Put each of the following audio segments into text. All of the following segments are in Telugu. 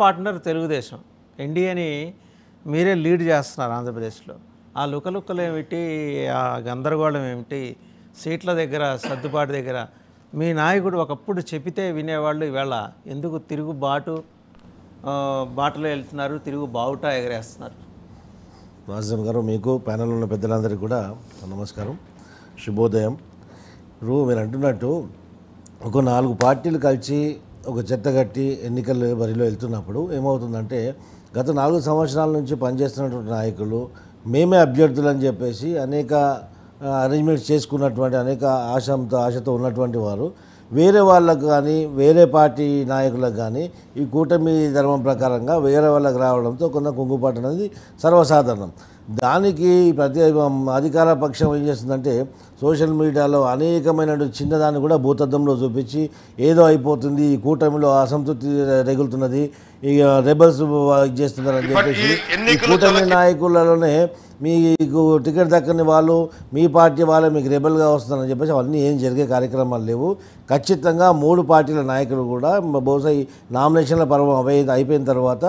పార్ట్నర్ తెలుగుదేశం. ఎన్డీఏని మీరే లీడ్ చేస్తున్నారు ఆంధ్రప్రదేశ్లో. ఆ లుకలుక్కలు ఏమిటి, ఆ గందరగోళం ఏమిటి, సీట్ల దగ్గర సర్దుబాటు దగ్గర మీ నాయకుడు ఒకప్పుడు చెబితే వినేవాళ్ళు ఇవాళ ఎందుకు బాటలో వెళ్తున్నారు, తిరుగు బావుట ఎగరేస్తున్నారు? రాజధాని గారు, మీకు ప్యానెల్ ఉన్న పెద్దలందరికీ కూడా నమస్కారం, శుభోదయం. ఇప్పుడు మీరు అంటున్నట్టు ఒక 4 పార్టీలు కలిసి ఒక జత కట్టి ఎన్నికల బరిలో వెళ్తున్నప్పుడు ఏమవుతుందంటే, గత 4 సంవత్సరాల నుంచి పనిచేస్తున్నటువంటి నాయకులు మేమే అభ్యర్థులు అని చెప్పేసి అనేక అరేంజ్మెంట్స్ చేసుకున్నటువంటి అనేక ఆశతో ఉన్నటువంటి వారు వేరే వాళ్ళకు కానీ వేరే పార్టీ నాయకులకు కానీ ఈ కూటమి ధర్మం ప్రకారంగా వేరే వాళ్ళకి రావడంతో కొంత కుంగుపాటు అనేది సర్వసాధారణం. దానికి అధికార పక్షం ఏం చేస్తుందంటే, సోషల్ మీడియాలో అనేకమైన చిన్నదాన్ని కూడా భూతద్దంలో చూపించి ఏదో అయిపోతుంది, ఈ కూటమిలో అసంతృప్తి రగులుతున్నది, ఇక రెబల్స్ చేస్తున్నారని చెప్పేసి ఈ కూటమి నాయకులలోనే మీకు టికెట్ దక్కని వాళ్ళు మీ పార్టీ వాళ్ళే మీకు రెబల్గా వస్తున్నారని చెప్పేసి అవన్నీ ఏం జరిగే కార్యక్రమాలు లేవు. ఖచ్చితంగా 3 పార్టీల నాయకులు కూడా బహుశా ఈ నామినేషన్ల పర్వం అయిపోయిన తర్వాత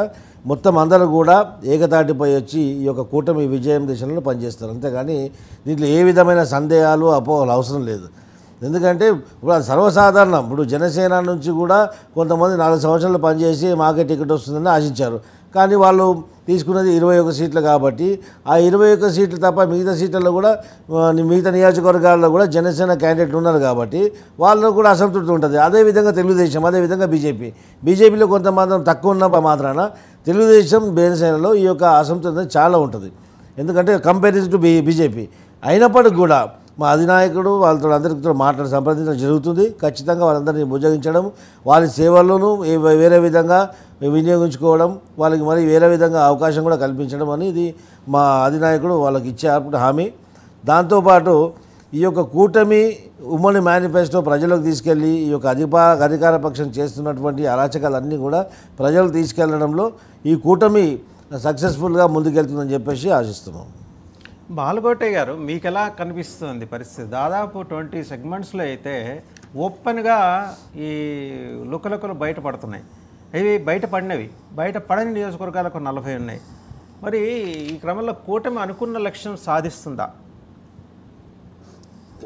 మొత్తం అందరూ కూడా ఏకతాటిపై వచ్చి ఈ యొక్క కూటమి విజయం దిశలో పనిచేస్తారు. అంతేగాని దీంట్లో ఏ విధమైన సందేహాలు అపోహలు అవసరం లేదు. ఎందుకంటే ఇప్పుడు అది సర్వసాధారణం. ఇప్పుడు జనసేన నుంచి కూడా కొంతమంది 4 సంవత్సరాలు పనిచేసి మాకే టికెట్ వస్తుందని ఆశించారు. కానీ వాళ్ళు తీసుకున్నది 21 సీట్లు కాబట్టి ఆ 21 సీట్లు తప్ప మిగతా సీట్లలో కూడా మిగతా నియోజకవర్గాల్లో కూడా జనసేన క్యాండిడేట్లు ఉన్నారు కాబట్టి వాళ్ళకు కూడా అసంతృప్తి ఉంటుంది. అదేవిధంగా తెలుగుదేశం, అదేవిధంగా బీజేపీలో కొంతమంది తక్కువ ఉన్న మాత్రాన తెలుగుదేశం జనసేనలో ఈ యొక్క అసంతృప్తి చాలా ఉంటుంది. ఎందుకంటే కంపారిజన్ టు బీజేపీ అయినప్పటికి కూడా మా అధినాయకుడు వాళ్ళతో అందరితో సంప్రదించడం జరుగుతుంది. ఖచ్చితంగా వాళ్ళందరినీ భుజగించడం, వాళ్ళ సేవల్లోనూ వేరే విధంగా వినియోగించుకోవడం, వాళ్ళకి మరి వేరే విధంగా అవకాశం కూడా కల్పించడం అనేది మా అధినాయకుడు వాళ్ళకి ఇచ్చే హామీ. దాంతోపాటు ఈ యొక్క కూటమి ఉమ్మడి మేనిఫెస్టో ప్రజలకు తీసుకెళ్ళి ఈ యొక్క అధికార పక్షం చేస్తున్నటువంటి అరాచకాలన్నీ కూడా ప్రజలు తీసుకెళ్లడంలో ఈ కూటమి సక్సెస్ఫుల్గా ముందుకెళ్తుందని చెప్పేసి ఆశిస్తున్నాం. బాలకోటయ్య గారు, మీకు ఎలా కనిపిస్తుంది పరిస్థితి? దాదాపు 20 సెగ్మెంట్స్లో అయితే ఓపెన్గా ఈ లుకలుకలు బయటపడుతున్నాయి. ఇవి బయటపడని నియోజకవర్గాలకు 40 ఉన్నాయి. మరి ఈ క్రమంలో కూటమి అనుకున్న లక్ష్యం సాధిస్తుందా?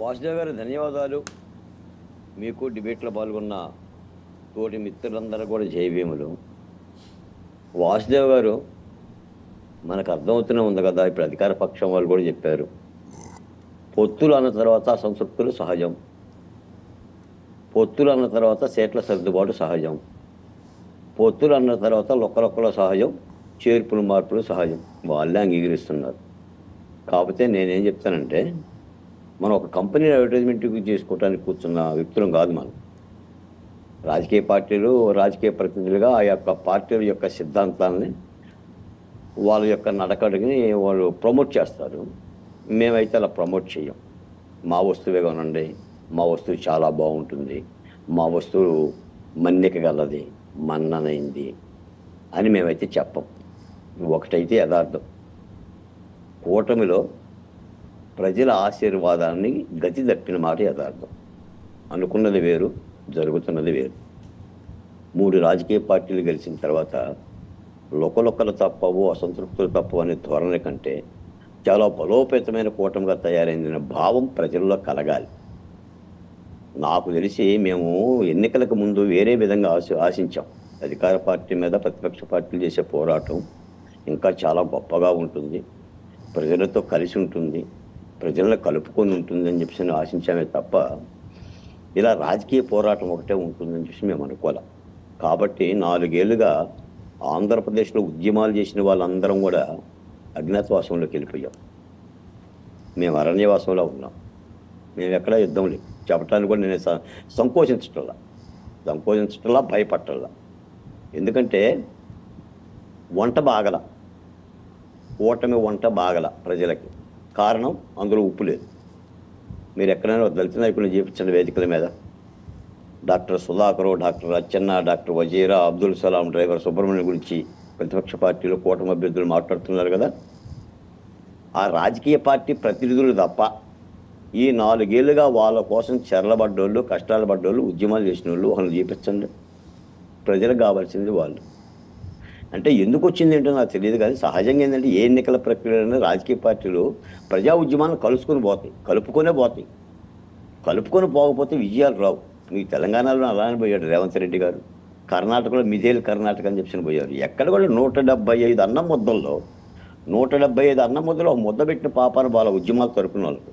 వాసుదేవ్ గారు, ధన్యవాదాలు. మీకు డిబేట్లో పాల్గొన్న తోటి మిత్రులందరూ కూడా జయభీములు. వాసుదేవ్ గారు, మనకు అర్థమవుతూనే ఉంది కదా, ఇప్పుడు అధికార పక్షం వాళ్ళు కూడా చెప్పారు, పొత్తులు అన్న తర్వాత అసంతృప్తులు సహజం, పొత్తులు అన్న తర్వాత సీట్ల సర్దుబాటు సహజం, పొత్తులు అన్న తర్వాత లొక్కలొక్కల సహజం, చేర్పులు మార్పులు సహజం. వాళ్ళే అంగీకరిస్తున్నారు. కాకపోతే నేనేం చెప్తానంటే, మనం ఒక కంపెనీ అడ్వర్టైజ్మెంట్ చేసుకోవడానికి కూర్చున్న వ్యక్తులం కాదు. మనం రాజకీయ పార్టీలు, రాజకీయ ప్రతినిధులుగా ఆ యొక్క పార్టీల యొక్క సిద్ధాంతాలని, వాళ్ళ యొక్క నడకడిని వాళ్ళు ప్రమోట్ చేస్తారు. మేమైతే అలా ప్రమోట్ చేయం. మా వస్తువే కొనండి, మా వస్తువు చాలా బాగుంటుంది, మా వస్తువు మన్నికగలది, మన్ననైంది అని మేమైతే చెప్పం. ఒకటైతే యథార్థం, కూటమిలో ప్రజల ఆశీర్వాదాన్ని గతి తప్పిన మాట యథార్థం. అనుకున్నది వేరు, జరుగుతున్నది వేరు. 3 రాజకీయ పార్టీలు గెలిచిన తర్వాత లొకలొక్కలు తప్పవు, అసంతృప్తులు తప్పవు అనే ధోరణి కంటే చాలా బలోపేతమైన కూటమిగా తయారైందనే భావం ప్రజల్లో కలగాలి. నాకు తెలిసి మేము ఎన్నికలకు ముందు వేరే విధంగా ఆశించాం. అధికార పార్టీ మీద ప్రతిపక్ష పార్టీలు చేసే పోరాటం ఇంకా చాలా గొప్పగా ఉంటుంది, ప్రజలతో కలిసి ఉంటుంది, ప్రజలను కలుపుకొని ఉంటుంది అని చెప్పి ఆశించామే తప్ప ఇలా రాజకీయ పోరాటం ఒకటే ఉంటుందని చెప్పి మేము అనుకోలేం. కాబట్టి 4 ఏళ్ళుగా ఆంధ్రప్రదేశ్లో ఉద్యమాలు చేసిన వాళ్ళందరం కూడా అజ్ఞాతవాసంలోకి వెళ్ళిపోయాం. మేము అరణ్యవాసంలో ఉన్నాం. మేము ఎక్కడా యుద్ధం లేదు చెప్పడానికి కూడా నేను సంకోచించటల్లా భయపట్టల్లా. ఎందుకంటే వంట బాగల, కూటమి వంట బాగల ప్రజలకి. కారణం, అందులో ఉప్పు లేదు. మీరు ఎక్కడైనా దళిత నాయకులను చేపించిన వేదికల మీద doctor Sudhakar, doctor Achchenna, doctor Vazira, Abdul Salam, driver Subrahmanyam గురించి ప్రతిపక్ష పార్టీలు, కూటమి అభ్యర్థులు మాట్లాడుతున్నారు కదా. ఆ రాజకీయ పార్టీ ప్రతినిధులు తప్ప ఈ 4 ఏళ్ళుగా వాళ్ళ కోసం చెరలబడ్డోళ్ళు, కష్టాలు పడ్డోళ్ళు, ఉద్యమాలు చేసిన వాళ్ళు ఒకళ్ళు చూపించండి. ప్రజలకు కావాల్సింది వాళ్ళు. అంటే ఎందుకు వచ్చింది ఏంటో నాకు తెలియదు, కానీ సహజంగా ఏంటంటే ఏ ఎన్నికల ప్రక్రియలో రాజకీయ పార్టీలు ప్రజా ఉద్యమాలను కలుపుకొనే పోతాయి. కలుపుకొని పోకపోతే విజయాలు రావు. మీకు తెలంగాణలో అలానే పోయాడు రేవంత్ రెడ్డి గారు, కర్ణాటకలో మిథేల్ కర్ణాటక అని చెప్పి పోయారు. ఎక్కడ కూడా 175 అన్నం ముద్దల్లో 175 అన్నం ముద్దలో ఒక ముద్ద పెట్టిన పాపాను వాళ్ళ ఉద్యమాలు తరపున వాళ్ళకు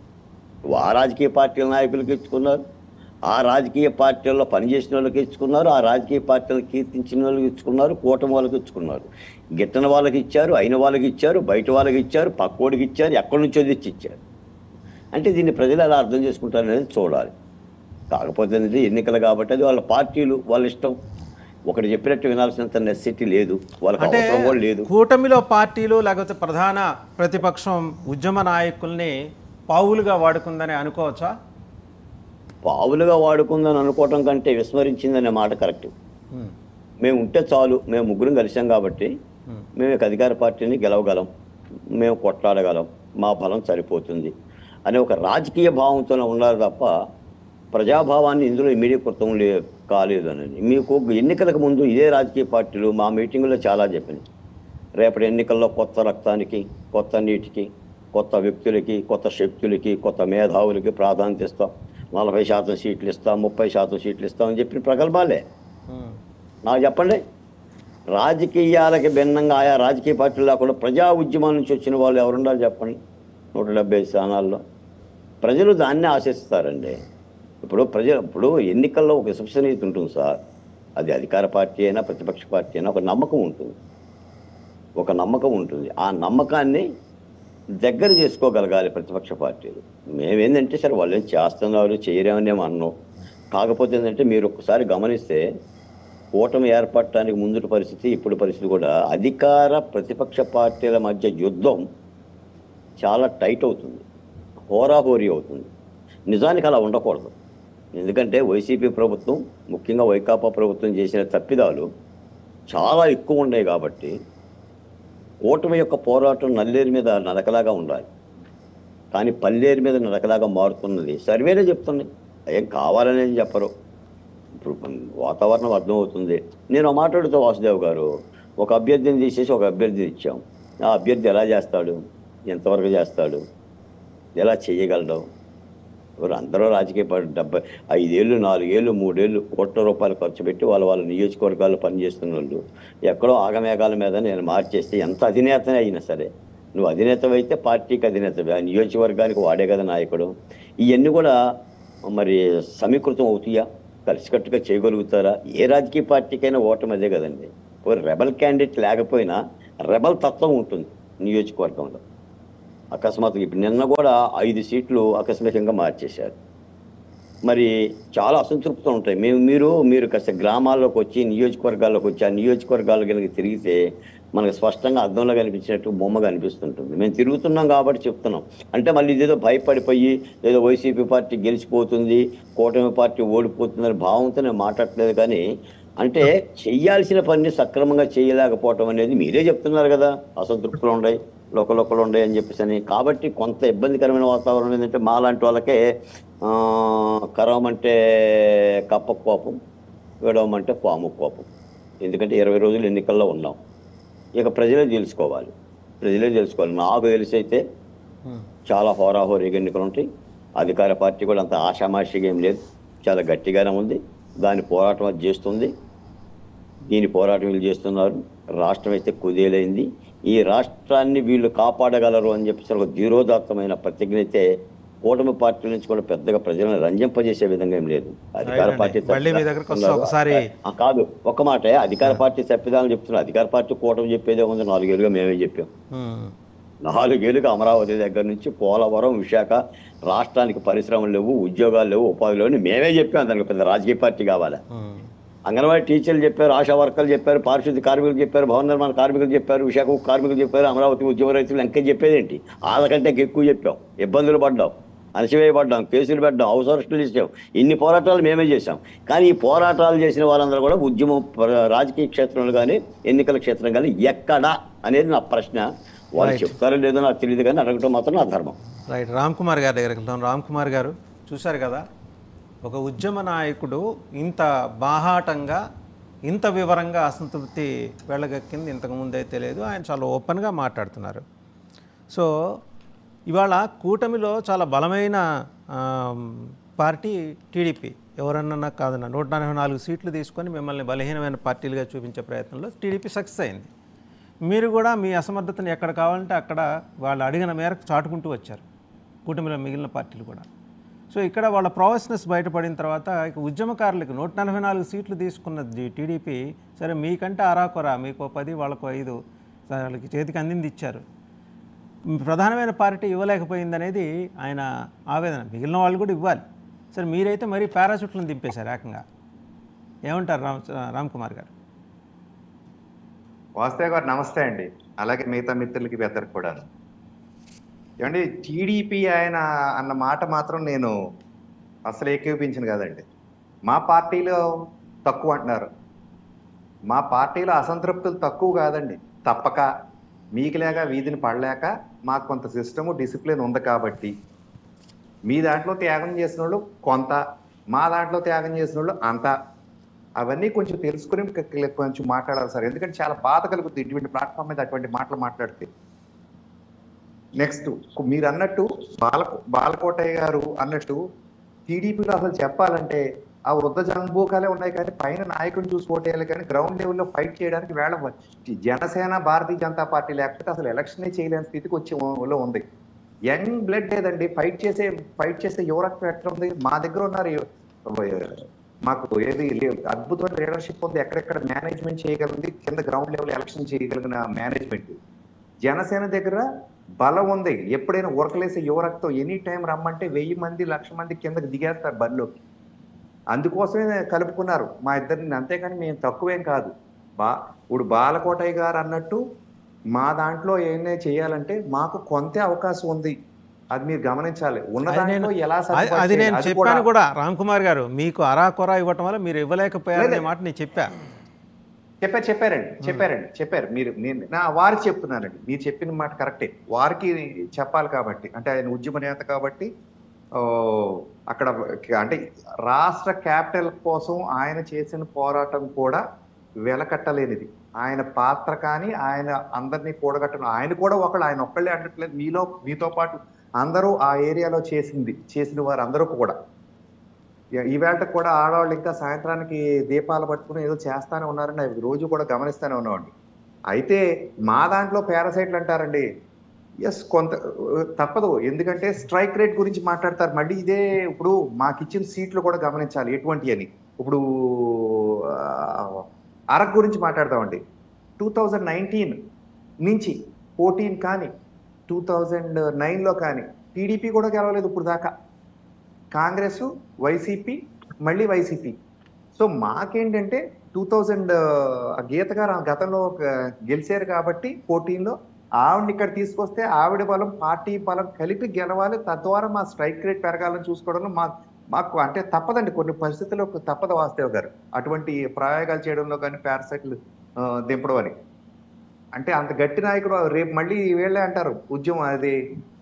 ఆ రాజకీయ పార్టీల నాయకులకు ఇచ్చుకున్నారు, ఆ రాజకీయ పార్టీల్లో పనిచేసిన వాళ్ళకి ఇచ్చుకున్నారు, ఆ రాజకీయ పార్టీలు కీర్తించిన వాళ్ళకి ఇచ్చుకున్నారు, కూటమి వాళ్ళకి ఇచ్చుకున్నారు. గిట్టన వాళ్ళకి ఇచ్చారు, అయిన వాళ్ళకి ఇచ్చారు, బయట వాళ్ళకి ఇచ్చారు, పక్కోడికి ఇచ్చారు, ఎక్కడి నుంచో తెచ్చి ఇచ్చారు. అంటే దీన్ని ప్రజలు ఎలా అర్థం చేసుకుంటారు అనేది చూడాలి. కాకపోతే ఏంటంటే ఎన్నికలు కాబట్టి అది వాళ్ళ పార్టీలు వాళ్ళ ఇష్టం. ఒకటి చెప్పినట్టు వినాల్సినంత నెసెసిటీ లేదు, వాళ్ళకి అవసరం కూడా లేదు. కూటమిలో పార్టీలు లేకపోతే ప్రధాన ప్రతిపక్షం ఉద్యమ నాయకుల్ని పావులుగా వాడుకుందని అనుకోవచ్చా? పావులుగా వాడుకుందని అనుకోవటం కంటే విస్మరించిందనే మాట కరెక్ట్. మేము ఉంటే చాలు, మేము ముగ్గురం కలిసాం కాబట్టి మేము అధికార పార్టీని గెలవగలం, మేము కొట్లాడగలం, మా బలం సరిపోతుంది అనే ఒక రాజకీయ భావంతోనే ఉన్నారు తప్ప ప్రజాభావాన్ని ఇందులో ఇమీడియకృతం కాలేదు అని. మీకు ఎన్నికలకు ముందు ఇదే రాజకీయ పార్టీలు మా మీటింగుల్లో చాలా చెప్పినాయి, రేపటి ఎన్నికల్లో కొత్త రక్తానికి, కొత్త నీటికి, కొత్త వ్యక్తులకి, కొత్త శక్తులకి, కొత్త మేధావులకి ప్రాధాన్యత ఇస్తాం, 40% సీట్లు ఇస్తాం, 30% సీట్లు ఇస్తామని చెప్పిన ప్రగల్భాలే. నాకు చెప్పండి, రాజకీయాలకి భిన్నంగా ఆయా రాజకీయ పార్టీలు లేకుండా ప్రజా ఉద్యమాల నుంచి వచ్చిన వాళ్ళు ఎవరుండాలి చెప్పండి? 175 స్థానాల్లో ప్రజలు దాన్నే ఆశిస్తారండి. ఇప్పుడు ఎన్నికల్లో ఒక విశ్వసనీయత ఉంటుంది సార్, అది అధికార పార్టీ అయినా ప్రతిపక్ష పార్టీ అయినా ఒక నమ్మకం ఉంటుంది. ఆ నమ్మకాన్ని దగ్గర చేసుకోగలగాలి ప్రతిపక్ష పార్టీలు. మేమేంటంటే సరే వాళ్ళు ఏం చేస్తున్నారు చేయరేమని అన్నాం. కాకపోతే ఏంటంటే మీరు ఒకసారి గమనిస్తే కూటమి ఏర్పడటానికి ముందు పరిస్థితి ఇప్పుడు పరిస్థితి కూడా అధికార ప్రతిపక్ష పార్టీల మధ్య యుద్ధం చాలా టైట్ అవుతుంది, హోరాహోరీ అవుతుంది. నిజానికి అలా ఉండకూడదు. ఎందుకంటే వైసీపీ ప్రభుత్వం, ముఖ్యంగా వైకాపా ప్రభుత్వం చేసిన తప్పిదాలు చాలా ఎక్కువ ఉన్నాయి కాబట్టి కూటమి యొక్క పోరాటం నల్లేరు మీద నడకలాగా ఉండాలి. కానీ పల్లేరు మీద నడకలాగా మారుతున్నది సర్వేనే చెప్తున్నాయి, ఏం కావాలనేది చెప్పరు. ఇప్పుడు వాతావరణం అర్థమవుతుంది. నేను మాట్లాడుతూ వాసుదేవ్ గారు ఒక అభ్యర్థిని తీసేసి ఒక అభ్యర్థిని ఇచ్చాం. ఆ అభ్యర్థి ఎలా చేస్తాడు, ఎంతవరకు చేస్తాడు, ఎలా చేయగలడు? ఎవరు అందరూ రాజకీయ పార్టీ 5 ఏళ్ళు 4 ఏళ్ళు 3 ఏళ్ళు కోట్ల రూపాయలు ఖర్చు పెట్టి వాళ్ళ నియోజకవర్గాల్లో పనిచేస్తున్న వాళ్ళు ఎక్కడో ఆగమేఘాల మీద నేను మార్చేస్తే ఎంత అధినేతనే అయినా సరే, నువ్వు అధినేతవైతే పార్టీకి అధినేతవే, ఆ నియోజకవర్గానికి వాడే కదా నాయకుడు. ఇవన్నీ కూడా మరి సమీకృతం అవుతాయా? కలిసికట్టుగా చేయగలుగుతారా? ఏ రాజకీయ పార్టీకైనా ఓటమి అదే కదండి. రెబల్ క్యాండిడేట్ లేకపోయినా రెబల్ తత్వం ఉంటుంది నియోజకవర్గంలో. అకస్మాత్తుగా ఇప్పుడు నిన్న కూడా 5 సీట్లు ఆకస్మికంగా మార్చేశారు. మరి చాలా అసంతృప్తులు ఉంటాయి. మీరు కాస్త గ్రామాల్లోకి వచ్చి నియోజకవర్గాల్లోకి వచ్చి ఆ నియోజకవర్గాలు కనుక తిరిగితే మనకు స్పష్టంగా అద్దంలో కనిపించినట్టు బొమ్మగా అనిపిస్తుంటుంది. మేము తిరుగుతున్నాం కాబట్టి చెప్తున్నాం. అంటే మళ్ళీ ఇదేదో భయపడిపోయి ఏదో వైసీపీ పార్టీ గెలిచిపోతుంది, కూటమి పార్టీ ఓడిపోతుందని భావంతో నేను మాట్లాడలేదు. కానీ అంటే చెయ్యాల్సిన పనిని సక్రమంగా చేయలేకపోవటం అనేది మీరే చెప్తున్నారు కదా, అసంతృప్తులు ఉన్నాయి, లోకలోకలు ఉన్నాయి అని చెప్పేసి. కాబట్టి కొంత ఇబ్బందికరమైన వాతావరణం ఏంటంటే మాలాంటి వాళ్ళకే కరవమంటే కప్ప కోపం, విడవమంటే పాము కోపం. ఎందుకంటే 20 రోజులు ఎన్నికల్లో ఉన్నాం. ఇక ప్రజలే తెలుసుకోవాలి. నాకు తెలిసి అయితే చాలా హోరాహోరీగా ఎన్నికలు ఉంటాయి. అధికార పార్టీ కూడా అంత ఆషామాషిగా ఏం లేదు, చాలా గట్టిగానే ఉంది. దాని పోరాటం అది చేస్తుంది. దీని పోరాటం వీళ్ళు చేస్తున్నారు. రాష్ట్రం అయితే కుదేలైంది. ఈ రాష్ట్రాన్ని వీళ్ళు కాపాడగలరు అని చెప్పేసి ఒక ధీరోదాత్తమైన ప్రతిజ్ఞ అయితే కూటమి పార్టీ నుంచి కూడా పెద్దగా ప్రజలను రంజింపజేసే విధంగా ఏం లేదు. అధికార పార్టీ కాదు, ఒక్క మాటే అధికార పార్టీ తప్పిదాలను చెప్తున్నారు. అధికార పార్టీ కూటమి చెప్పేదే ఉంది. 4 ఏళ్ళుగా మేమే చెప్పాం. 4 ఏళ్ళుగా అమరావతి దగ్గర నుంచి పోలవరం, విశాఖ రాష్ట్రానికి పరిశ్రమలు లేవు, ఉద్యోగాలు లేవు, ఉపాధి లేవు అని మేమే చెప్పాం. దానికి పెద్ద రాజకీయ పార్టీ కావాలా? అంగన్వాడీ టీచర్లు చెప్పారు, ఆశా వర్కర్లు చెప్పారు, పారిశుద్ధ్య కార్మికులు చెప్పారు, భవన నిర్మాణ కార్మికులు చెప్పారు, విశాఖ కార్మికులు చెప్పారు, అమరావతి ఉద్యోగ రైతులు ఇంకా చెప్పేదేంటి? వాళ్ళకంటే ఎక్కువ చెప్పాం. ఇబ్బందులు పడ్డాం, అణచివేయబడ్డాం, కేసులు పెట్టాం, హౌస్ అరెస్టులు ఇచ్చాం. ఇన్ని పోరాటాలు మేమే చేశాం. కానీ ఈ పోరాటాలు చేసిన వాళ్ళందరూ కూడా ఉద్యమం రాజకీయ క్షేత్రంలో కానీ ఎన్నికల క్షేత్రం కానీ ఎక్కడా అనేది నా ప్రశ్న. వాళ్ళు చెప్తారో లేదో నాకు తెలియదు, కానీ అడగటం మాత్రం నా ధర్మం. రైట్. రామ్ కుమార్ గారి దగ్గరికి వెళ్తాం. రామ్ కుమార్ గారు, చూశారు కదా, ఒక ఉద్యమ నాయకుడు ఇంత బాహాటంగా ఇంత వివరంగా అసంతృప్తి వెళ్ళగక్కింది ఇంతకుముందు అయితే లేదు. ఆయన చాలా ఓపెన్గా మాట్లాడుతున్నారు. సో ఇవాళ కూటమిలో చాలా బలమైన పార్టీ టీడీపీ. ఎవరన్నా కాదన్న 144 సీట్లు తీసుకొని మిమ్మల్ని బలహీనమైన పార్టీలుగా చూపించే ప్రయత్నంలో టీడీపీ సక్సెస్ అయింది. మీరు కూడా మీ అసమర్థతను ఎక్కడ కావాలంటే అక్కడ వాళ్ళు అడిగిన మేరకు చాటుకుంటూ వచ్చారు, కూటమిలో మిగిలిన పార్టీలు కూడా. సో ఇక్కడ వాళ్ళ ప్రావెస్నెస్ బయటపడిన తర్వాత ఇక ఉద్యమకారులకు 144 సీట్లు తీసుకున్న టీడీపీ సరే మీకంటే అరాకొరా, మీకు 10 వాళ్ళకు 5 వాళ్ళకి చేతికి అందింది ఇచ్చారు, ప్రధానమైన పార్టీ ఇవ్వలేకపోయింది అనేది ఆయన ఆవేదన. మిగిలిన వాళ్ళు కూడా ఇవ్వాలి. సరే మీరైతే మరీ పారాషూట్లను దింపేశారు ఏకంగా. ఏమంటారు రామ్ కుమార్ గారు? వాస్తవ్ గారు నమస్తే అండి. అలాగే మిగతా మిత్రులకి పెద్దరికి కూడా. ఏమండి, టీడీపీ ఆయన అన్న మాట మాత్రం నేను అసలు ఏకీపించను కదండి. మా పార్టీలో తక్కువ అంటున్నారు. మా పార్టీలో అసంతృప్తులు తక్కువ కాదండి, తప్పక మీకులేక వీధిని పడలేక మాకు కొంత సిస్టము డిసిప్లిన్ ఉంది కాబట్టి మీ దాంట్లో త్యాగం చేసిన వాళ్ళు కొంత, మా దాంట్లో త్యాగం చేసిన వాళ్ళు అంత. అవన్నీ కొంచెం తెలుసుకుని కొంచెం మాట్లాడాలి సార్. ఎందుకంటే చాలా బాధ కలుగుతుంది ఇటువంటి ప్లాట్ఫామ్ మీద అటువంటి మాటలు మాట్లాడితే. నెక్స్ట్ మీరు అన్నట్టు బాలకోటయ్య గారు అన్నట్టు టీడీపీలో అసలు చెప్పాలంటే ఆ వృద్ధ జంబూకాలే ఉన్నాయి, కానీ పైన నాయకుడిని చూసి ఓటేయాలి, కానీ గ్రౌండ్ లెవెల్లో ఫైట్ చేయడానికి వేళ జనసేన భారతీయ జనతా పార్టీ లేకపోతే అసలు ఎలక్షనే చేయలేని స్థితికి వచ్చే ఉంది. యంగ్ బ్లడ్ లేదండి, ఫైట్ చేసే యువరక్తం ఎట్లా ఉంది. మా దగ్గర ఉన్నారు, మాకు ఏది అద్భుతమైన లీడర్షిప్ ఉంది, ఎక్కడెక్కడ మేనేజ్మెంట్ చేయగలిగింది, కింద గ్రౌండ్ లెవెల్ ఎలక్షన్ చేయగలిగిన మేనేజ్మెంట్. జనసేన దగ్గర బలం ఉంది, ఎప్పుడైనా ఉరకలేసే యువరక్తం ఎనీ టైం రమ్మంటే 1000 మంది 1,00,000 మంది కిందకి దిగేస్తారు బరిలోకి. అందుకోసమే కలుపుకున్నారు మా ఇద్దరిని, అంతేకాని మేము తక్కువేం కాదు. ఇప్పుడు బాలకోటయ్య గారు అన్నట్టు మా దాంట్లో ఏమైనా చేయాలంటే మాకు కొంత అవకాశం ఉంది, అది మీరు గమనించాలి. ఉన్న దాంట్లో ఎలా అది నేను చెప్పాను కూడా రామ్ కుమార్ గారు, మీకు అరాకొరా ఇవ్వటం వల్ల మీరు ఇవ్వలేకపోయారనే మాట నేను చెప్పారు మీరు. నేను వారికి చెప్తున్నానండి, మీరు చెప్పిన మాట కరెక్టే, వారికి చెప్పాలి కాబట్టి. అంటే ఆయన ఉద్యమ నేత కాబట్టి అక్కడ అంటే రాష్ట్ర క్యాపిటల్ కోసం ఆయన చేసిన పోరాటం కూడా వెలకట్టలేనిది. ఆయన పాత్ర కానీ ఆయన అందరినీ కూడగట్టడం, ఆయన కూడా ఆయన ఒక్కళ్ళే అనట్లేదు, మీతో పాటు అందరూ ఆ ఏరియాలో చేసిన వారు అందరూ కూడా. ఈవేళ కూడా ఆడవాళ్ళు ఇంకా సాయంత్రానికి దీపాలు పట్టుకుని ఏదో చేస్తానే ఉన్నారని రోజు కూడా గమనిస్తూనే ఉన్నామండి. అయితే మా దాంట్లో పారాసైట్లు అంటారండి. ఎస్, కొంత తప్పదు, ఎందుకంటే స్ట్రైక్ రేట్ గురించి మాట్లాడతారు మళ్ళీ. ఇదే ఇప్పుడు మాకు ఇచ్చిన సీట్లు కూడా గమనించాలి ఎటువంటి అని. ఇప్పుడు అరకు గురించి మాట్లాడతామండి. 2019 నుంచి 14 కానీ 2009లో కానీ టీడీపీ కూడా గెలవలేదు ఇప్పుడు దాకా. కాంగ్రెస్, వైసీపీ, మళ్ళీ వైసీపీ. సో మాకేంటంటే 2000 గీత గారు గతంలో గెలిచారు కాబట్టి 14లో ఆవిడని ఇక్కడ తీసుకొస్తే ఆవిడ బలం పార్టీ బలం కలిపి గెలవాలి, తద్వారా మా స్ట్రైక్ రేట్ పెరగాలని చూసుకోవడంలో మాకు అంటే తప్పదండి, కొన్ని పరిస్థితుల్లో తప్పదు వాస్తవ్ గారు అటువంటి ప్రయోగాలు చేయడంలో కానీ పారాసైట్లు దింపడం అని. అంటే అంత గట్టి నాయకుడు రేపు మళ్ళీ వీళ్ళే అంటారు ఉద్యమం అది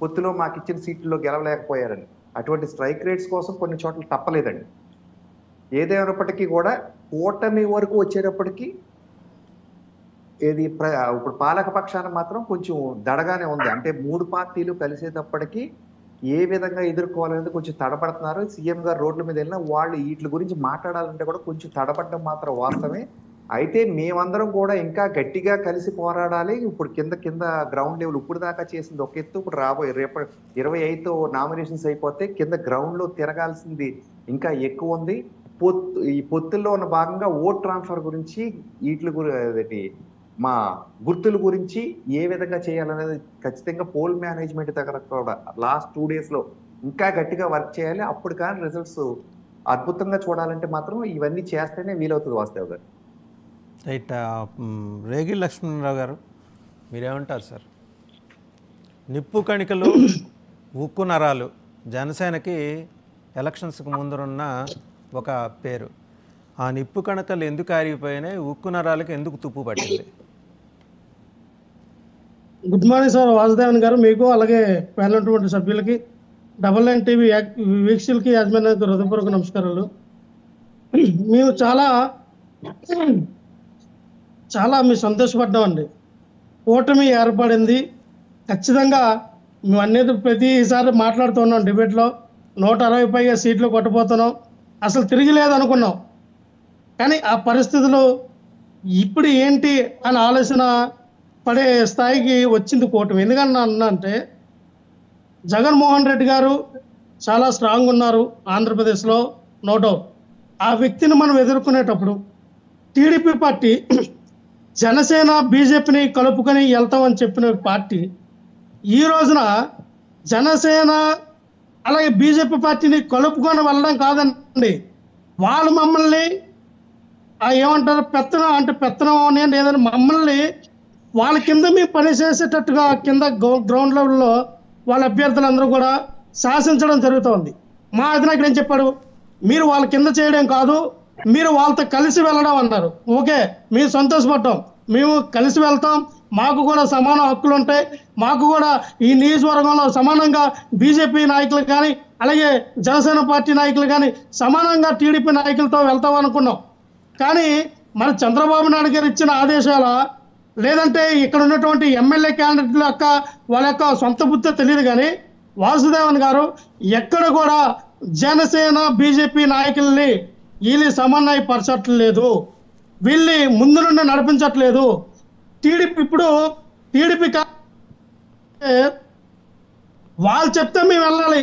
పొత్తులో మాకు ఇచ్చిన సీట్లలో గెలవలేకపోయారని. అటువంటి స్ట్రైక్ రేట్స్ కోసం కొన్ని చోట్ల తప్పలేదండి. ఏదేమైనప్పటికీ కూడా కూటమి వరకు వచ్చేటప్పటికీ ఇప్పుడు పాలక పక్షాన మాత్రం కొంచెం దడగానే ఉంది. అంటే 3 పార్టీలు కలిసేటప్పటికీ ఏ విధంగా ఎదుర్కోవాలనేది కొంచెం తడపడుతున్నారు. సీఎం గారు రోడ్ల మీద వెళ్ళినా వాళ్ళు వీటి గురించి మాట్లాడాలంటే కూడా కొంచెం తడపడడం మాత్రం వాస్తవమే. అయితే మేమందరం కూడా ఇంకా గట్టిగా కలిసి పోరాడాలి. ఇప్పుడు కింద గ్రౌండ్ లెవెల్ ఇప్పుడు దాకా చేసింది ఒక ఎత్తు, ఇప్పుడు రేపు 25తో నామినేషన్స్ అయిపోతే కింద గ్రౌండ్ లో తిరగాల్సింది ఇంకా ఎక్కువ ఉంది. ఈ పొత్తుల్లో ఉన్న భాగంగా ఓట్ ట్రాన్స్ఫర్ గురించి వీటి మా గుర్తుల గురించి ఏ విధంగా చేయాలనేది ఖచ్చితంగా పోల్ మేనేజ్మెంట్ దగ్గర కూడా లాస్ట్ 2 డేస్లో ఇంకా గట్టిగా వర్క్ చేయాలి. అప్పుడు కానీ రిజల్ట్స్ అద్భుతంగా చూడాలంటే మాత్రం ఇవన్నీ చేస్తేనే వీలవుతుంది వాస్తవ్ గారు. రైట్. రేగిల్ లక్ష్మణరావు గారు మీరేమంటారు సార్? నిప్పు కణికలు ఉక్కు నరాలు జనసేనకి ఎలక్షన్స్కి ముందున్న ఒక పేరు. ఆ నిప్పు కణికలు ఎందుకు ఆరిగిపోయినాయి, ఉక్కు నరాలకి ఎందుకు తుప్పు పట్టింది? గుడ్ మార్నింగ్ సార్ వాసుదేవన్ గారు, మీకు అలాగే ఉన్నటువంటి సభ్యులకి, డబల్9 టీవీ వీక్షకులకి యాజమాన్యానికి హృదయపూర్వక నమస్కారాలు. మేము చాలా చాలా మీ సంతోషపడ్డామండి. కూటమి ఏర్పడింది. ఖచ్చితంగా మేము అనేది ప్రతిసారి మాట్లాడుతూ ఉన్నాం డిబేట్లో. 160 పైగా సీట్లు కొట్టబోతున్నాం. అసలు తిరిగిలేదు అనుకున్నాం. కానీ ఆ పరిస్థితులు ఇప్పుడు ఏంటి అని ఆలోచన పడే స్థాయికి వచ్చింది కూటమి. ఎందుకన్నా అంటే జగన్మోహన్ రెడ్డి గారు చాలా స్ట్రాంగ్ ఉన్నారు ఆంధ్రప్రదేశ్లో, నో డౌట్. ఆ వ్యక్తిని మనం ఎదుర్కొనేటప్పుడు టీడీపీ పార్టీ జనసేన బీజేపీని కలుపుకొని వెళ్తామని చెప్పిన పార్టీ ఈ రోజున జనసేన అలాగే బీజేపీ పార్టీని కలుపుకొని వెళ్ళడం కాదండి, వాళ్ళు మమ్మల్ని ఏమంటారు పెత్తనం అంటే పెత్తనం అనేది ఏదైనా మమ్మల్ని వాళ్ళ కింద మేము పనిచేసేటట్టుగా కింద గ్రౌండ్ లెవెల్లో వాళ్ళ అభ్యర్థులందరూ కూడా శాసించడం జరుగుతోంది. మా అధినాయకుడు ఏం చెప్పాడు, మీరు వాళ్ళ కింద చేయడం కాదు, మీరు వాళ్ళతో కలిసి వెళ్ళడం అన్నారు. ఓకే, మేము సంతోషపడ్డాం, మేము కలిసి వెళ్తాం, మాకు కూడా సమాన హక్కులు ఉంటాయి, మాకు కూడా ఈ నియోజకవర్గంలో సమానంగా బీజేపీ నాయకులు కానీ అలాగే జనసేన పార్టీ నాయకులు కానీ సమానంగా టీడీపీ నాయకులతో వెళ్తాం అనుకున్నాం. కానీ మన చంద్రబాబు నాయుడు గారు ఇచ్చిన ఆదేశాల లేదంటే ఇక్కడ ఉన్నటువంటి ఎమ్మెల్యే క్యాండిడేట్ల యొక్క వాళ్ళ యొక్క సొంత బుద్ధి తెలియదు, కానీ వాసుదేవన్ గారు ఎక్కడ కూడా జనసేన బీజేపీ నాయకుల్ని వీళ్ళు సమన్వయపరచట్లేదు, వీళ్ళని ముందు నుండి నడిపించట్లేదు. టీడీపీ ఇప్పుడు టీడీపీ వాళ్ళు చెప్తే మేము వెళ్ళాలి.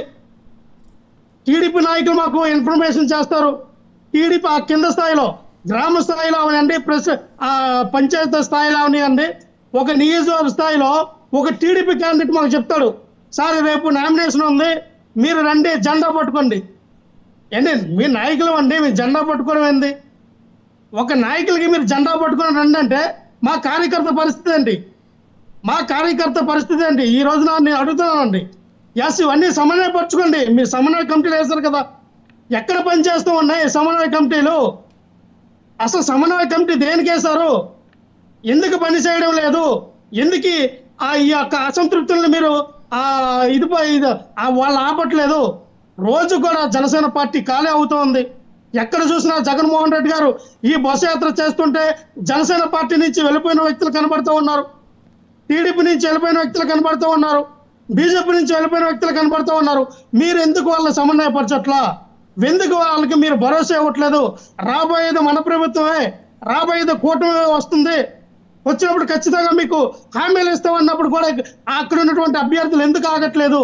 టీడీపీ నాయకులు మాకు ఇన్ఫర్మేషన్ చేస్తారు. టీడీపీ ఆ కింద స్థాయిలో గ్రామ స్థాయిలో అవనండి, పంచాయతీ స్థాయిలో అవనివ్వండి, ఒక నియోజకవర్గ స్థాయిలో ఒక టీడీపీ క్యాండిడేట్ మాకు చెప్తాడు, సార్ రేపు నామినేషన్ ఉంది, మీరు రండి జెండా పట్టుకోండి. ఏంటి మీ నాయకులు అండి, మీ జెండా పట్టుకోవడం ఏంది? ఒక నాయకులకి మీరు జెండా పట్టుకొని రండి అంటే మా కార్యకర్త పరిస్థితి ఏంటి? మా కార్యకర్త పరిస్థితి ఏంటి? ఈ రోజున నేను అడుగుతున్నానండి, ఎస్ ఇవన్నీ సమన్వయపరచుకోండి. మీరు సమన్వయ కమిటీలు వేస్తారు కదా, ఎక్కడ పనిచేస్తూ ఉన్నాయి సమన్వయ కమిటీలు? అసలు సమన్వయ కమిటీ దేనికి వేశారు? ఎందుకు పని చేయడం లేదు? ఎందుకు ఈ యొక్క అసంతృప్తులను మీరు వాళ్ళు ఆపట్లేదు? రోజు కూడా జనసేన పార్టీ ఖాళీ అవుతోంది. ఎక్కడ చూసినా జగన్మోహన్ రెడ్డి గారు ఈ బస్సు యాత్ర చేస్తుంటే జనసేన పార్టీ నుంచి వెళ్ళిపోయిన వ్యక్తులు కనబడుతూ ఉన్నారు, టీడీపీ నుంచి వెళ్ళిపోయిన వ్యక్తులు కనబడుతూ ఉన్నారు, బీజేపీ నుంచి వెళ్ళిపోయిన వ్యక్తులు కనబడుతూ ఉన్నారు. మీరు ఎందుకు వాళ్ళని సమన్వయపరచట్లా? ఎందుకు వాళ్ళకి మీరు భరోసా ఇవ్వట్లేదు? రాబోయేది మన ప్రభుత్వమే, రాబోయేది కూటమి వస్తుంది, వచ్చినప్పుడు ఖచ్చితంగా మీకు హామీలు ఇస్తామన్నప్పుడు కూడా అక్కడ ఉన్నటువంటి అభ్యర్థులు ఎందుకు ఆగట్లేదు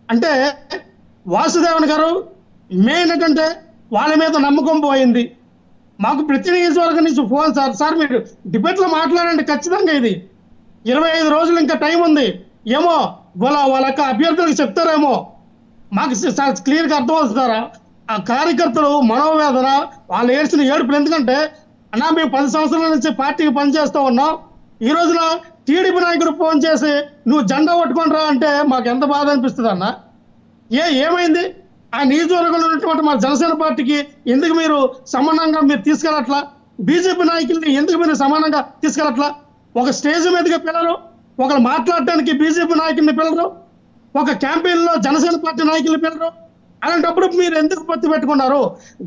అంటే వాసుదేవన్ గారు మెయిన్ ఏంటంటే వాళ్ళ మీద నమ్మకం పోయింది. మాకు ప్రతి నియోజకవర్గం నుంచి ఫోన్, సార్ మీరు డిబేట్లో మాట్లాడండి, ఖచ్చితంగా ఇది 25 రోజులు ఇంకా టైం ఉంది, ఏమో వాళ్ళ యొక్క అభ్యర్థులకు చెప్తారేమో, మాకు క్లియర్గా అర్థమవుతారా? ఆ కార్యకర్తలు మనోవేదన, వాళ్ళు ఏడ్చిన ఏడుపులు. ఎందుకంటే అన్నా మేము 10 సంవత్సరాల నుంచి పార్టీకి పనిచేస్తూ ఉన్నాం, ఈ రోజున టీడీపీ నాయకుడు ఫోన్ చేసి నువ్వు జెండా పట్టుకొని రా అంటే మాకు ఎంత బాధ అనిపిస్తుంది అన్న. ఏమైంది? ఆ నియోజకవర్గంలో ఉన్నటువంటి మన జనసేన పార్టీకి ఎందుకు మీరు సమానంగా మీరు తీసుకెళ్ళట్లా? బీజేపీ నాయకుల్ని ఎందుకు మీరు సమానంగా తీసుకెళ్ళట్లా? ఒక స్టేజ్ మీదకి పిల్లలు, ఒకరు మాట్లాడటానికి బీజేపీ నాయకుల్ని పిల్లరు, ఒక క్యాంపెయిన్లో జనసేన పార్టీ నాయకుల్ని పిల్లరు. అలాంటప్పుడు మీరు ఎందుకు పొత్తు పెట్టుకున్నారు?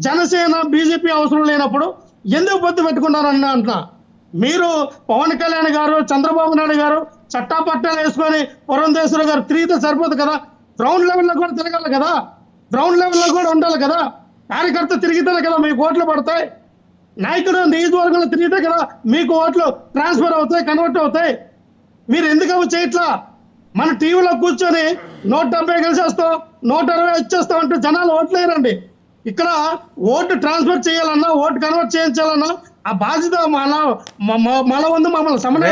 జనసేన బీజేపీ అవసరం లేనప్పుడు ఎందుకు పొత్తు పెట్టుకున్నారన్న అంటున్నా. మీరు పవన్ కళ్యాణ్ గారు, చంద్రబాబు నాయుడు గారు చట్టాపట్టాలు వేసుకొని పురంధేశ్వర గారు తిరిగితే సరిపోదు కదా, గ్రౌండ్ లెవెల్లో కూడా తిరగాలి కదా, గ్రౌండ్ లెవెల్లో కూడా ఉండాలి కదా. కార్యకర్త తిరిగితేనే కదా మీకు ఓట్లు పడతాయి, నాయకుడు నియోజకవర్గంలో తిరిగితే కదా మీకు ఓట్లు ట్రాన్స్ఫర్ అవుతాయి, కన్వర్ట్ అవుతాయి. మీరు ఎందుకు అవి చేయట్లా? మన టీవీలో కూర్చొని 170 గెలిచేస్తాం, 160 వచ్చేస్తాం అంటే జనాలు ఓట్లేరండి. ఇక్కడ ఓటు ట్రాన్స్ఫర్ చేయాలన్నా, ఓటు కన్వర్ట్ చేయించాలన్నా ఆ బాధ్యత మన ఉంది. మమ్మల్ని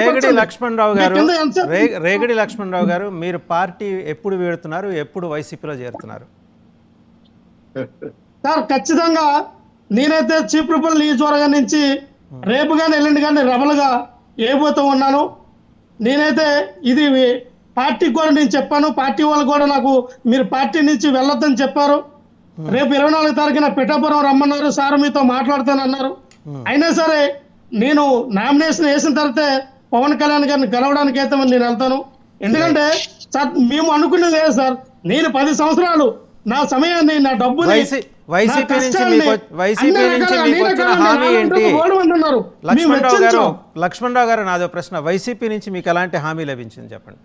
రేగడి లక్ష్మణరావు గారు మీరు పార్టీ ఎప్పుడు వీడుతున్నారు, ఎప్పుడు వైసీపీలో చేరుతున్నారు? సార్ ఖచ్చితంగా నేనైతే చీపురుపల్లి నియోజకవర్గం నుంచి రేపు కానీ ఎల్లుండి కానీ రెబల్గా వేయబోతూ ఉన్నాను. నేనైతే ఇది పార్టీకి కూడా నేను చెప్పాను, పార్టీ వాళ్ళు కూడా నాకు మీరు పార్టీ నుంచి వెళ్ళొద్దని చెప్పారు. రేపు 24 తారీఖున పిఠాపురం రమ్మన్నారు, సార్ మీతో మాట్లాడతానన్నారు. అయినా సరే నేను నామినేషన్ వేసిన తర్వాతే పవన్ కళ్యాణ్ గారిని కలవడానికి అయితే నేను వెళ్తాను. ఎందుకంటే సార్ మేము అనుకునేది లేదు సార్, నేను 10 సంవత్సరాలు నా సమయాన్ని, నా డబ్బుని, వైసీపీ నుంచి మీకు వచ్చిన హామీ ఏంటి? లక్ష్మణరావు గారు నాదో ప్రశ్న, వైసీపీ నుంచి మీకు ఎలాంటి హామీ లభించింది చెప్పండి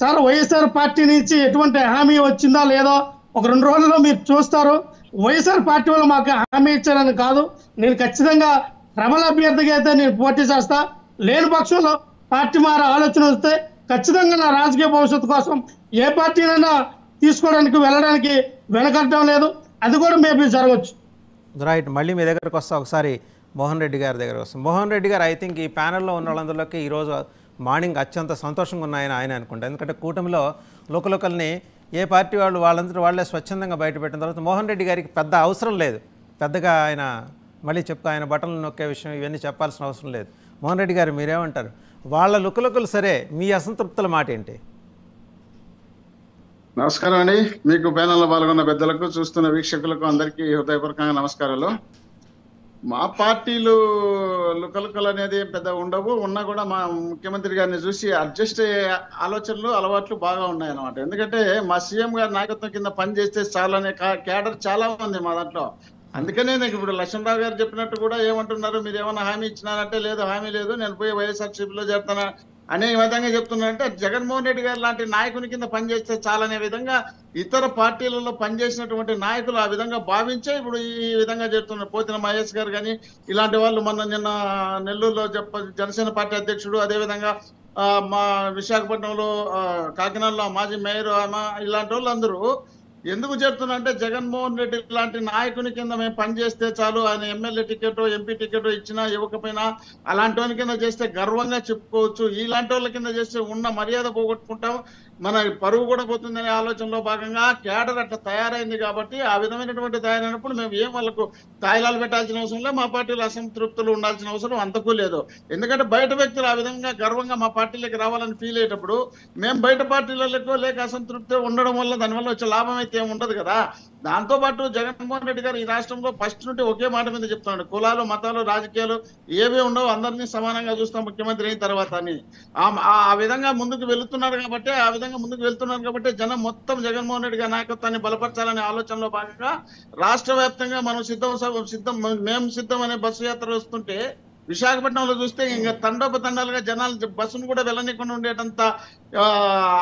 సార్. వైఎస్ఆర్ పార్టీ నుంచి ఎటువంటి హామీ వచ్చిందా లేదో ఒక 2 రోజుల్లో మీరు చూస్తారు. వైఎస్ఆర్ పార్టీ వాళ్ళు మాకు హామీ ఇచ్చారని కాదు, నేను ఖచ్చితంగా ప్రబల అభ్యర్థిగా అయితే నేను పోటీ చేస్తా. లేని పక్షంలో పార్టీ మారే ఆలోచన వస్తే ఖచ్చితంగా నా రాజకీయ భవిష్యత్తు కోసం ఏ పార్టీనైనా తీసుకోవడానికి వెళ్ళడానికి వెనకట్టడం లేదు. అది కూడా మేబీ జరగవచ్చు. రైట్, మళ్ళీ మీ దగ్గరకు వస్తా, ఒకసారి మోహన్ రెడ్డి గారి దగ్గర వస్తాం. మోహన్ రెడ్డి గారు, ఐ థింక్ ఈ ప్యానెల్లో ఉన్న వాళ్ళందరిలోకి ఈరోజు మార్నింగ్ అత్యంత సంతోషంగా ఉన్నాయని ఆయన అనుకుంటా. ఎందుకంటే కూటమిలో లోకల్ని ఏ పార్టీ వాళ్ళందరూ వాళ్ళే స్వచ్ఛందంగా బయటపెట్టిన తర్వాత మోహన్ రెడ్డి గారికి పెద్ద అవసరం లేదు, పెద్దగా ఆయన మళ్ళీ ఆయన బటన్లు నొక్కే విషయం ఇవన్నీ చెప్పాల్సిన అవసరం లేదు. మోహన్ రెడ్డి గారు మీరేమంటారు? వాళ్ళ లుకలుకలు సరే, మీ అసంతృప్తుల మాట ఏంటి? నమస్కారం అండి. మీకు ప్యానెల్లో పాల్గొన్న పెద్దలకు, చూస్తున్న వీక్షకులకు అందరికీ హృదయపూర్వకంగా నమస్కారాలు. మా పార్టీలు లుకలుకలు అనేది పెద్ద ఉండవు, ఉన్నా కూడా మా ముఖ్యమంత్రి గారిని చూసి అడ్జస్ట్ అయ్యే ఆలోచనలు, అలవాట్లు బాగా ఉన్నాయన్నమాట. ఎందుకంటే మా సీఎం గారి నాయకత్వం కింద పని చేస్తే చాలనే క్యాడర్ చాలా ఉంది మా దాంట్లో. అందుకనే నాకు ఇప్పుడు లక్ష్మణరావు గారు చెప్పినట్టు కూడా ఏమంటున్నారు, మీరు ఏమన్నా హామీ ఇచ్చినారంటే లేదు, హామీ లేదు, నేను పోయి వైఎస్ఆర్సీపీలో చేరుతానా అనే విధంగా చెప్తున్నారంటే జగన్మోహన్ రెడ్డి గారు లాంటి నాయకుని కింద పనిచేస్తే చాలనే విధంగా ఇతర పార్టీలలో పనిచేసినటువంటి నాయకులు ఆ విధంగా భావించే ఇప్పుడు ఈ విధంగా చెప్తున్నారు. పోతిన మహేష్ గారు కానీ ఇలాంటి వాళ్ళు నిన్న నెల్లూరులో జనసేన పార్టీ అధ్యక్షుడు, అదేవిధంగా మా విశాఖపట్నంలో కాకినాడలో మాజీ మేయర్ ఇలాంటి వాళ్ళు అందరూ ఎందుకు చెప్తున్నా అంటే జగన్మోహన్ రెడ్డి లాంటి నాయకుని కింద మేము పనిచేస్తే చాలు, ఆయన ఎమ్మెల్యే టికెట్, ఎంపీ టికెట్ ఇచ్చినా ఇవ్వకపోయినా అలాంటి వాళ్ళ కింద చేస్తే గర్వంగా చెప్పుకోవచ్చు. ఇలాంటి వాళ్ళ కింద చేస్తే ఉన్న మర్యాద పోగొట్టుకుంటాం, మన పరువు కూడా పోతుందనే ఆలోచనలో భాగంగా క్యాడర్ అట్లా తయారైంది. కాబట్టి ఆ విధమైనటువంటి తయారైనప్పుడు మేము ఏం వాళ్ళకు తాయిలాలు పెట్టాల్సిన అవసరం లేదు, మా పార్టీలో అసంతృప్తులు ఉండాల్సిన అవసరం అంతకు లేదు. ఎందుకంటే బయట వ్యక్తులు ఆ విధంగా గర్వంగా మా పార్టీలోకి రావాలని ఫీల్ అయ్యేటప్పుడు మేము బయట పార్టీలలో లేక అసంతృప్తి ఉండడం వల్ల దానివల్ల వచ్చే లాభం అయితే ఏమి ఉండదు కదా. దాంతో పాటు జగన్మోహన్ రెడ్డి గారు ఈ రాష్ట్రంలో ఫస్ట్ నుండి ఒకే మాట మీద చెప్తున్నాడు, కులాలు, మతాలు, రాజకీయాలు ఏవీ ఉండవు, అందరినీ సమానంగా చూస్తాం ముఖ్యమంత్రి అయిన తర్వాత అని. ఆ విధంగా ముందుకు వెళుతున్నారు కాబట్టి జనం మొత్తం జగన్మోహన్ రెడ్డి గారి నాయకత్వాన్ని బలపరచాలనే ఆలోచనలో భాగంగా రాష్ట్ర వ్యాప్తంగా మనం మేము సిద్ధం అనే బస్సు యాత్ర వస్తుంటే విశాఖపట్నంలో చూస్తే ఇంకా తండోపతండాలుగా జనాలు బస్సును కూడా వెళ్ళనీయకుండా ఉండేటంత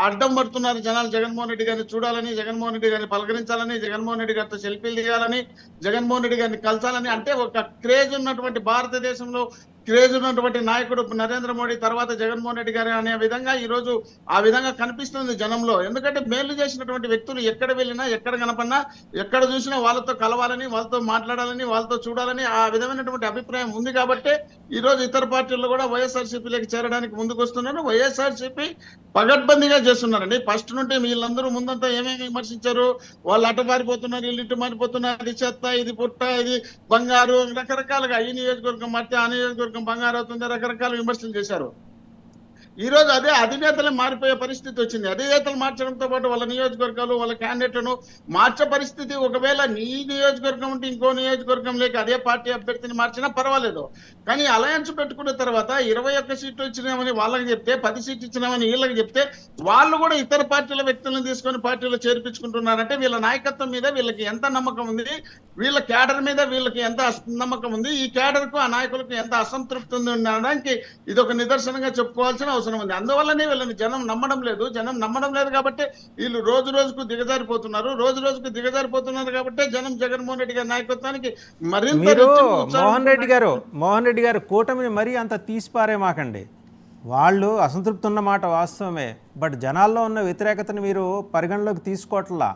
అడ్డం పడుతున్నారు జనాలు. జగన్మోహన్ రెడ్డి గారిని చూడాలని, జగన్మోహన్ రెడ్డి గారిని పలకరించాలని, జగన్మోహన్ రెడ్డి గారితో సెల్ఫీలు దిగాలని, జగన్మోహన్ రెడ్డి గారిని కలచాలని, అంటే ఒక క్రేజ్ ఉన్నటువంటి భారతదేశంలో క్రేజ్ ఉన్నటువంటి నాయకుడు నరేంద్ర మోడీ తర్వాత జగన్మోహన్ రెడ్డి గారు అనే విధంగా ఈ రోజు ఆ విధంగా కనిపిస్తుంది జనంలో. ఎందుకంటే మేలు చేసినటువంటి వ్యక్తులు ఎక్కడ వెళ్ళినా, ఎక్కడ కనపడినా, ఎక్కడ చూసినా వాళ్ళతో కలవాలని, వాళ్ళతో మాట్లాడాలని, వాళ్ళతో చూడాలని ఆ విధమైనటువంటి అభిప్రాయం ఉంది. కాబట్టి ఈ రోజు ఇతర పార్టీల్లో కూడా వైఎస్ఆర్సీపీలోకి చేరడానికి ముందుకు వస్తున్నారు. వైఎస్ఆర్సీపీ పగడ్బందీగా చేస్తున్నారండి. ఫస్ట్ నుండి వీళ్ళందరూ ముందంతా ఏమేమి విమర్శించారు, వాళ్ళు అటు మారిపోతున్నారు, వీళ్ళు ఇటు మారిపోతున్నారు, ఇది చెత్త, ఇది పుట్ట, ఇది బంగారు, రకరకాలుగా ఈ నియోజకవర్గం మట్టి, ఆ నియోజకవర్గం బంగారు అవుతుంది, రకరకాల విమర్శలు చేశారు. ఈ రోజు అదే అధినేతలు మారిపోయే పరిస్థితి వచ్చింది. అధినేతలు మార్చడంతో పాటు వాళ్ళ నియోజకవర్గాలు, వాళ్ళ క్యాండిడేట్లను మార్చే పరిస్థితి. ఒకవేళ నీ నియోజకవర్గం ఉంటే ఇంకో నియోజకవర్గం లేక అదే పార్టీ అభ్యర్థిని మార్చినా పర్వాలేదు, కానీ అలయన్స్ పెట్టుకున్న తర్వాత 21 సీట్లు ఇచ్చినామని వాళ్ళకి చెప్తే, 10 సీట్లు ఇచ్చినామని వీళ్ళకి చెప్తే, వాళ్ళు కూడా ఇతర పార్టీల వ్యక్తులను తీసుకొని పార్టీలో చేర్పించుకుంటున్నారంటే వీళ్ళ నాయకత్వం మీద వీళ్ళకి ఎంత నమ్మకం ఉంది, వీళ్ళ క్యాడర్ మీద వీళ్ళకి ఎంత నమ్మకం ఉంది, ఈ క్యాడర్ కు ఆ నాయకులకు ఎంత అసంతృప్తి ఉంది అనడానికి ఇది ఒక నిదర్శనంగా చెప్పుకోవాల్సిన అవసరం ఉంది. అందువల్లనే వీళ్ళని జనం నమ్మడం లేదు కాబట్టి వీళ్ళు రోజు రోజుకు దిగజారిపోతున్నారు కాబట్టి జనం జగన్మోహన్ రెడ్డి గారి నాయకత్వానికి మరింత. మీరు మోహన్ రెడ్డి గారు కూటమిని మరీ అంత తీసిపారేమాకండి. వాళ్ళు అసంతృప్తి ఉన్న మాట వాస్తవమే, బట్ జనాల్లో ఉన్న వ్యతిరేకతను మీరు పరిగణలోకి తీసుకోవట్లా.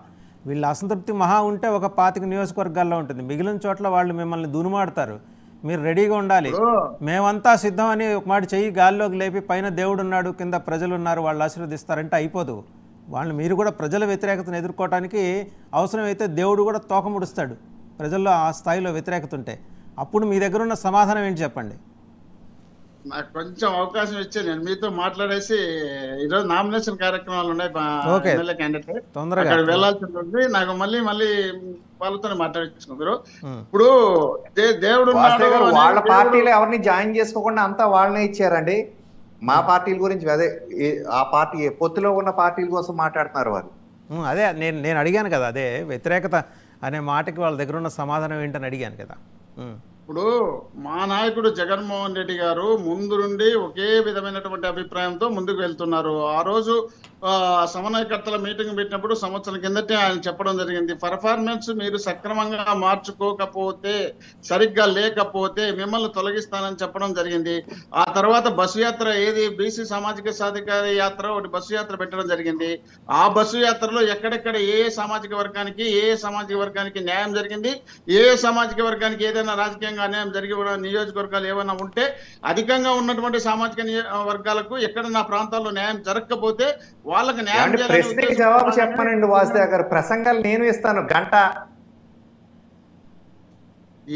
వీళ్ళ అసంతృప్తి మహా ఉంటే ఒక 25 నియోజకవర్గాల్లో ఉంటుంది, మిగిలిన చోట్ల వాళ్ళు మిమ్మల్ని దునుమాడతారు. మీరు రెడీగా ఉండాలి. మేమంతా సిద్ధం అని ఒక మాట చెయ్యి గాల్లోకి లేపి పైన దేవుడు ఉన్నాడు, కింద ప్రజలు ఉన్నారు, వాళ్ళు ఆశీర్వదిస్తారంటే అయిపోదు. మీరు కూడా ప్రజల వ్యతిరేకతను ఎదుర్కోవడానికి అవసరమైతే దేవుడు కూడా తోక ముడుస్తాడు ప్రజల్లో ఆ స్థాయిలో వ్యతిరేకత ఉంటే. అప్పుడు మీ దగ్గర ఉన్న సమాధానం ఏంటి చెప్పండి. నాకు కొంచెం అవకాశం ఇచ్చే నేను మీతో మాట్లాడేసి ఈరోజు నామినేషన్ కార్యక్రమాలు ఉన్నాయి, ఎమ్మెల్యే క్యాండిడేట్ తొందరగా అక్కడ వెళ్ళాల్సి ఉంటుంది. నాకు మళ్ళీ వాళ్ళతో మాట్లాడించుకుందరు. ఇప్పుడు దేవుడు వాళ్ళ పార్టీలో ఎవరిని జాయిన్ చేసుకోకుండా అంతా వాళ్ళనే ఇచ్చారండి. మా పార్టీల గురించి అదే ఆ పార్టీ పొత్తులో ఉన్న పార్టీల కోసం మాట్లాడుతున్నారు వాళ్ళు. అదే నేను అడిగాను కదా, అదే వ్యతిరేకత అనే మాటకి వాళ్ళ దగ్గర ఉన్న సమాధానం ఏంటని అడిగాను కదా. ఇప్పుడు మా నాయకుడు జగన్మోహన్ రెడ్డి గారు ముందు నుండి ఒకే విధమైనటువంటి అభిప్రాయంతో ముందుకు వెళ్తున్నారు. ఆ రోజు సమన్వయకర్తల మీటింగ్ పెట్టినప్పుడు సంవత్సరం కిందటే ఆయన చెప్పడం జరిగింది, పర్ఫార్మెన్స్ మీరు సక్రమంగా మార్చుకోకపోతే, సరిగ్గా లేకపోతే మిమ్మల్ని తొలగిస్తానని చెప్పడం జరిగింది. ఆ తర్వాత బస్సు యాత్ర ఏది బీసీ సామాజిక సాధికార యాత్ర ఒకటి బస్సు యాత్ర పెట్టడం జరిగింది. ఆ బస్సు యాత్రలో ఎక్కడెక్కడ ఏ సామాజిక వర్గానికి న్యాయం జరిగింది, ఏ సామాజిక వర్గానికి ఏదైనా రాజకీయంగా అన్యాయం జరిగి నియోజకవర్గాలు ఏమైనా ఉంటే అధికంగా ఉన్నటువంటి సామాజిక వర్గాలకు ఎక్కడ నా ప్రాంతాల్లో న్యాయం జరగకపోతే వాళ్ళకి న్యాయం ప్రశ్నకి జవాబు చెప్పమనండి వాసుదేవ్ గారు. ప్రసంగాలు నేను ఇస్తాను గంట.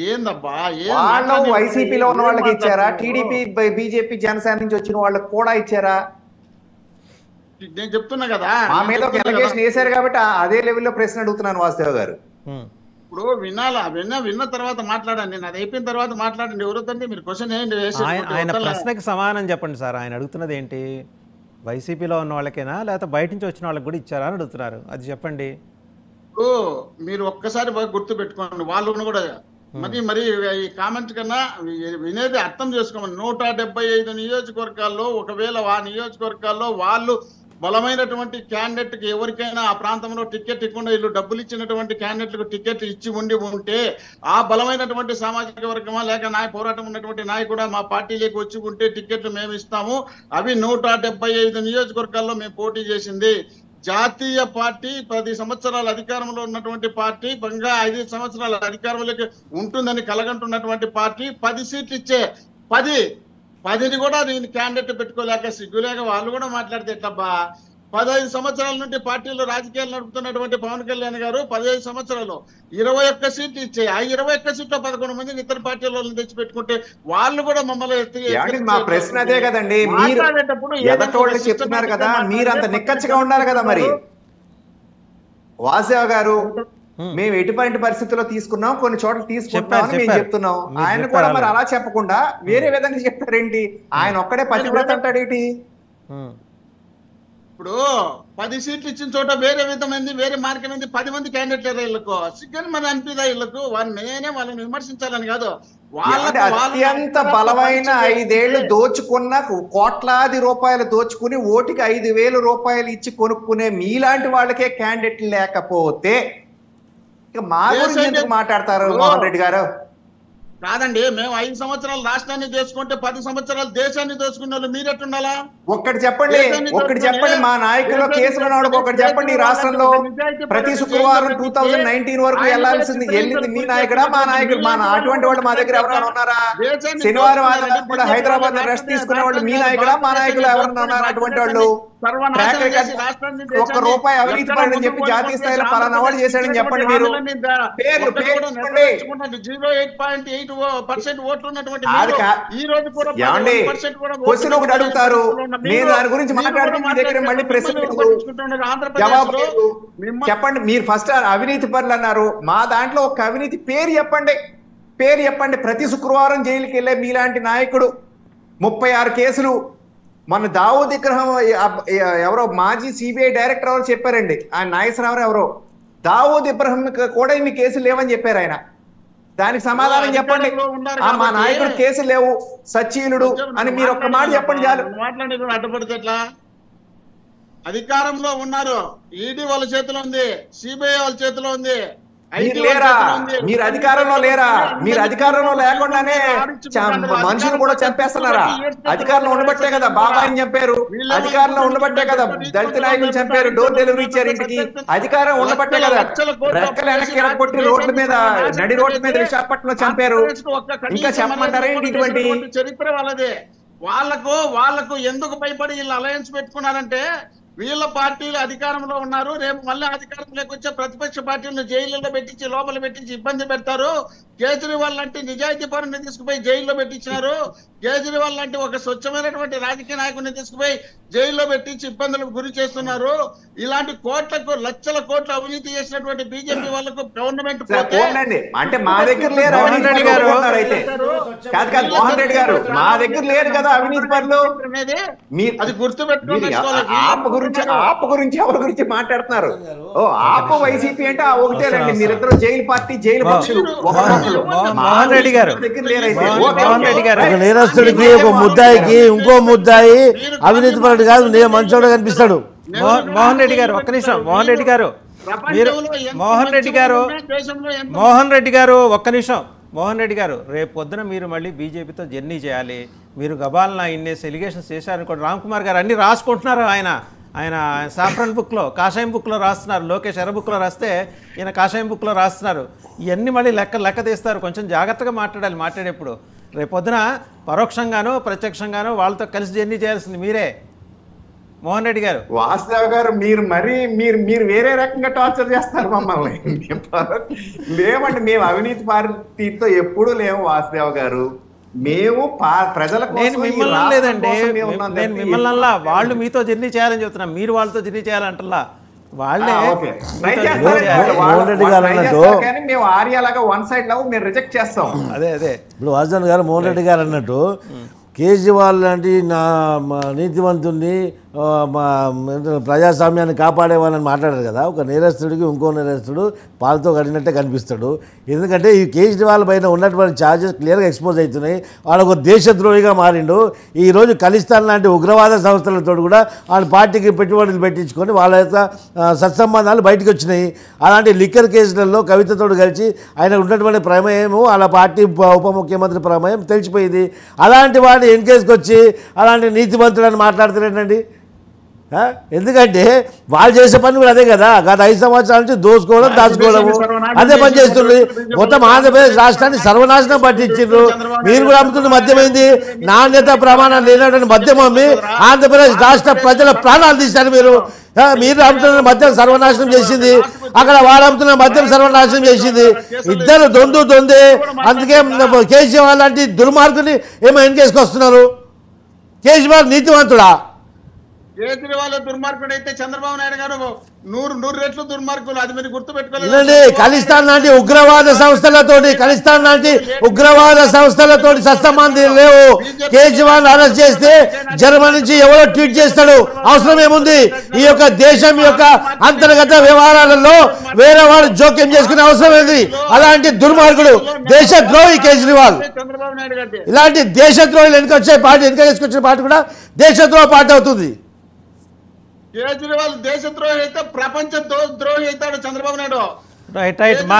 ఏందబ్బా వాళ్ళు వైసీపీలో ఉన్న వాళ్ళకి ఇచ్చారా, టీడీపీ బీజేపీ జనసేన నుంచి వచ్చిన వాళ్ళకి కూడా ఇచ్చారా? నేను చెప్తున్నా కదా, మా మీద ఒక ఎలిగేషన్ వేశారు కాబట్టి అదే లెవెల్లో ప్రశ్న అడుగుతున్నాను వాసుదేవ్ గారు. ఇప్పుడు విన్న తర్వాత మాట్లాడండి, నేను అది అయిపోయిన తర్వాత మాట్లాడండి. ఎవరుతండి మీరు క్వశ్చన్ ఏంటి? ఆయన ప్రశ్నకి సమాధానం చెప్పండి సార్. ఆయన అడుగుతున్నది ఏంటి, వైసీపీలో ఉన్న వాళ్ళకేనా లేకపోతే బయట నుంచి వచ్చిన వాళ్ళకి కూడా ఇచ్చారా అని అడుగుతున్నారు, అది చెప్పండి. మీరు ఒక్కసారి గుర్తు పెట్టుకోండి, వాళ్ళు కూడా మరి ఈ కామెంట్ కన్నా వినేది అర్థం చేసుకోమని. 175 నియోజకవర్గాల్లో ఒకవేళ ఆ నియోజకవర్గాల్లో వాళ్ళు బలమైనటువంటి క్యాండిడేట్కి ఎవరికైనా ఆ ప్రాంతంలో టికెట్ ఇవ్వకుండా వీళ్ళు డబ్బులు ఇచ్చినటువంటి క్యాండిడేట్లకు టికెట్ ఇచ్చి ఉంటే ఆ బలమైనటువంటి సామాజిక వర్గమా లేక పోరాటం ఉన్నటువంటి నాయకుడు మా పార్టీలోకి వచ్చి ఉంటే టికెట్లు మేము ఇస్తాము. అవి 175 నియోజకవర్గాల్లో మేము పోటీ చేసింది. జాతీయ పార్టీ 10 సంవత్సరాల అధికారంలో ఉన్నటువంటి పార్టీ, బంగా 5 సంవత్సరాల అధికారంలోకి ఉంటుందని కలగంటున్నటువంటి పార్టీ 10 సీట్లు ఇచ్చే 10ని కూడా నేను క్యాండిడేట్ పెట్టుకోలేక సిగ్గులేక వాళ్ళు కూడా మాట్లాడితే ఎట్లబ్బా. 15 సంవత్సరాల నుండి పార్టీలో రాజకీయాలు నడుపుతున్నటువంటి పవన్ కళ్యాణ్ గారు 15 సంవత్సరాలు 21 సీట్లు ఇచ్చే, ఆ 21 సీట్లో 11 మందిని ఇతర పార్టీల తెచ్చి పెట్టుకుంటే వాళ్ళు కూడా మమ్మల్ని మా ప్రశ్న అదే కదండి. మీరు చెప్తున్నారు కదా, మీరు అంత నిక్కచ్చిగా ఉన్నారు కదా. మరి వాసుదేవ్ గారు, మేము ఎటువంటి పరిస్థితుల్లో తీసుకున్నాం, కొన్ని చోట్ల తీసుకుంటామని మేము చెప్తున్నాం. ఆయన కూడా మరి అలా చెప్పకుండా వేరే విధంగా చెప్తారేంటి? ఆయన ఒక్కడే పతివ్రత అంటాడేంటి? ఇప్పుడు 10 సీట్లు ఇచ్చిన చోట వేరే విధమైంది, వేరే మార్గం ఏంది, 10 మంది క్యాండిడేట్లు వీళ్ళకు సిగ్గని మరి అనిపిదా వీళ్ళకు? వాళ్ళని విమర్శించాలని కాదు, అత్యంత బలమైన 5 ఏళ్లు దోచుకున్న కోట్లాది రూపాయలు దోచుకుని ఓటికి 5,000 రూపాయలు ఇచ్చి కొనుక్కునే మీలాంటి వాళ్ళకే క్యాండిడేట్ లేకపోతే ఇక మా గురించి ఎందుకు మాట్లాడతారు మోహన్ రెడ్డి గారు? కాదండి, మేము 5 సంవత్సరాలు రాష్ట్రాన్ని దోచుకుంటే 10 సంవత్సరాలు దేశాన్ని దోచుకున్న వాళ్ళు మీరెట్టున్నారా? ఒకటి చెప్పండి. మా నాయకులు కేసులు ఉన్నవాడు ఒకటి చెప్పండి. రాష్ట్రంలో ప్రతి శుక్రవారం 2019 వరకు వెళ్ళింది మీ నాయకుడా, మా నాయకుడు? అటువంటి వాళ్ళు మా దగ్గర ఎవరైనా ఉన్నారా? శనివారం ఆదివారం కూడా హైదరాబాద్ రెస్ట్ తీసుకునే వాళ్ళు మీ నాయకుడా, మా నాయకులు ఎవరైనా ఉన్నారా? అటువంటి వాళ్ళు ఒక్క రూపాయి అవినీతి పడని చెప్పి జాతీయ స్థాయిలో పలానా వాడు చేశాడని చెప్పండి. మీరు పేర్లు క్వశ్చన్ ఒకటి అడుగుతారు, నేను దాని గురించి మాట్లాడితే మీ దగ్గర మళ్ళీ ప్రశ్న జవాబు లేదు. చెప్పండి. మీరు ఫస్ట్ అవినీతి పనులు అన్నారు, మా దాంట్లో ఒక అవినీతి పేరు చెప్పండి. ప్రతి శుక్రవారం జైలుకి వెళ్ళే మీలాంటి నాయకుడు 36 కేసులు. మన దావూద్ ఇబ్రహీం ఎవరో మాజీ సిబిఐ డైరెక్టర్ ఎవరు చెప్పారండి, ఆయన నాగేశ్వరరావు ఎవరో, దావూద్ ఇబ్రహీం కూడా ఇన్ని కేసులు లేవని చెప్పారు ఆయన. దానికి సమాధానం చెప్పండి. మా నాయకుడు కేసులు లేవు, సచ్చీలుడు అని మీరు ఒక్క మాట చెప్పండి చాలు. అడ్డుపడితే ఎట్లా? అధికారంలో ఉన్నారు, ఈడీ వాళ్ళ చేతిలో ఉంది, సిబిఐ వాళ్ళ చేతిలో ఉంది. మీరు అధికారంలో లేరా? మీరు అధికారంలో లేకుండానే మనుషులు కూడా చంపేస్తున్నారా? అధికారంలో ఉండబట్టే కదా బాబాయిని చంపారు, అధికారంలో ఉండబట్టే కదా దళిత నాయకులు చంపారు, డోర్ డెలివరీ ఇచ్చారు ఇంటికి. అధికారం ఉండబట్టే కదా రెక్కల వెనక్కి కొట్టి రోడ్ల మీద, నడి రోడ్ల మీద విశాఖపట్నంలో చంపారు. ఇంకా చెప్పమంటారేంటి? ఇటువంటి చరిత్ర వాళ్ళదే. వాళ్ళకు ఎందుకు భయపడి వీళ్ళు అలయన్స్ పెట్టుకున్నారంటే, వీళ్ళ పార్టీలు అధికారంలో ఉన్నారు, రేపు మళ్ళీ అధికారంలోకి వచ్చే ప్రతిపక్ష పార్టీలను జైలులో పెట్టించి లోపల పెట్టించి ఇబ్బంది పెడతారు. కేజ్రీవాల్ లాంటి నిజాయితీ పరుని తీసుకుపోయి జైల్లో పెట్టించినారు. కేజ్రీవాల్ లాంటి ఒక స్వచ్ఛమైనటువంటి రాజకీయ నాయకుడిని తీసుకుపోయి జైల్లో పెట్టించి ఇబ్బందులకు గురి చేస్తున్నారు. ఇలాంటి లక్షల కోట్ల అవినీతి చేసినటువంటి బీజేపీ వాళ్ళకు గవర్నమెంట్ అంటే మా దగ్గర లేరు మోహన్ రెడ్డి గారు, మా దగ్గర లేరు కదా అవినీతి పనులు. అది గుర్తుపెట్టుకోవాలి. గురించి ఎవరి గురించి మాట్లాడుతున్నారు? ఓ ఆపు వైసీపీ అంటే ఆ ఒకటేనండి, మీరిద్దరు జైలు పార్టీ జైలు పక్షులు. మోహన్ రెడ్డి గారు ఒక నేరస్తుడికి ఒక ముద్దాయికి ఇంకో ముద్దాయి అవినీతి పరుడు కాదు, నేను మంచోడు కనిపిస్తాడు. మోహన్ రెడ్డి గారు ఒక్క నిమిషం. మోహన్ రెడ్డి గారు మీరు మోహన్ రెడ్డి గారు ఒక్క నిమిషం. మోహన్ రెడ్డి గారు రేపు పొద్దున మీరు మళ్ళీ బీజేపీతో జర్నీ చేయాలి. మీరు గబాల్న ఇన్నేసి ఎలిగేషన్స్ చేశారనుకోండి. రామ్ కుమార్ గారు అన్నీ రాసుకుంటున్నారు. ఆయన సాఫ్రన్ బుక్లో, కాషాయం బుక్లో రాస్తున్నారు. లోకేష్ ఎర్ర బుక్లో రాస్తే ఈయన కాషాయం బుక్లో రాస్తున్నారు. ఇవన్నీ మళ్ళీ లెక్క తీస్తారు. కొంచెం జాగ్రత్తగా మాట్లాడాలి మాట్లాడేప్పుడు. రేపు పొద్దున పరోక్షంగానో ప్రత్యక్షంగానో వాళ్ళతో కలిసి జర్నీ చేయాల్సింది మీరే. మోహన్ రెడ్డి గారు, వాసుదేవ్ గారు మీరు వేరే రకంగా టార్చర్ చేస్తారు మమ్మల్ని. లేవండి, మేము అవినీతి పార్టీతో ఎప్పుడూ లేవు వాసుదేవ్ గారు. మేము ప్రజల నేను మిమ్మల్ని లేదండి, నేను మిమ్మల్ని వాళ్ళు మీతో జర్నీ చేయాలని చెప్తున్నా, మీరు వాళ్ళతో జర్నీ చేయాలంటలా. వాళ్ళే మేము ఆర్యాలాగా వన్ సైడ్ లాగా మేము రిజెక్ట్ చేస్తాం. అదే ఇప్పుడు వాసుదేవ్ గారు మోహన్ రెడ్డి గారు అన్నట్టు కేజ్రీవాల్ లాంటి నీతివంతుడిని ప్రజాస్వామ్యాన్ని కాపాడేవాళ్ళని మాట్లాడారు కదా. ఒక నేరస్తుడికి ఇంకో నేరస్తుడు పాలతో కడిగినట్టే కనిపిస్తాడు. ఎందుకంటే ఈ కేజ్రీవాల్ పైన ఉన్నటువంటి ఛార్జెస్ క్లియర్గా ఎక్స్పోజ్ అవుతున్నాయి. వాడు ఒక దేశద్రోహిగా మారిండు. ఈరోజు ఖలిస్తాన్ లాంటి ఉగ్రవాద సంస్థలతో కూడా వాళ్ళ పార్టీకి పెట్టుబడులు పెట్టించుకొని వాళ్ళ యొక్క సత్సంబంధాలు బయటకు వచ్చినాయి. అలాంటి లిక్కర్ కేసులలో కవితతో కలిసి ఆయన ఉన్నటువంటి ప్రమేయము వాళ్ళ పార్టీ ఉప ముఖ్యమంత్రి ప్రమేయం తెలిసిపోయింది. అలాంటి వాడిని ఎన్కేసుకు వచ్చి అలాంటి నీతివంతుడని మాట్లాడుతున్నారండి. ఎందుకంటే వాళ్ళు చేసే పని కూడా అదే కదా. గత 5 సంవత్సరాల నుంచి దోసుకోవడం దాచుకోవడము అదే పని చేస్తుంది. మొత్తం ఆంధ్రప్రదేశ్ రాష్ట్రాన్ని సర్వనాశనం పట్టించారు. మీరు కూడా అమ్ముతున్న మద్యమైంది, నాణ్యత ప్రమాణాలు లేనటువంటి మద్యం అమ్మి ఆంధ్రప్రదేశ్ రాష్ట్ర ప్రజల ప్రాణాలు తీశారు. మీరు అమ్ముతున్న మద్యం సర్వనాశనం చేసింది, అక్కడ వాళ్ళు అమ్ముతున్న మద్యం సర్వనాశనం చేసింది. ఇద్దరు దొందే. అందుకే కేసీఆర్ లాంటి దుర్మార్గుని ఏమో ఎన్కేసుకొస్తున్నారు. కేసీఆర్ నీతివంతుడా? కేజ్రీవాల్ దుర్మార్గుడు అయితే చంద్రబాబు నాయుడు గారు 100 రెట్లు దుర్మార్గులు. అది మీరు గుర్తుపెట్టుకోలేదు. ఖలిస్తాన్ లాంటి ఉగ్రవాద సంస్థలతోటి సత్సంబంధాలు లేవు. కేజ్రీవాల్ అరెస్ట్ చేస్తే జర్మనీ నుంచి ఎవరో ట్వీట్ చేస్తాడు, అవసరం ఏముంది? ఈ యొక్క దేశం యొక్క అంతర్గత వ్యవహారాలలో వేరే వాడు జోక్యం చేసుకునే అవసరం ఏంది? అలాంటి దుర్మార్గుడు దేశద్రోహి కేజ్రీవాల్. చంద్రబాబు నాయుడు గారు ఇలాంటి దేశద్రోహులు వెనుక తీసుకొచ్చే పార్టీ కూడా దేశద్రోహ పార్టీ అవుతుంది. కేజ్రీవాల్ దేశద్రోహి అయితే ప్రపంచ ద్రోహి అవుతాడు చంద్రబాబు నాయుడు. రైట్ మా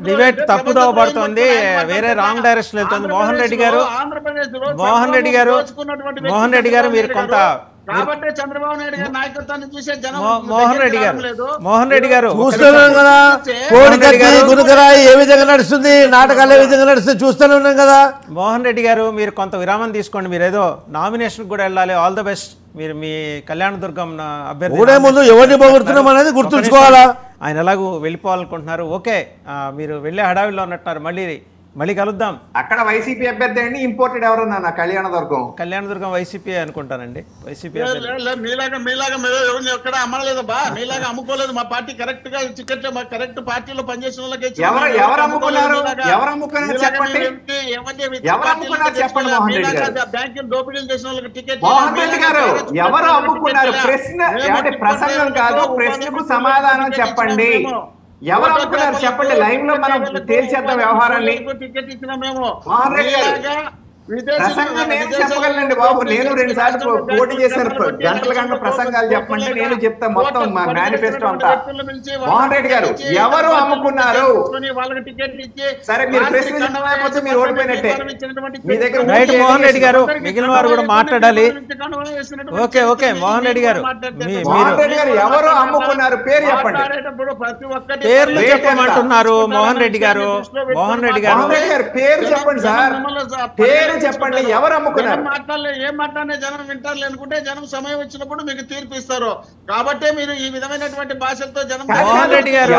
డిబేట్ తప్పుదోవ పడుతుంది, వేరే రాంగ్ డైరెక్షన్ వెళ్తుంది. మోహన్ రెడ్డి గారు మీరు కొంత కాబట్టి చంద్రబాబు నాయుడు గారి నాయకత్వాన్ని చూసే జనం మోహన్ రెడ్డి గారు చూస్తున్నాం కదా. కోడికత్తి గురుకరాయి ఏ విధంగా నడుస్తుంది, నాటకాలు ఏ విధంగా నడుస్తుంది చూస్తూనే ఉన్నాం కదా. మోహన్ రెడ్డి గారు మీరు కొంత విరామం తీసుకోండి. మీరు ఏదో నామినేషన్ కూడా వెళ్ళాలి. All the best. మీరు మీ కళ్యాణదుర్గం అభ్యర్థి ముందు ఎవరిని పొగుడుతున్నాం అనేది గుర్తుంచుకోవాలా. ఆయన ఎలాగూ వెళ్ళిపోవాలనుకుంటున్నారు. ఓకే, మీరు వెళ్ళే హడావిలో ఉన్నట్టున్నారు. మళ్ళీ కలుద్దాం. అక్కడ వైసీపీ అభ్యర్థి అండి, ఇంపోర్టెడ్ ఎవరన్నా? కళ్యాణదుర్గం వైసీపీ అనుకుంటానండి. వైసీపీ మీలాగా మీరు ఎవరిని ఎక్కడ అమ్మలేదు బా, మీలాగా అమ్ముకోలేదు. మా పార్టీ కరెక్ట్ గా టికెట్లు మా కరెక్ట్ పార్టీలో పనిచేసిన వాళ్ళకి ఎవరు అమ్ముకున్నారు చెప్పండి. బ్యాంకులు దోపిడీలు చేసిన వాళ్ళకి టికెట్ ఎవరు అమ్ముకున్నారు? ప్రసంగం కాదు, ప్రశ్నకు సమాధానం చెప్పండి. ఎవరు అనుకున్నారు చెప్పండి. లైవ్ లో మనం తేల్చేద్దాం వ్యవహారాన్ని. ప్రసంగం నేను చెప్పగలనండి బాబు. నేను 2 సార్లు పోటీ చేశాను. గంటల ప్రసంగాలు చెప్పండి, నేను చెప్తా మొత్తం మా మేనిఫెస్టో అంతా. మోహన్ రెడ్డి గారు ఎవరు అమ్ముకున్నారు? సరే, మీరు ప్రశ్న చెప్పకపోతే మీరు ఓడిపోయినట్టే. మీ దగ్గర మోహన్ రెడ్డి గారు మిగిలిన వారు కూడా మాట్లాడాలి. ఓకే మోహన్ రెడ్డి గారు ఎవరు అమ్ముకున్నారు? పేరు చెప్పండి. పేర్లు చెప్పమంటున్నారు మోహన్ రెడ్డి గారు. పేరు చెప్పండి సార్. పేరు చెప్పండి. ఎవరు అమ్ముకున్నారు? ఏం మాట్లాడే జనం వింటారు అనుకుంటే జనం సమయం వచ్చినప్పుడు మీకు తీర్పు ఇస్తారు. కాబట్టి మీరు ఈ విధమైనటువంటి భాషలతో జనం మోహన్ రెడ్డి గారు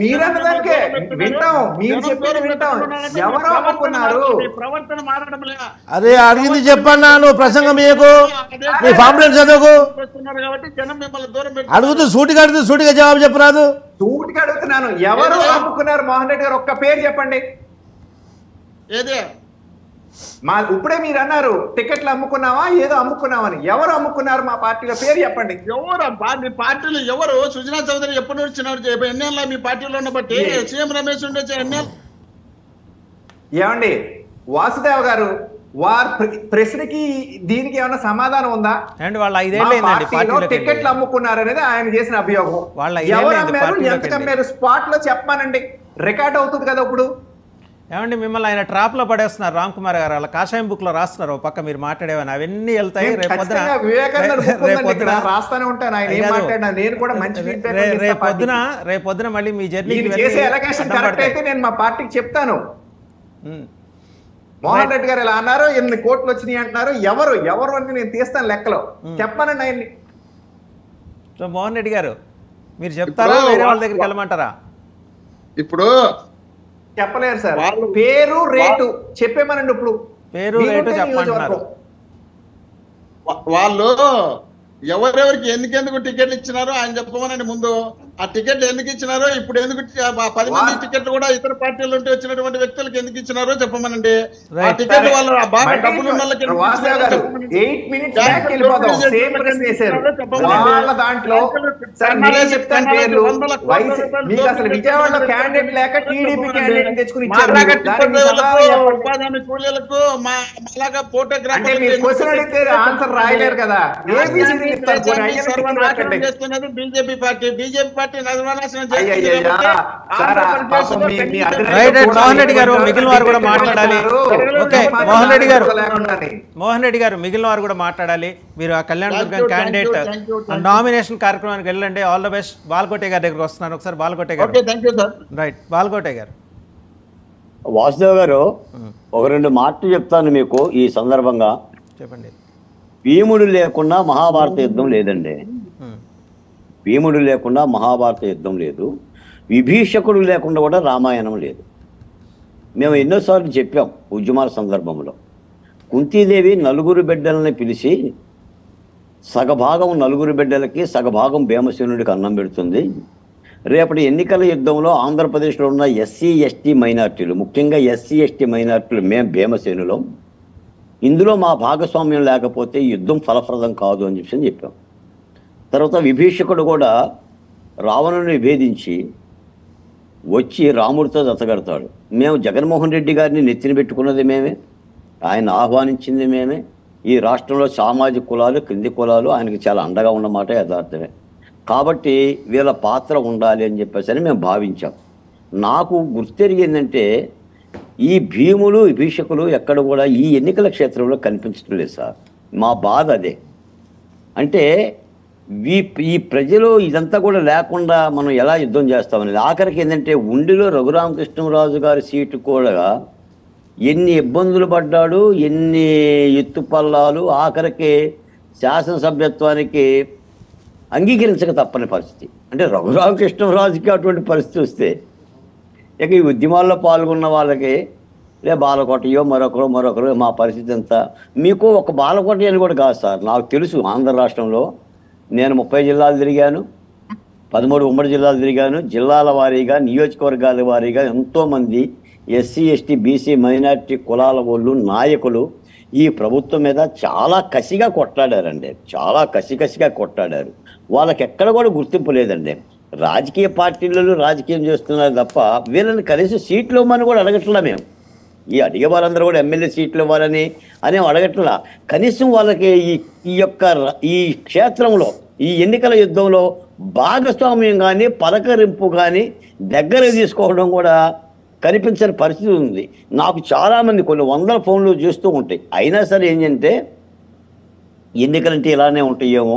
మీరన్నదానికే వింటాం, మీరు చెప్పేది వింటాం. ఎవరు అమ్ముకున్నారు? ప్రవర్తన మారడం లేదు. అరే అడిగింది చెప్పన్నాను, ప్రసంగం మీకు మీ పాంప్లెట్ చదువుకు కాబట్టి జనం మిమ్మల్ని దూరం అడుగుతూ సూటిగా జవాబు చెప్పరాదు. సూటిగా అడుగుతున్నాను, ఎవరు అమ్ముకున్నారు? మోహన్ రెడ్డి గారు ఒక్క పేరు చెప్పండి. ఏదే ఇప్పుడే మీరు అన్నారు టికెట్లు అమ్ముకున్నావా ఏదో అమ్ముకున్నావని. ఎవరు అమ్ముకున్నారు మా పార్టీలో పేరు చెప్పండి. ఎవరు మీ పార్టీలో ఎవరు? సుజనా చౌదరి ఎప్పుడు వచ్చినారు? ఎన్నేళ్ళ మీ పార్టీలో ఉన్నబట్టి సీఎం రమేష్ ఉండొచ్చు ఎన్నేళ్ళు. ఏమండి వాసుదేవ్ గారు, వారి ప్రశ్నకి దీనికి ఏమైనా సమాధానం ఉందా? అండ్ వాళ్ళ 5 ఏళ్ళైందండి పార్టీలో టికెట్లు అమ్ముకున్నారు అనేది ఆయన చేసిన అభియోగం. వాళ్ళ ఎవరు అమ్మారు, ఎంత కమ్మారు స్పాట్ లో చెప్పానండి, రికార్డ్ అవుతుంది కదా ఇప్పుడు. ఏమండి మిమ్మల్ని ఆయన ట్రాప్ లో పడేస్తున్నారు రామ్ కుమార్ గారు. అలా కాషాయం బుక్ లో రాస్తున్నారు ఒక పక్క, మీరు మాట్లాడేవని అవన్నీ వెళ్తాయి. రేపొద్దున రాస్తానే ఉంటాను ఆయన ఏం మాట్లాడినా. నేను కూడా మంచి రేపొద్దున మళ్ళీ మీ జర్నీ చేసే ఎలక్షన్ కరెక్ట్ అయితే నేను మా పార్టీకి చెప్తాను. మోహన్ రెడ్డి గారు ఇలా అన్నారు, 8 కోట్లు వచ్చినాయి అంటున్నారు. ఎవరు అని నేను తీస్తాను లెక్కలో, చెప్పానండి ఆయన్ని. సో మోహన్ రెడ్డి గారు మీరు చెప్తారా, వేరే వాళ్ళ దగ్గరికి వెళ్ళమంటారా? ఇప్పుడు చెప్పలేరు సార్, పేరు రేటు చెప్పేమనండి. ఇప్పుడు పేరు రేటు చెప్పమంటున్నారు. వాళ్ళు ఎవరెవరికి ఎందుకెందుకు టికెట్లు ఇచ్చినారో ఆయన చెప్పమనండి. ముందు ఆ టికెట్లు ఎందుకు ఇచ్చినారో, ఇప్పుడు ఎందుకు 10 మంది టికెట్లు కూడా ఇతర పార్టీల నుండి వచ్చినటువంటి వ్యక్తులకు ఎందుకు ఇచ్చినారో చెప్పమనండి. ఆ టికెట్లు వాళ్ళు బాగా డబ్బులు ఉన్న వాళ్ళకి విజయవాడలో క్యాండిడేట్ లేక టీడీపీ క్యాండిడేట్ తెచ్చుకుని ఉపాధి హామీ కూలీలకు అలాగా ఫోటోగ్రాఫర్ ఆన్సర్ రాయలేరు కదా. చేస్తున్నది BJP party. BJP party Mohan Reddy గారు మిగిలిన వారు కూడా మాట్లాడాలి. ఓకే మోహన్ రెడ్డి గారు మిగిలిన వారు కూడా మాట్లాడాలి. మీరు ఆ కళ్యాణ్ దుర్గం క్యాండిడేట్ నామినేషన్ కార్యక్రమానికి వెళ్ళండి. All the best. బాల్కోటే గారి దగ్గరకు వస్తున్నాను ఒకసారి. బాల్కోటే గారు రైట్. బాల్కోటే గారు. వాసుదేవ్ గారు ఒక 2 మాటలు చెప్తాను మీకు ఈ సందర్భంగా. చెప్పండి. భీముడు లేకుండా మహాభారత యుద్ధం లేదండి. భీముడు లేకుండా మహాభారత యుద్ధం లేదు. విభీషకుడు లేకుండా కూడా రామాయణం లేదు. మేము ఎన్నోసార్లు చెప్పాం ఉద్యమాల సందర్భంలో. కుంతీదేవి 4 బిడ్డలని పిలిచి సగభాగం 4 బిడ్డలకి సగభాగం భీమసేనుడికి అన్నం పెడుతుంది. రేపటి ఎన్నికల యుద్ధంలో ఆంధ్రప్రదేశ్లో ఉన్న ఎస్సీ ఎస్టీ మైనార్టీలు, ముఖ్యంగా ఎస్సీ ఎస్టీ మైనార్టీలు మేము భీమసేనులో, ఇందులో మా భాగస్వామ్యం లేకపోతే యుద్ధం ఫలప్రదం కాదు అని చెప్పాం. తర్వాత విభీషకుడు కూడా రావణుని భేదించి వచ్చి రాముడితో జతగడతాడు. మేము జగన్మోహన్ రెడ్డి గారిని నెత్తిన పెట్టుకున్నది మేమే, ఆయన ఆహ్వానించింది మేమే. ఈ రాష్ట్రంలో సామాజిక కులాలు, క్రింది కులాలు ఆయనకి చాలా అండగా ఉన్నమాట యథార్థమే. కాబట్టి వీళ్ళ పాత్ర ఉండాలి అని చెప్పేసి మేము భావించాం. నాకు గుర్తెరిగిందంటే ఈ భీములు విభీషకులు ఎక్కడ కూడా ఈ ఎన్నికల క్షేత్రంలో కనిపించడం లేదు సార్. మా బాధ అదే. అంటే ఈ ప్రజలు ఇదంతా కూడా లేకుండా మనం ఎలా యుద్ధం చేస్తామనేది. ఆఖరికి ఏంటంటే ఉండిలో రఘురామకృష్ణరాజు గారి సీటు కూడా ఎన్ని ఇబ్బందులు పడ్డాడు, ఎన్ని ఎత్తుపల్లాలు, ఆఖరికి శాసనసభ్యత్వానికి అంగీకరించక తప్పని పరిస్థితి. అంటే రఘురామకృష్ణరాజుకి అటువంటి పరిస్థితి వస్తే ఇక ఈ ఉద్యమాల్లో పాల్గొన్న వాళ్ళకి బాలకోటయో మరొకరు మా పరిస్థితి ఎంత. మీకు ఒక బాలకోట అని కూడా కాదు సార్, నాకు తెలుసు. ఆంధ్ర రాష్ట్రంలో నేను 30 జిల్లాలు తిరిగాను, 13 ఉమ్మడి జిల్లాలు తిరిగాను. జిల్లాల వారీగా, నియోజకవర్గాల వారీగా ఎంతోమంది ఎస్సీ ఎస్టీ బీసీ మైనార్టీ కులాల వాళ్ళు, నాయకులు ఈ ప్రభుత్వం మీద చాలా కసిగా కొట్లాడారండి. చాలా కసిగా కొట్లాడారు. వాళ్ళకి ఎక్కడ కూడా గుర్తింపు లేదండి. రాజకీయ పార్టీలలో రాజకీయం చేస్తున్నారు తప్ప వీళ్ళని కనీసం సీట్లు ఇవ్వమని కూడా అడగట్లా మేము. ఈ అడిగే వాళ్ళందరూ కూడా ఎమ్మెల్యే సీట్లు ఇవ్వాలని అడగట్లా. కనీసం వాళ్ళకి ఈ క్షేత్రంలో, ఈ ఎన్నికల యుద్ధంలో భాగస్వామ్యం కానీ, పలకరింపు కానీ దగ్గర తీసుకోవడం కూడా కనిపించని పరిస్థితి ఉంది. నాకు చాలామంది కొన్ని 100 ఫోన్లు చేస్తూ ఉంటాయి. అయినా సరే ఏంటంటే ఎన్నికలంటే ఇలానే ఉంటాయేమో,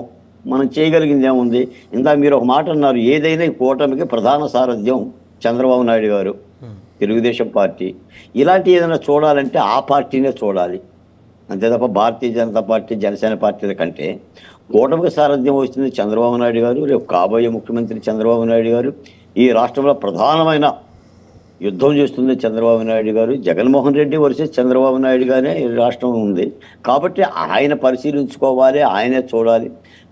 మనం చేయగలిగింది ఏముంది. ఇందాక మీరు ఒక మాట అన్నారు, ఏదైనా ఈ కూటమికి ప్రధాన సారథ్యం చంద్రబాబు నాయుడు గారు, తెలుగుదేశం పార్టీ. ఇలాంటి ఏదైనా చూడాలంటే ఆ పార్టీనే చూడాలి, అంతే తప్ప భారతీయ జనతా పార్టీ, జనసేన పార్టీల కంటే కూటమికి సారథ్యం వస్తుంది చంద్రబాబు నాయుడు గారు. రేపు కాబోయే ముఖ్యమంత్రి చంద్రబాబు నాయుడు గారు. ఈ రాష్ట్రంలో ప్రధానమైన యుద్ధం చేస్తుంది చంద్రబాబు నాయుడు గారు. జగన్మోహన్ రెడ్డి వర్సెస్ చంద్రబాబు నాయుడు గారే ఈ రాష్ట్రం ఉంది. కాబట్టి ఆయన పరిశీలించుకోవాలి, ఆయనే చూడాలి.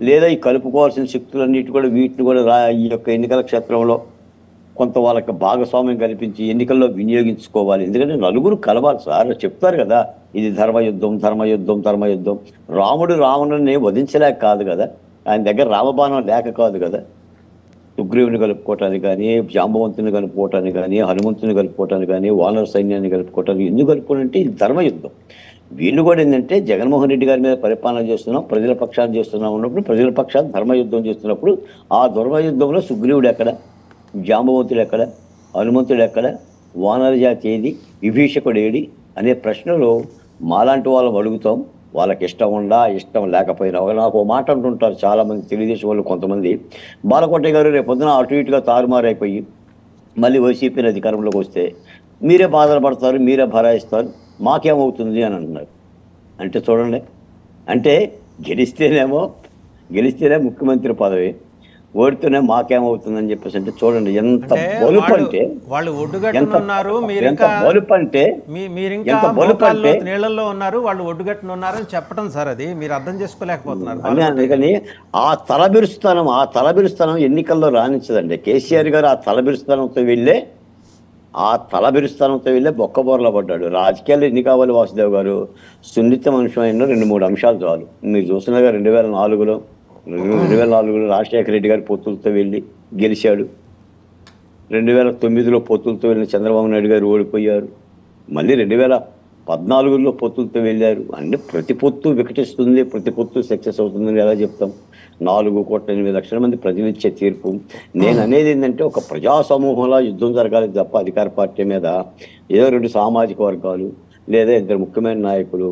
లేదా ఈ కలుపుకోవాల్సిన శక్తులన్నిటి కూడా వీటిని కూడా ఈ యొక్క ఎన్నికల క్షేత్రంలో కొంత వాళ్ళకి భాగస్వామ్యం కల్పించి ఎన్నికల్లో వినియోగించుకోవాలి. ఎందుకంటే నలుగురు కలవాలి సార్. చెప్తారు కదా, ఇది ధర్మయుద్ధం ధర్మయుద్ధం ధర్మయుద్ధం. రాముడు రావణుని వధించలేక కాదు కదా, ఆయన దగ్గర రామబాణం లేక కాదు కదా. సుగ్రీవుని కలుపుకోవటానికి కానీ, జాంబవంతుని కలుపుకోవటానికి కానీ, హనుమంతుని కలుపుకోవటానికి కానీ, వానర సైన్యాన్ని కలుపుకోవటానికి ఎందుకు కలుపుకోవాలంటే ఇది ధర్మయుద్ధం. వీళ్ళు కూడా ఏంటంటే జగన్మోహన్ రెడ్డి గారి మీద పరిపాలన చేస్తున్నాం, ప్రజల పక్షాన్ని చేస్తున్నాం ఉన్నప్పుడు, ప్రజల పక్షాన్ని ధర్మయుద్ధం చేస్తున్నప్పుడు ఆ ధర్మయుద్ధంలో సుగ్రీవుడు ఎక్కడ, జాంబవంతుడు ఎక్కడ, హనుమంతుడు ఎక్కడ, వానర జాతి ఏది, విభీషకుడు ఏడి అనే ప్రశ్నలు మాలాంటి వాళ్ళం అడుగుతాం. వాళ్ళకి ఇష్టం ఉండా ఇష్టం లేకపోయినా. నాకు ఒక మాట అంటుంటారు చాలామంది తెలుగుదేశం వాళ్ళు, కొంతమంది, బాలకోటయ్య గారు రేపు పొద్దున అటు ఇటుగా తారుమారైపోయి మళ్ళీ వైసీపీని అధికారంలోకి వస్తే మీరే బాధలు పడతారు, మీరే భరాయిస్తారు, మాకేమవుతుంది అని అంటున్నారు. అంటే చూడండి, అంటే గెలిస్తేనే ముఖ్యమంత్రి పదవి, ఓడితేనే మాకేమవుతుందని చెప్పేసి అంటే చూడండి ఎంత బలుపు అంటే, వాళ్ళు ఒడ్డుగట్టునున్నారు, ఎంత బలుపు అంటే, మీరింకా మోకాల్లో నీళ్ళల్లో ఉన్నారు, వాళ్ళు ఒడ్డుగట్టునున్నారని చెప్పడం సార్. అది మీరు అర్థం చేసుకోలేకపోతున్నారు. అందుకని ఆ తలబిరుస్తానం ఎన్నికల్లో రాణించదండి. కేసీఆర్ గారు ఆ తలబిరుస్తానంతో వెళ్ళే బొక్కబోర్ల పడ్డాడు. రాజకీయాలు ఎన్ని కావాలి వాసుదేవ్ గారు? సున్నిత అంశమైన 2-3 అంశాలు చాలు. మీరు చూసినగా 2004లో రాజశేఖర రెడ్డి గారి పొత్తులతో వెళ్ళి గెలిచాడు. 2009లో పొత్తులతో వెళ్ళిన చంద్రబాబు నాయుడు గారు ఓడిపోయారు. మళ్ళీ 2014లో పొత్తులతో వెళ్ళారు. అంటే ప్రతి పొత్తు వికటిస్తుంది, ప్రతి పొత్తు సక్సెస్ అవుతుందని ఎలా చెప్తాం? 4,8,00,000 మంది ప్రజలు ఇచ్చే తీర్పు. నేను అనేది ఏంటంటే, ఒక ప్రజా సమూహంలో యుద్ధం జరగాలి తప్ప అధికార పార్టీ మీద ఏదో 2 సామాజిక వర్గాలు లేదా 2 ముఖ్యమైన నాయకులు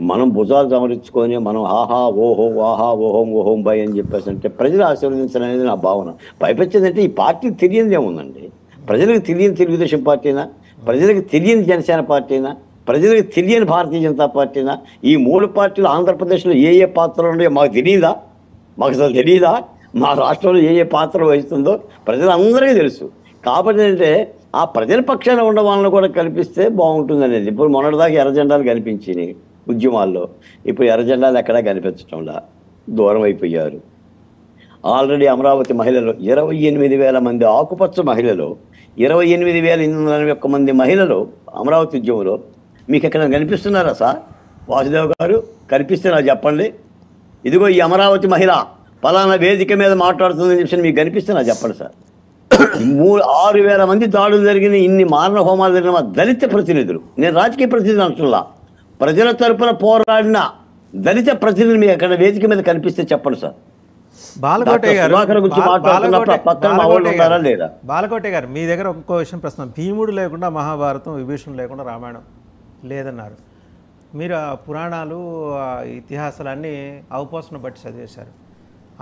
మనం భుజాలు సమరించుకొని మనం ఆహా ఓహోం బై అని చెప్పేసి అంటే ప్రజలు ఆశీర్వదించాలి అనేది నా భావన. పైపెచ్చిందంటే ఈ పార్టీ తెలియనిది ఏముందండి? ప్రజలకు తెలియని తెలుగుదేశం పార్టీనా, ప్రజలకు తెలియని జనసేన పార్టీనా, ప్రజలకు తెలియని భారతీయ జనతా పార్టీనా? ఈ 3 పార్టీలు ఆంధ్రప్రదేశ్లో ఏ పాత్రలు ఉన్నాయో మాకు తెలియదా? మాకు అసలు తెలియదా? మా రాష్ట్రంలో ఏ పాత్ర వహిస్తుందో ప్రజలందరికీ తెలుసు. కాబట్టి అంటే ఆ ప్రజల పక్షాన ఉన్న వాళ్ళని కూడా కల్పిస్తే బాగుంటుంది అనేది. ఇప్పుడు మొన్నటిదాకా ఎర్రజెండాలు కనిపించినాయి ఉద్యమాల్లో, ఇప్పుడు ఎర్రజెండాలు ఎక్కడా కనిపించటంలా, దూరం అయిపోయారు. ఆల్రెడీ అమరావతి మహిళలు 28,000 మంది, ఆకుపచ్చ మహిళలు 28,841 మంది మహిళలు అమరావతి ఉద్యమంలో మీకు ఎక్కడ కనిపిస్తున్నారా సార్? వాసుదేవ్ గారు కనిపిస్తే నాకు చెప్పండి. ఇదిగో ఈ అమరావతి మహిళ పలానా వేదిక మీద మాట్లాడుతుందని చెప్పి మీకు కనిపిస్తే నాకు చెప్పండి సార్. 6,000 మంది దాడులు జరిగిన, ఇన్ని మారణ హోమాలు జరిగిన మా దళిత ప్రతినిధులు, నేను రాజకీయ ప్రతినిధులు అంటున్నా, ప్రజల తరపున పోరాడిన దళిత ప్రతినిధులు మీకు ఎక్కడ వేదిక మీద కనిపిస్తే చెప్పండి సార్. బాలకోటయ్య గారు మీ దగ్గర ఇంకో విషయం ప్రశ్న. భీముడు లేకుండా మహాభారతం, విభీషణుడు లేకుండా రామాయణం లేదన్నారు. మీరు ఆ పురాణాలు, ఇతిహాసాలన్నీ అవపోసన బట్టి చదివేశారు.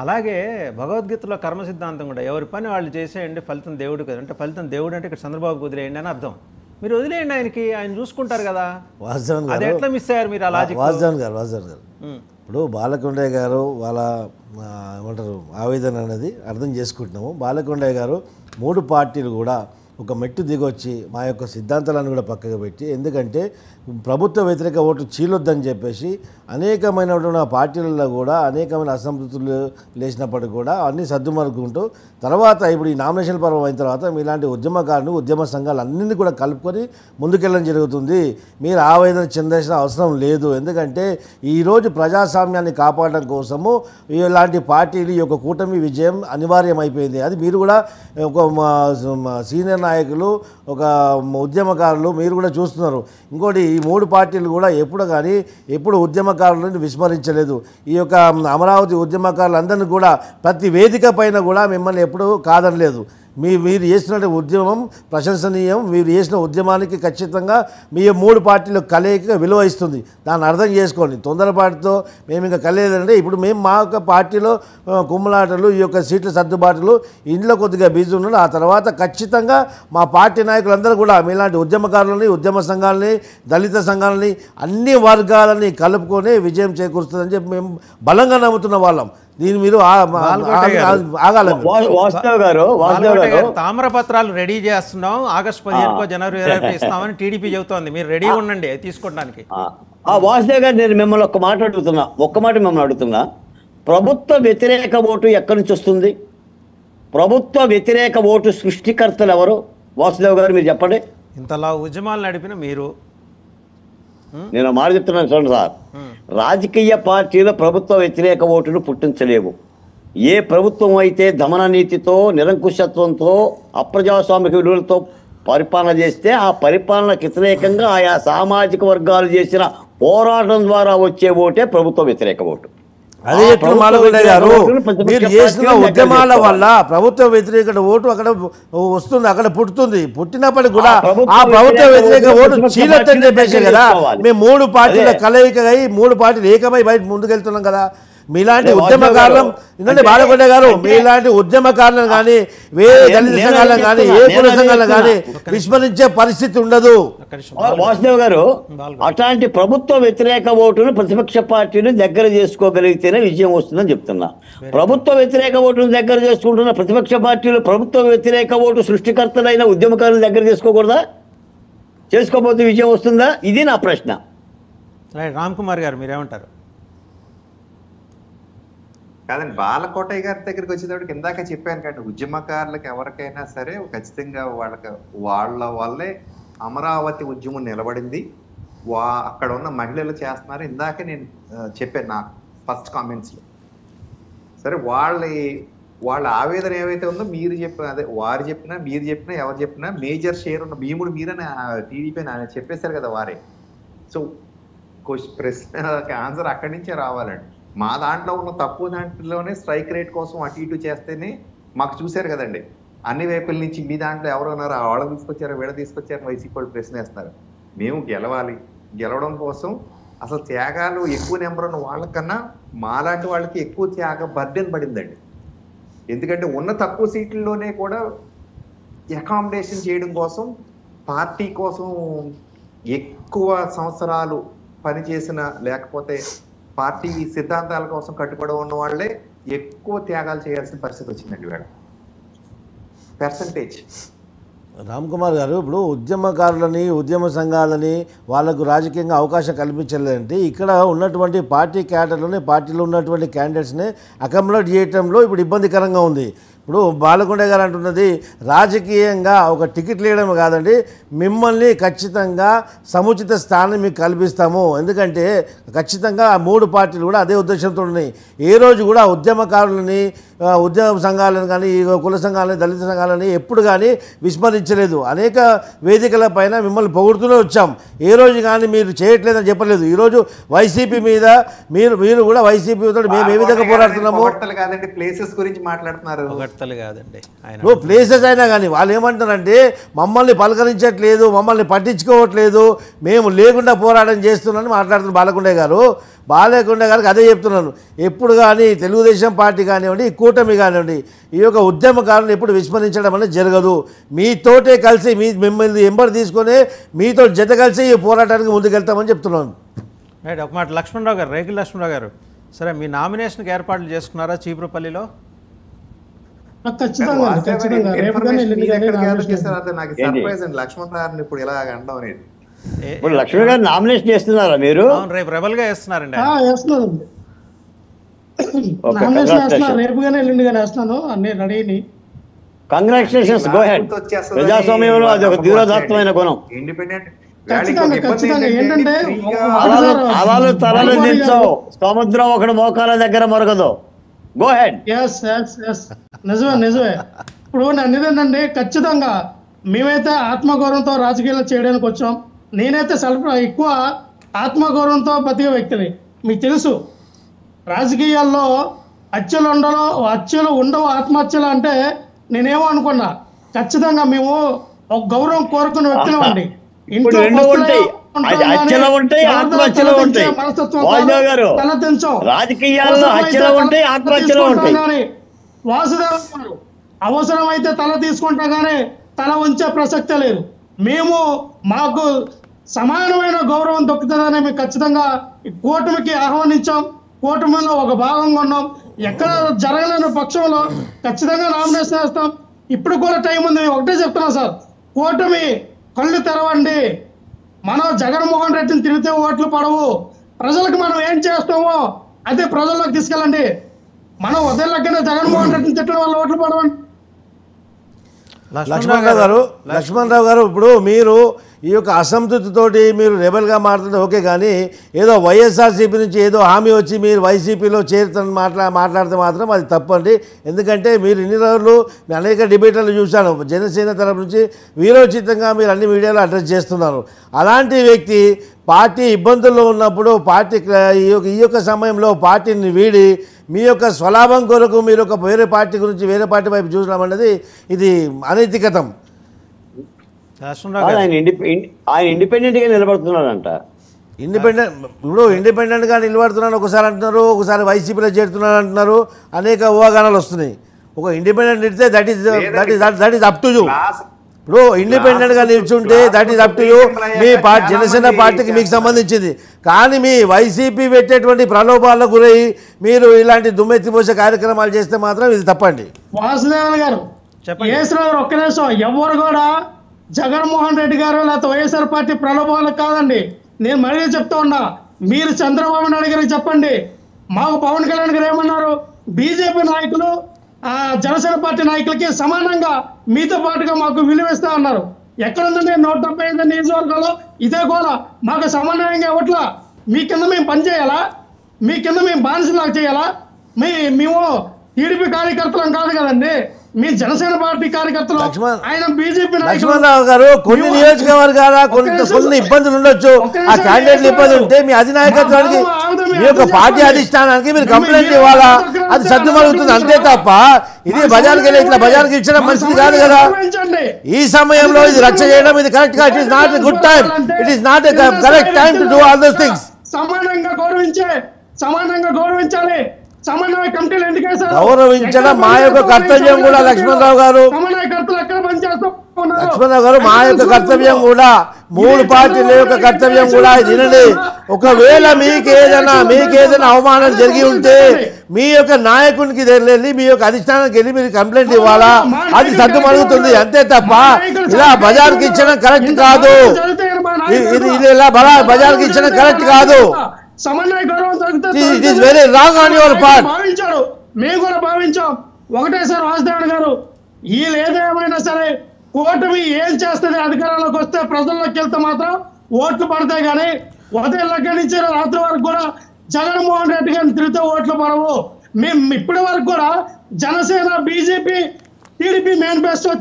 అలాగే భగవద్గీతలో కర్మ సిద్ధాంతం కూడా ఎవరి పని వాళ్ళు చేసేయండి, ఫలితం దేవుడు కదా. అంటే ఫలితం దేవుడు అంటే ఇక్కడ చంద్రబాబు వదిలేయండి అని అర్థం. మీరు వదిలేయండి, ఆయనకి, ఆయన చూసుకుంటారు కదా. అది ఎట్లా మిస్ అయ్యారు మీరు? అలా వాసుదేవన్ గారు ఇప్పుడు బాలకొండయ్య గారు వాళ్ళ ఏమంటారు ఆవేదన అనేది అర్థం చేసుకుంటున్నాము. బాలకొండయ్య గారు 3 పార్టీలు కూడా ఒక మెట్టు దిగొచ్చి మా యొక్క సిద్ధాంతాలను కూడా పక్కకు పెట్టి, ఎందుకంటే ప్రభుత్వ వ్యతిరేక ఓటు చీలొద్దని చెప్పేసి అనేకమైనటువంటి పార్టీలలో కూడా అనేకమైన అసంతృప్తులు లేచినప్పటికీ కూడా అన్నీ సర్దుమరుకుంటూ తర్వాత ఇప్పుడు ఈ నామినేషన్ పర్వం అయిన తర్వాత మీలాంటి ఉద్యమకారులు, ఉద్యమ సంఘాలు అన్నింటినీ కూడా కలుపుకొని ముందుకెళ్ళడం జరుగుతుంది. మీరు ఆవేదన చెందాల్సిన అవసరం లేదు. ఎందుకంటే ఈరోజు ప్రజాస్వామ్యాన్ని కాపాడడం కోసము ఇలాంటి పార్టీలు, ఈ యొక్క కూటమి విజయం అనివార్యమైపోయింది. అది మీరు కూడా ఒక సీనియర్ నాయకులు, ఒక ఉద్యమకారులు మీరు కూడా చూస్తున్నారు. ఇంకోటి, ఈ 3 పార్టీలు కూడా ఎప్పుడు ఉద్యమకారులను విస్మరించలేదు. ఈ యొక్క అమరావతి ఉద్యమకారులందరినీ కూడా ప్రతి వేదిక పైన కూడా మిమ్మల్ని ఎప్పుడూ కాదనలేదు. మీరు చేసిన ఉద్యమం ప్రశంసనీయం. మీరు చేసిన ఉద్యమానికి ఖచ్చితంగా మీ 3 పార్టీలు కలయిక విలువ ఇస్తుంది. దాన్ని అర్థం చేసుకోండి. తొందరపాటుతో మేము ఇంకా కలియలేదంటే ఇప్పుడు మేము మా యొక్క పార్టీలో కుమ్మలాటలు, ఈ యొక్క సీట్ల సర్దుబాటులు, ఇంట్లో కొద్దిగా బిజీ ఉన్నాడు. ఆ తర్వాత ఖచ్చితంగా మా పార్టీ నాయకులందరూ కూడా మీలాంటి ఉద్యమకారులని, ఉద్యమ సంఘాలని, దళిత సంఘాలని, అన్ని వర్గాలని కలుపుకొని విజయం చేకూరుస్తుందని చెప్పి మేము బలంగా నమ్ముతున్న వాళ్ళం. దీన్ని మీరు ఆగాలి. తామ్రపత్రాలు రెడీ చేస్తున్నాం, ఆగస్టు 15 జనవరి 20 ఇస్తామని టీడీపీ చెబుతోంది. మీరు రెడీ ఉండండి తీసుకోవడానికి. వాసుదేవ్ గారు, నేను మిమ్మల్ని ఒక్క మాట అడుగుతున్నా. ప్రభుత్వ వ్యతిరేక ఓటు ఎక్కడి నుంచి వస్తుంది? ప్రభుత్వ వ్యతిరేక ఓటు సృష్టికర్తలు ఎవరు? వాసుదేవ్ గారు మీరు చెప్పండి. ఇంతలా ఉద్యమాలు నడిపిన మీరు. నేను మాట చెప్తున్నాను చూడండి సార్, రాజకీయ పార్టీలు ప్రభుత్వ వ్యతిరేక ఓటును పుట్టించలేవు. ఏ ప్రభుత్వం అయితే దమన నీతితో, నిరంకుశత్వంతో, అప్రజాస్వామిక విలువలతో పరిపాలన చేస్తే ఆ పరిపాలనకు వ్యతిరేకంగా ఆయా సామాజిక వర్గాలు చేసిన పోరాటం ద్వారా వచ్చే ఓటే ప్రభుత్వ వ్యతిరేక ఓటు. అదే చెప్తున్న మాలకొండ గారు, మీరు చేసిన ఉద్యమాల వల్ల ప్రభుత్వ వ్యతిరేక ఓటు అక్కడ వస్తుంది, అక్కడ పుట్టుతుంది. పుట్టినప్పటికి కూడా ఆ ప్రభుత్వ వ్యతిరేక ఓటు చీలొద్దని చెప్పేసి కదా మేము 3 పార్టీల కలయిక అయి 3 పార్టీలు ఏకమై బయట ముందుకెళ్తున్నాం కదా. మీలాంటి ఉద్యమకారులం ఎందుకంటే మాలకొండ గారు, మీలాంటి ఉద్యమకారులను కానీ, వేరే దళిత సంఘాలను కానీ, ఏ కుల సంఘాలను కానీ విస్మరించే పరిస్థితి ఉండదు. వాసుదేవ్ గారు, అట్లాంటి ప్రభుత్వ వ్యతిరేక ఓటును ప్రతిపక్ష పార్టీని దగ్గర చేసుకోగలిగితేనే విజయం వస్తుందని చెప్తున్నా. ప్రభుత్వ వ్యతిరేక ఓటును దగ్గర చేసుకుంటున్న ప్రతిపక్ష పార్టీలు ప్రభుత్వ వ్యతిరేక ఓటు సృష్టికర్తలైన ఉద్యమకారులను దగ్గర చేసుకోకూడదా? చేసుకోకపోతే విజయం వస్తుందా? ఇది నా ప్రశ్న. రామ్ కుమార్ గారు మీరేమంటారు? కాదండి, బాలకోటయ్య గారి దగ్గరికి వచ్చేటప్పటికి ఇందాక చెప్పాను కానీ, ఉద్యమకారులకు ఎవరికైనా సరే ఖచ్చితంగా వాళ్ళ వల్లే అమరావతి ఉద్యమం నిలబడింది. అక్కడ ఉన్న మహిళలు చేస్తున్నారు. ఇందాకే నేను చెప్పాను నా ఫస్ట్ కామెంట్స్లో. సరే, వాళ్ళ ఆవేదన ఏవైతే ఉందో మీరు చెప్పిన, అదే వారు చెప్పినా మీరు చెప్పినా ఎవరు చెప్పినా మేజర్ షేర్ ఉన్న భీముడు మీరని టీడీపీ చెప్పేశారు కదా వారే. సో ప్రశ్నకి ఆన్సర్ అక్కడి నుంచే రావాలండి. మా దాంట్లో ఉన్న తక్కువ దాంట్లోనే స్ట్రైక్ రేట్ కోసం అటు ఇటు చేస్తేనే మాకు చూశారు కదండి, అన్ని వైపుల నుంచి మీ దాంట్లో ఎవరు ఉన్నారు, వాళ్ళ తీసుకొచ్చారు వీళ్ళ తీసుకొచ్చారు వైసీపీ వాళ్ళు ప్రశ్న వేస్తున్నారు. మేము గెలవాలి, గెలవడం కోసం అసలు త్యాగాలు ఎక్కువ నెంబర్ ఉన్న వాళ్ళకన్నా మాలాంటి వాళ్ళకి ఎక్కువ త్యాగ బర్డెన్ పడిందండి. ఎందుకంటే ఉన్న తక్కువ సీట్లలోనే కూడా అకామిడేషన్ చేయడం కోసం, పార్టీ కోసం ఎక్కువ సంవత్సరాలు పనిచేసిన, లేకపోతే పార్టీ సిద్ధాంతాల కోసం కట్టుబడి ఉన్న వాళ్ళే ఎక్కువ త్యాగాలు చేయాల్సిన పరిస్థితి వచ్చిందండి వీళ్ళ పర్సంటేజ్. రామ్ కుమార్ గారు, ఇప్పుడు ఉద్యమకారులని, ఉద్యమ సంఘాలని వాళ్ళకు రాజకీయంగా అవకాశం కల్పించలేదంటే ఇక్కడ ఉన్నటువంటి పార్టీ క్యాడర్లని, పార్టీలో ఉన్నటువంటి క్యాండిడేట్స్ని అకామిడేట్ చేయడంలో ఇప్పుడు ఇబ్బందికరంగా ఉంది. ఇప్పుడు బాలకొండ గారు అంటున్నది రాజకీయంగా ఒక టికెట్ లేయడం కాదండి, మిమ్మల్ని ఖచ్చితంగా సముచిత స్థానం మీకు కల్పిస్తాము. ఎందుకంటే ఖచ్చితంగా ఆ 3 పార్టీలు కూడా అదే ఉద్దేశంతో ఉన్నాయి. ఏ రోజు కూడా ఉద్యమకారులని, ఉద్యమ సంఘాలను కానీ, కుల సంఘాలని, దళిత సంఘాలని ఎప్పుడు కానీ విస్మరించలేదు. అనేక వేదికల పైన మిమ్మల్ని పొగుడుతూనే వచ్చాం. ఏ రోజు కానీ మీరు చేయట్లేదని చెప్పలేదు. ఈరోజు వైసీపీ మీద మీరు కూడా వైసీపీ తోటి మేము ఏ విధంగా పోరాడుతున్నాము కాదండి, ప్లేసెస్ గురించి మాట్లాడుతున్నారు కాదండి. ప్లేసెస్ అయినా కానీ వాళ్ళు ఏమంటారంటే మమ్మల్ని పలకరించట్లేదు, మమ్మల్ని పట్టించుకోవట్లేదు, మేము లేకుండా పోరాటం చేస్తున్నామని మాట్లాడుతున్నారు బాలకొండ గారు. బాలకొండ గారికి అదే చెప్తున్నాను, ఎప్పుడు కానీ తెలుగుదేశం పార్టీ కానివ్వండి, కూటమి కానివ్వండి, ఈ యొక్క ఉద్యమకారులను ఎప్పుడు విస్మరించడం అనేది జరగదు. మీతోటే కలిసి మిమ్మల్ని ఎంబడి తీసుకొని మీతో జత కలిసి ఈ పోరాటానికి ముందుకెళ్తామని చెప్తున్నాను. రైట్. ఒక మాట లక్ష్మణరావు గారు, రేగిల్ లక్ష్మణరావు గారు, సరే మీ నామినేషన్కి ఏర్పాట్లు చేసుకున్నారా చీపురుపల్లిలో? ఖచ్చితంగా లక్ష్మణ్ గారిని ఇప్పుడు ఇలా అనడం అనేది. ఇప్పుడు లక్ష్మణ్ గారు నామినేషన్ చేస్తున్నారా మీరు? రేపు రెబల్ గా వేస్తున్నారండి. వేస్తున్నానండి, నామినేషన్ వేస్తున్నా, రేపు కానీ ఎల్లుండి కానీ వేస్తున్నాను, అన్ని రెడీ. Congratulations, go head. ప్రజాస్వామ్యంలో అది ఒక ధీరోదాత్తమైన గుణం. ఇండిపెండెంట్ ఏంటంటే అలాలు తలలు దించవు, సముద్రం ఒకటి మోకాల దగ్గర మొరగదు. Go head. నిజమే. ఇప్పుడు నన్ను ఏంటంటే ఖచ్చితంగా మేమైతే ఆత్మగౌరవంతో రాజకీయాలు చేయడానికి వచ్చాం. నేనైతే ఎక్కువ ఆత్మగౌరవంతో బతికే వ్యక్తిని. మీకు తెలుసు, రాజకీయాల్లో హత్యలు ఉండవు, ఆత్మహత్యలు అంటే నేనేమో అనుకున్నా. ఖచ్చితంగా మేము ఒక గౌరవం కోరుకునే వ్యక్తులు అండి. వాసుదేవ్ గారు అవసరమైతే తల తీసుకుంటా కానీ తల ఉంచే ప్రసక్తే లేదు. మాకు సమానమైన గౌరవం దొక్కుతుందని మేము ఖచ్చితంగా కూటమికి ఆహ్వానించాం. కూటమిలో ఒక భాగంగా ఉన్నాం. ఎక్కడ జరగలేని పక్షంలో ఖచ్చితంగా నామినేషన్ వేస్తాం. ఇప్పుడు కూడా టైం ఉంది. ఒకటే చెప్తున్నాం సార్, కూటమి కళ్ళు తెరవండి. మనం జగన్మోహన్ రెడ్డిని తిరిగితే ఓట్లు పడవు. ప్రజలకు మనం ఏం చేస్తామో అదే ప్రజల్లోకి తీసుకెళ్ళండి. మనం ఉదయం లెక్కనే జగన్మోహన్ రెడ్డిని తిట్టడం వల్ల ఓట్లు పడవండి. లక్ష్మణరావు గారు ఇప్పుడు మీరు ఈ యొక్క అసంతృప్తితోటి మీరు రెబల్గా మాట్లాడితే ఓకే, కానీ ఏదో వైఎస్ఆర్సీపీ నుంచి ఏదో హామీ వచ్చి మీరు వైసీపీలో చేరుతారని మాట్లాడితే మాత్రం అది తప్పండి. ఎందుకంటే మీరు ఇన్ని రోజులు అనేక డిబేట్లను చూశాను, జనసేన తరపు నుంచి వీరోచితంగా మీరు అన్ని మీడియాలో అడ్రస్ చేస్తున్నారు. అలాంటి వ్యక్తి పార్టీ ఇబ్బందుల్లో ఉన్నప్పుడు పార్టీ ఈ యొక్క సమయంలో పార్టీని వీడి మీ యొక్క స్వలాభం కొరకు మీరు ఒక వేరే పార్టీ గురించి వేరే పార్టీ వైపు చూడడం అనేది ఇది అనైతికతం. ఆయన ఇండిపెండెంట్గా నిలబడుతున్నాడంట. ఇండిపెండెంట్గా నిలబడుతున్నాను ఒకసారి అంటున్నారు, ఒకసారి వైసీపీలో చేరుతున్నాను అంటున్నారు, అనేక ఊహాగానాలు వస్తున్నాయి. ఒక ఇండిపెండెంట్ నిలిస్తే that is up to you. ఇప్పుడు ఇండిపెండెంట్గా నిల్చుంటే that is up to you. మీ జనసేన పార్టీకి మీకు సంబంధించింది. కానీ మీ వైసీపీ పెట్టేటువంటి ప్రలోభాలకు గురై మీరు ఇలాంటి దుమ్మెత్తిపోసే కార్యక్రమాలు చేస్తే మాత్రం ఇది తప్పండి. వాసుదేవన్ గారు ఒక్క నిమిషం, ఎవరు కూడా జగన్మోహన్ రెడ్డి గారు లేకపోతే వైఎస్ఆర్ పార్టీ ప్రలోభాలకు కాదండి. నేను మళ్ళీ చెప్తా ఉన్నా, మీరు చంద్రబాబు నాయుడు గారికి చెప్పండి. మాకు పవన్ కళ్యాణ్ గారు ఏమన్నారు, బీజేపీ నాయకులు జనసేన పార్టీ నాయకులకి సమానంగా మీతో పాటుగా మాకు విలువిస్తా అన్నారు. ఎక్కడుందండి 175 నియోజకవర్గాల్లో ఇదే కూడా మాకు సమన్వయంగా ఇవ్వట్లా. మీ కింద మేము పనిచేయాలా? మీ కింద మేము బానిసలాగా చేయాలా? మేము టీడీపీ కార్యకర్తలం కాదు కదండి, మీ జనసేన పార్టీ కార్యకర్తలు. ఆయన బీజేపీ లక్ష్మణరావు గారు కొన్ని నియోజకవర్గాల కొన్ని ఇబ్బందులు ఉండొచ్చు, ఆ క్యాండిడేట్లు ఇబ్బంది ఉంటే మీ అధినాయకత్వానికి మీ యొక్క పార్టీ అధిష్టానానికి మీరు కంప్లైంట్ ఇవ్వాలా, అది సర్దుమరుగుతుంది అంతే తప్ప ఇది బజార్కి వెళ్ళి ఇట్లా బజార్కి ఇచ్చడం మంచిది కాదు కదా. ఈ సమయంలో ఇది రచ్చ చేయడం ఇది కరెక్ట్ గా, it is not a good time, it is not a correct time to do all those things. సమానంగా గౌరవించాలి. సమన్వయ కమిటీలు ఎందుకేసారు? గౌరవించడం మా యొక్క కర్తవ్యం కూడా లక్ష్మణరావు గారు. లక్ష్మణరావు గారు మా యొక్క కర్తవ్యం కూడా, 3 పార్టీల యొక్క కర్తవ్యం కూడా వినండి. ఒకవేళ మీకేదైనా అవమానం జరిగి ఉంటే మీ యొక్క నాయకునికి వెళ్ళి మీ యొక్క అధిష్టానానికి వెళ్ళి మీరు కంప్లైంట్ ఇవ్వాలా, అది సర్దుమరుగుతుంది అంతే తప్ప ఇలా బజార్కి ఇచ్చడం కరెక్ట్ కాదు. ఇది ఇలా బజార్కి ఇచ్చడం కరెక్ట్ కాదు. సమన్వయ గౌరవం భావించారు, మేము కూడా భావించాం. ఒకటే సార్ వాసుదేవన్ గారు, వీళ్ళు ఏదేమైనా సరే కూటమి ఏం చేస్తుంది, అధికారంలోకి వస్తే ప్రజల్లోకి వెళ్తే మాత్రం ఓట్లు పడతాయి. కానీ ఉదయం దగ్గర నుంచి రాత్రి వరకు కూడా జగన్మోహన్ రెడ్డి గారిని తిరిగితే ఓట్లు పడవు. మేము ఇప్పటి వరకు కూడా జనసేన బీజేపీ టీడీపీ మేనిఫెస్టో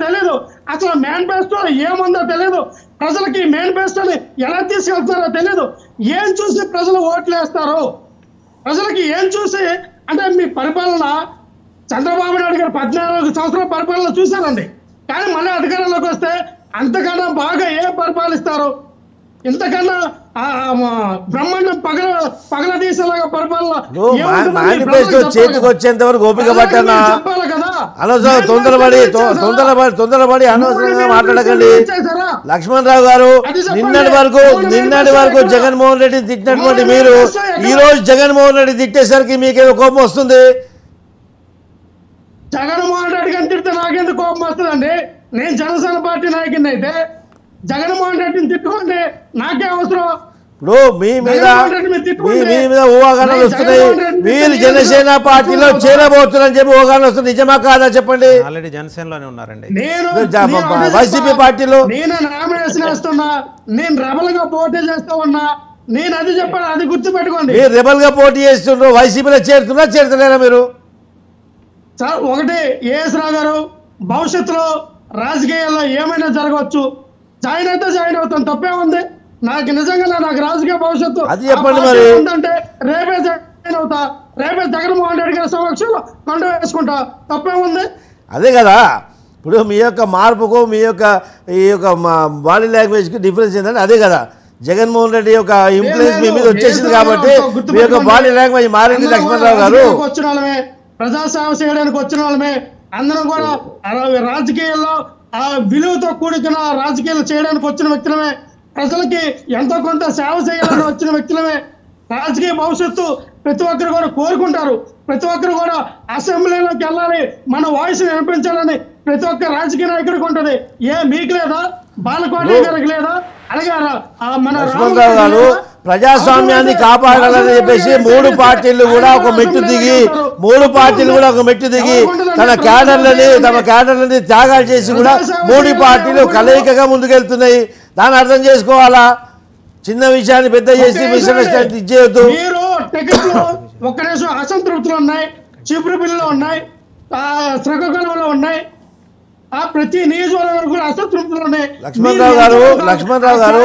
తెలియదు, అసలు మేనిఫెస్టో ఏముందో తెలియదు, ప్రజలకి మేనిఫెస్టోని ఎలా తీసుకెళ్తారో తెలియదు. ఏం చూసి ప్రజలు ఓట్లు వేస్తారు? ప్రజలకి ఏం చూసి అంటే మీ పరిపాలన చంద్రబాబు నాయుడు గారు 14 సంవత్సరాల పరిపాలన చూశారండి, కానీ మళ్ళీ అధికారంలోకి వస్తే అంతకన్నా బాగా ఏం పరిపాలిస్తారు? ఇంతకన్నా బ్రహ్మాండం పగలదీసేలాగా పరిపాలన చేతికి వచ్చేంత వరకు ఓపిక పట్టనా? అనవసరం తొందరపడి అనవసరంగా మాట్లాడకండి. లక్ష్మణరావు గారు నిన్నటి వరకు జగన్మోహన్ రెడ్డిని తిట్టినటువంటి మీరు ఈ రోజు జగన్మోహన్ రెడ్డి తిట్టేసరికి మీకేదో కోపం వస్తుంది. జగన్మోహన్ రెడ్డి గారిని తిడితే నాకెందుకు కోపం వస్తుందండి? నేను జనసేన పార్టీ నాయకుడిని అయితే జగన్మోహన్ రెడ్డిని తిట్టుకుంటే నాకే అవసరం? ఇప్పుడు మీ మీద ఊహాగానాలు వస్తున్నాయి, మీరు జనసేన పార్టీలో చేరబోతున్నారని చెప్పి ఊహాగానాలు వస్తున్నాయి, నిజమా కాదా చెప్పండి? ఆల్రెడీ జనసేనలోనే ఉన్నారండి. వైసీపీ పార్టీలో నేను నామినేషన్ వేస్తున్నా, నేను రెబల్ గా పోటీ చేస్తూ ఉన్నా, నేను అది చెప్పాను, అది గుర్తుపెట్టుకోండి. మీరు రెబల్ గా పోటీ చేస్తున్నారు, వైసీపీలో చేరుతలేరా మీరు? సార్ ఒకటి ఏఎస్ రావు గారు, భవిష్యత్తులో రాజకీయాల్లో ఏమైనా జరగవచ్చు, జాయిన్ అయితే జాయిన్ అవుతాం, తప్పే ఉంది. నాకు నిజంగా నాకు రాజకీయ భవిష్యత్తు అది చెప్పండి మరి. ఉందంటే రేపే జాయిన్ అవుతా, రేపే జగన్మోహన్ రెడ్డి గారి సమక్షంలో కొండ వేసుకుంటా, తప్పే ఉంది. అదే కదా, ఇప్పుడు మీ యొక్క మార్పుకు మీ యొక్క ఈ యొక్క బాడీ లాంగ్వేజ్కి డిఫరెన్స్ ఏంటంటే అదే కదా, జగన్మోహన్ రెడ్డి యొక్క ఇన్ఫ్లుయెన్స్ మీ మీద వచ్చేసింది కాబట్టి మీ యొక్క బాడీ లాంగ్వేజ్ మారింది. లక్ష్మణరావు గారు వచ్చిన వాళ్ళమే, ప్రజాసేవ చేయడానికి వచ్చిన వాళ్ళమే, అందరం కూడా రాజకీయాల్లో ఆ విలువతో కూడుకున్న రాజకీయాలు చేయడానికి వచ్చిన వ్యక్తులమే, ప్రజలకి ఎంతో కొంత సేవ చేయాలని వచ్చిన వ్యక్తులమే. రాజకీయ భవిష్యత్తు ప్రతి ఒక్కరు కూడా కోరుకుంటారు, ప్రతి ఒక్కరు కూడా అసెంబ్లీలోకి వెళ్ళాలి, మన వాయిస్ వినిపించాలని ప్రతి ఒక్క రాజకీయ నాయకుడికి ఉంటుంది. మీకు లేదా? బాలకోట గారికి లేదా? అలాగే మన లక్ష్మణరావు గారు ప్రజాస్వామ్యాన్ని కాపాడాలని చెప్పేసి మూడు పార్టీలు కూడా ఒక మెట్టు దిగి తమ క్యాడర్లని త్యాగాలు చేసి కూడా మూడు పార్టీలు కలయికగా ముందుకెళ్తున్నాయి. దాన్ని అర్థం చేసుకోవాలా. చిన్న విషయాన్ని పెద్ద చేసి మిస్అండర్స్టాండింగ్ ఇచ్చేయద్దు. మీరు టికెట్లు ఒక్క నిమిషం అసంతృప్తులు ఉన్నాయి, చిపురుపిల్లిలో ఉన్నాయి, శ్రీకాకుళంలో ఉన్నాయి, ఆ ప్రతి నియోజకవర్గం కూడా అసంతృప్తులు ఉన్నాయి. లక్ష్మణరావు గారు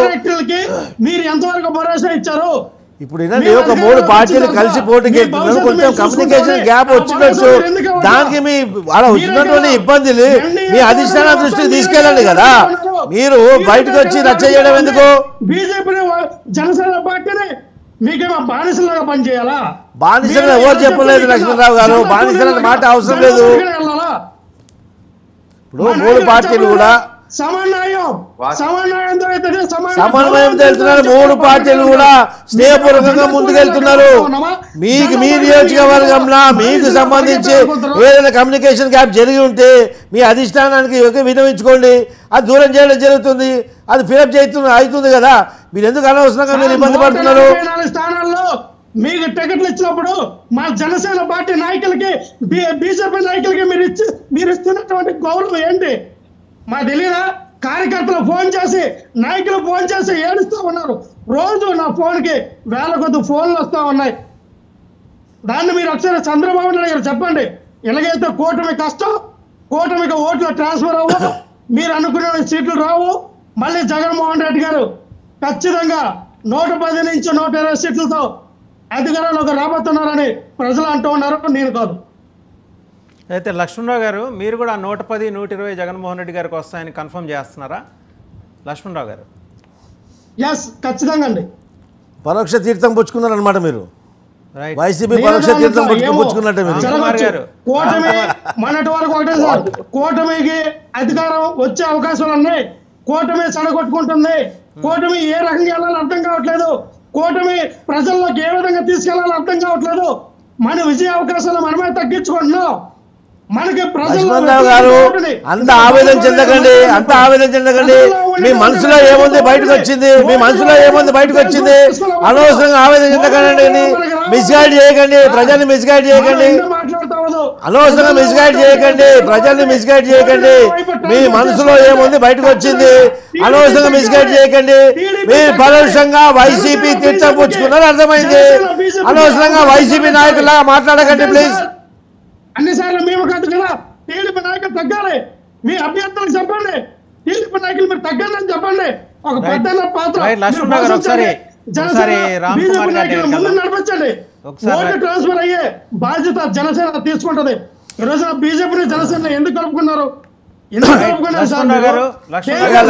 మీరు ఎంతవరకు భరోసా ఇచ్చారు? ఇప్పుడు ఒక మూడు పార్టీలు కలిసి పోటీకి వెళ్తున్నారు. కొంచెం కమ్యూనికేషన్ గ్యాప్ వచ్చినట్టు దానికి మీ అలా వచ్చినటువంటి ఇబ్బందులు మీ అధిష్టానం దృష్టికి తీసుకెళ్ళండి కదా. మీరు బయటకు వచ్చి రచ్చ చేయడం ఎందుకు? బీజేపీ జనసేన పార్టీని మీకేమో బానిసలాగా పనిచేయాలా? బానిసలు ఎవరు చెప్పలేదు లక్ష్మణరావు గారు. బానిసల మాట అవసరం లేదు. ఇప్పుడు మూడు పార్టీలు కూడా సమన్వయం తెలుస్తున్నారు. మూడు పార్టీలు కూడా స్నేహపూర్వకంగా ముందుకెళ్తున్నారు. మీకు మీ నియోజకవర్గంలో మీకు సంబంధించి ఏదైనా కమ్యూనికేషన్ గ్యాప్ జరిగి ఉంటే మీ అధిష్టానానికి వినవించుకోండి. అది దూరం చేయడం జరుగుతుంది. అది ఫిలప్ అవుతుంది కదా. మీరు ఎందుకు అనవసరంగా మీరు ఇబ్బంది పడుతున్నారు? స్థానాల్లో మీకు టికెట్లు ఇచ్చినప్పుడు మా జనసేన పార్టీ నాయకులకి బీజేపీ నాయకులకి మీరు ఇస్తున్నటువంటి గౌరవం ఏంటి మా తెలియదా? కార్యకర్తలు ఫోన్ చేసి నాయకులు ఫోన్ చేసి ఏడుస్తూ ఉన్నారు. రోజు నా ఫోన్కి వేల కొద్ది ఫోన్లు వస్తూ ఉన్నాయి. దాన్ని మీరు ఒకసారి చంద్రబాబు నాయుడు గారు చెప్పండి. ఎలాగైతే కూటమి కష్టం, కూటమికి ఓట్లు ట్రాన్స్ఫర్ అవ్వవు, మీరు అనుకునే సీట్లు రావు. మళ్ళీ జగన్మోహన్ రెడ్డి గారు ఖచ్చితంగా 110 నుంచి 120 సీట్లతో అధికారంలోకి రాబోతున్నారని ప్రజలు అంటూ ఉన్నారు, నేను కాదు. అయితే లక్ష్మణరావు గారు, మీరు కూడా 110, 120 జగన్మోహన్ రెడ్డి గారికి వస్తాయని కన్ఫర్మ్ చేస్తున్నారా లక్ష్మణరావు గారు? ఎస్, ఖచ్చితంగా అండి. పరోక్ష తీర్థం పుచ్చుకున్నారు అనమాట మీరు. రైట్. వైసీపీ పరోక్ష తీర్థం పుచ్చుకున్నట్టే మీరు. కూటమి మొన్నటి వరకు ఒకటే సార్, కూటమికి అధికారం వచ్చే అవకాశాలు ఉన్నాయి. కూటమి సడగొట్టుకుంటుంది. కూటమి ఏ రకంగా వెళ్ళాలో అర్థం కావట్లేదు. కూటమి ప్రజల్లోకి ఏ విధంగా తీసుకెళ్లాలో అర్థం కావట్లేదు. మన విజయ అవకాశాలు మనమే తగ్గించుకుంటున్నాం. మనకి లక్ష్మణరావు గారు అంత ఆవేదన చెందకండి. మీ మనసులో ఏముంది బయటకు వచ్చింది. అనవసరంగా ఆవేదన చెందకండి. మిస్గైడ్ చేయకండి, ప్రజల్ని మిస్గైడ్ చేయకండి. అనవసరంగా మిస్గైడ్ చేయకండి. మీ మనసులో ఏముంది బయటకు వచ్చింది. అనవసరంగా మిస్గైడ్ చేయకండి. మీరు పరోక్షంగా వైసీపీ తీర్థం పుచ్చుకున్నారు, అర్థమైంది. అనవసరంగా వైసీపీ నాయకులాగా మాట్లాడకండి ప్లీజ్. అన్నిసార్లు మేము కాదు కదా, టీడీపీ నాయకులు తగ్గాలి. మీ అభ్యర్థులకు చెప్పండి, టీడీపీ నాయకులు మీరు తగ్గండి అని చెప్పండి. ఒక పెద్ద పాత్ర ముందు నడిపించండి. ఓటు ట్రాన్స్ఫర్ అయ్యే బాధ్యత జనసేన తీసుకుంటది. ఈ రోజున బీజేపీని జనసేన ఎందుకు కలుపుకున్నారు?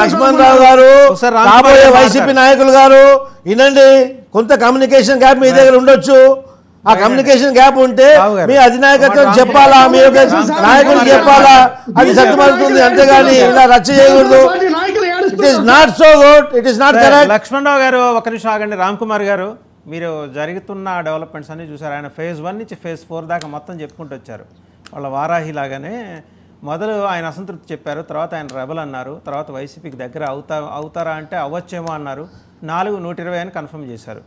లక్ష్మణరావు గారు, రాబోయే వైసీపీ నాయకులు గారు వినండి. కొంత కమ్యూనికేషన్ గ్యాప్ మీ దగ్గర ఉండొచ్చు. ఆ కమ్యూనికేషన్ గ్యాప్ ఉంటే మీ అధినాయకత్వం చెప్పాలా, మీ యొక్క నాయకులు చెప్పాలా, అది సర్దుమడుతుంది. అంతేగాని ఇలా రచ్చ చేయకూడదు. It is not so good, it is not correct. Lakshmanarao గారు ఒక నిమిషం ఆగండి. రామ్ కుమార్ గారు, మీరు జరుగుతున్న డెవలప్మెంట్స్ అన్ని చూసారు. ఆయన phase 1 నుంచి phase 4 దాకా మొత్తం చెప్పుకుంటూ వచ్చారు. వాళ్ళ వారాహి లాగానే మొదలు ఆయన అసంతృప్తి చెప్పారు, తర్వాత ఆయన రెబల్ అన్నారు, తర్వాత వైసీపీకి దగ్గర అవుతారా అంటే అవ్వచ్చేమో అన్నారు. 120 అని కన్ఫర్మ్ చేశారు.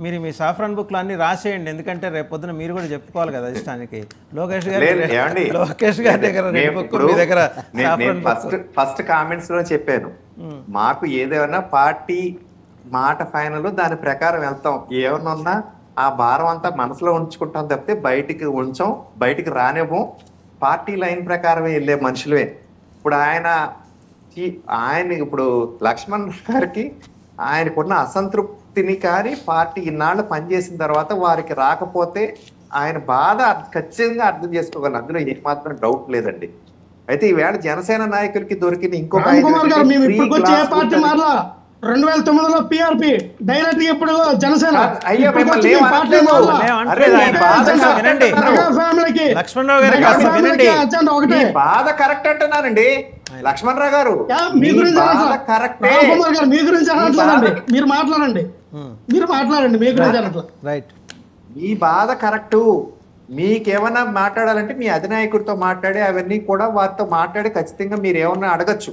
మీరు మీ సాఫ్రాన్ బుక్లు అన్ని రాసేయండి, ఎందుకంటే రేపు పొద్దున మీరు కూడా చెప్పుకోవాలి కదా ఇష్టానికి. లోకేష్ గారి దగ్గర మీ దగ్గర ఫస్ట్ కామెంట్స్ లో చెప్పాను, మాకు ఏదైనా పార్టీ మాట ఫైనల్ దాని ప్రకారం వెళ్తాం. ఏమన్నా ఉన్నా ఆ భారం అంతా మనసులో ఉంచుకుంటాం తప్పితే బయటికి ఉంచాం, బయటికి రానివ్వం. పార్టీ లైన్ ప్రకారమే వెళ్ళే మనుషులే. ఇప్పుడు ఆయన ఇప్పుడు లక్ష్మణ్ గారికి ఆయనకున్న అసంతృప్తిని కానీ పార్టీ ఇన్నాళ్ళు పనిచేసిన తర్వాత వారికి రాకపోతే ఆయన బాధ ఖచ్చితంగా అర్థం చేసుకోగలను, అందులో ఏమాత్రం డౌట్ లేదండి. అయితే ఈవేళ జనసేన నాయకులకి దొరికిన ఇంకొక 2009లో పిఆర్పి డైరెక్ట్ ఇప్పుడు జనసేన బాధ కరెక్ట్ అంటున్నానండి లక్ష్మణరావు గారు. మీ గురించి అనట్లేదండి, మీరు మాట్లాడండి మీ గురించి అనట్లా. మీ బాధ కరెక్టు. మీకేమన్నా మాట్లాడాలంటే మీ అధినాయకుడితో మాట్లాడి అవన్నీ కూడా వారితో మాట్లాడి ఖచ్చితంగా మీరు ఏమన్నా అడగచ్చు.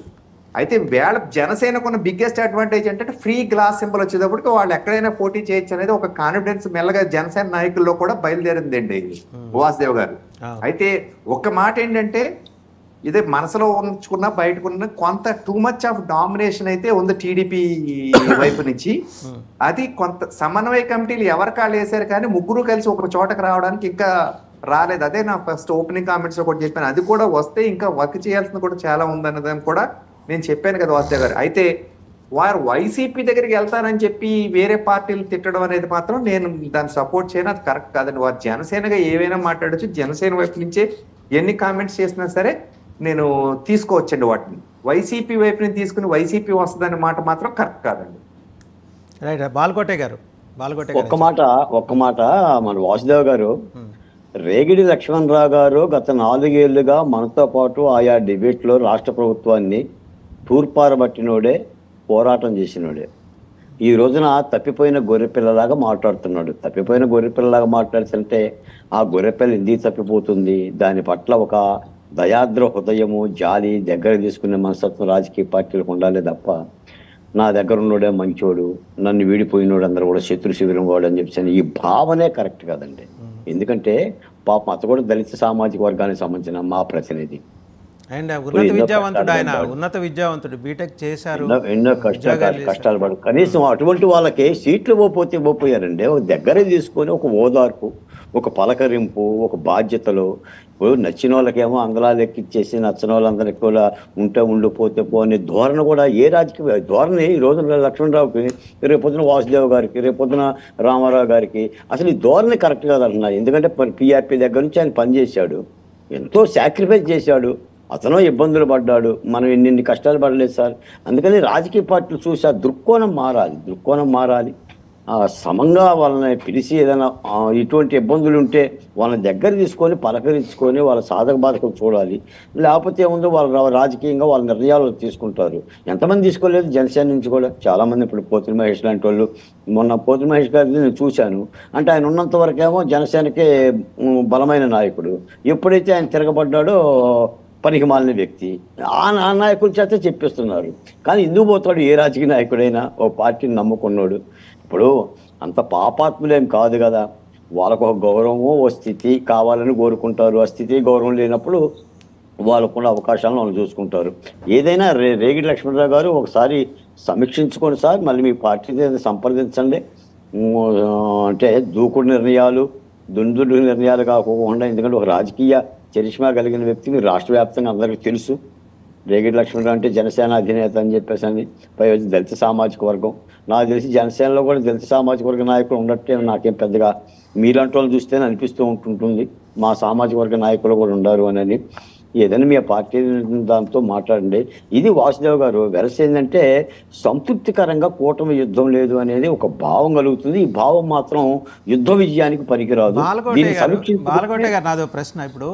అయితే వేళ జనసేనకున్న బిగ్గెస్ట్ అడ్వాంటేజ్ ఏంటంటే ఫ్రీ గ్లాస్ సింబల్ వచ్చేటప్పటికి వాళ్ళు ఎక్కడైనా పోటీ చేయొచ్చు అనేది ఒక కాన్ఫిడెన్స్ మెల్లగా జనసేన నాయకుల్లో కూడా బయలుదేరిందండి వాసుదేవ్ గారు. అయితే ఒక్క మాట ఏంటంటే ఇదే మనసులో ఉంచుకున్న బయటకున్న కొంత టూ మచ్ ఆఫ్ డామినేషన్ అయితే ఉంది టీడీపీ వైపు నుంచి. అది కొంత సమన్వయ కమిటీలు ఎవరు కాళ్ళు వేశారు కానీ ముగ్గురు కలిసి ఒక చోటకు రావడానికి ఇంకా రాలేదు. అదే నా ఫస్ట్ ఓపెనింగ్ కామెంట్స్ లో కూడా చెప్పాను. అది కూడా వస్తే ఇంకా వర్క్ చేయాల్సింది కూడా చాలా ఉందన్నదని కూడా నేను చెప్పాను కదా వాసుదేవ్ గారు. అయితే వారు వైసీపీ దగ్గరికి వెళ్తారని చెప్పి వేరే పార్టీలు తిట్టడం అనేది మాత్రం నేను దాన్ని సపోర్ట్ చేయను, అది కరెక్ట్ కాదండి. వారు జనసేనగా ఏవైనా మాట్లాడచ్చు, జనసేన వైపు నుంచే ఎన్ని కామెంట్స్ చేసినా సరే నేను తీసుకోవచ్చండి వాటిని. వైసీపీ వైపు నుంచి తీసుకుని వైసీపీ వస్తుందనే మాట మాత్రం కరెక్ట్ కాదండి. రైట్. బాలకోటే గారు ఒక్క మాట మన వాసుదేవ్ గారు, రేగిడి లక్ష్మణరావు గారు గత 4 ఏళ్లుగా మనతో పాటు ఆయా డిబేట్లో రాష్ట్ర ప్రభుత్వాన్ని తూర్పారబట్టినోడే, పోరాటం చేసినోడే. ఈ రోజున తప్పిపోయిన గొర్రెపిల్లలాగా మాట్లాడుతున్నాడు. తప్పిపోయిన గొర్రెపిల్లలాగా మాట్లాడుతుంటే ఆ గొర్రెపిల్ల ఎందుకు తప్పిపోతుంది? దాని పట్ల ఒక దయాద్ర హృదయము, జాలి, దగ్గర తీసుకునే మనస్తత్వం రాజకీయ పార్టీలకు ఉండాలి తప్ప నా దగ్గర ఉన్నోడే మంచోడు, నన్ను వీడిపోయినోడు అందరూ కూడా శత్రు శిబిరం వాడు అని చెప్పి ఈ భావనే కరెక్ట్ కాదండి. ఎందుకంటే పాపం అత కూడా దళిత సామాజిక వర్గానికి సంబంధించిన మా ప్రతినిధి. అండ్ ఉన్నత విద్యావంతుడు, ఆయన ఉన్నత విద్యావంతుడు, బీటెక్ చేశారు, ఎన్నో కష్టాలు పడు. కనీసం అటువంటి వాళ్ళకి సీట్లు పోయారండి. ఒక దగ్గర తీసుకొని ఒక ఓదార్పు, ఒక పలకరింపు, ఒక బాధ్యతలో. ఇప్పుడు నచ్చిన వాళ్ళకేమో అందలాలు ఎక్కిచ్చేసి నచ్చిన వాళ్ళందరికీ కూడా ఉండిపోతే అనే ధోరణి కూడా ఏ రాజకీయ ధోరణి ఈ రోజున లక్ష్మణరావుకి, రేపొద్దున వాసుదేవ్ గారికి, రేపొద్దున రామారావు గారికి అసలు ఈ ధోరణి కరెక్ట్ కాదంటున్నా. ఎందుకంటే పిఆర్పీ దగ్గర నుంచి ఆయన పనిచేశాడు, ఎంతో సాక్రిఫైస్ చేశాడు, అతనో ఇబ్బందులు పడ్డాడు, మనం ఎన్ని కష్టాలు పడలేదు సార్. అందుకని రాజకీయ పార్టీలు చూసి ఆ దృక్కోణం మారాలి. సమంగా వాళ్ళని పిలిచి ఏదైనా ఇటువంటి ఇబ్బందులు ఉంటే వాళ్ళని దగ్గర తీసుకొని పలకరించుకొని వాళ్ళ సాధక బాధకం చూడాలి. లేకపోతే ఏముందో వాళ్ళు రాజకీయంగా వాళ్ళ నిర్ణయాలు తీసుకుంటారు. ఎంతమంది తీసుకోలేదు జనసేన నుంచి కూడా చాలామంది. ఇప్పుడు పోతుల మహేష్ లాంటి వాళ్ళు, మొన్న పోతుల మహేష్ గారిని నేను చూశాను. అంటే ఆయన ఉన్నంత వరకేమో జనసేనకే బలమైన నాయకుడు. ఎప్పుడైతే ఆయన తిరగబడ్డాడో పనికి మాలిన వ్యక్తి, ఆ నాయకుల చేత చెప్పిస్తున్నారు. కానీ ఎందుకు పోతాడు ఏ రాజకీయ నాయకుడైనా? ఓ పార్టీని నమ్ముకున్నాడు. ఇప్పుడు అంత పాపాత్ములేం కాదు కదా, వాళ్ళకు ఒక గౌరవము, ఓ స్థితి కావాలని కోరుకుంటారు. ఆ స్థితి గౌరవం లేనప్పుడు వాళ్ళకున్న అవకాశాలను వాళ్ళు చూసుకుంటారు. ఏదైనా రేగిడి లక్ష్మణరావు గారు ఒకసారి సమీక్షించుకోండి సార్, మళ్ళీ మీ పార్టీ సంప్రదించండి. అంటే దూకుడు నిర్ణయాలు, దుందుడు నిర్ణయాలు కాకుండా, ఎందుకంటే ఒక రాజకీయ చరిష్మా కలిగిన వ్యక్తి మీరు రాష్ట్ర వ్యాప్తంగా అందరికీ తెలుసు. రేగిడి లక్ష్మణరావు అంటే జనసేన అధినేత అని చెప్పేసి పై వచ్చి దళిత సామాజిక వర్గం. నాకు తెలిసి జనసేనలో కూడా దళిత సామాజిక వర్గ నాయకులు ఉండట్టే నాకేం పెద్దగా మీలాంటి వాళ్ళు చూస్తేనే అనిపిస్తూ ఉంటుంటుంది. మా సామాజిక వర్గ నాయకులు కూడా ఉండారు అని. ఏదైనా మీ పార్టీ దాంతో మాట్లాడండి. ఇది వాసుదేవ్ గారు వెరస ఏంటంటే సంతృప్తికరంగా కూటమి యుద్ధం లేదు అనేది ఒక భావం కలుగుతుంది. ఈ భావం మాత్రం యుద్ధ విజయానికి పనికిరాదు. బాలకోటే గారు నాదో ప్రశ్న. ఇప్పుడు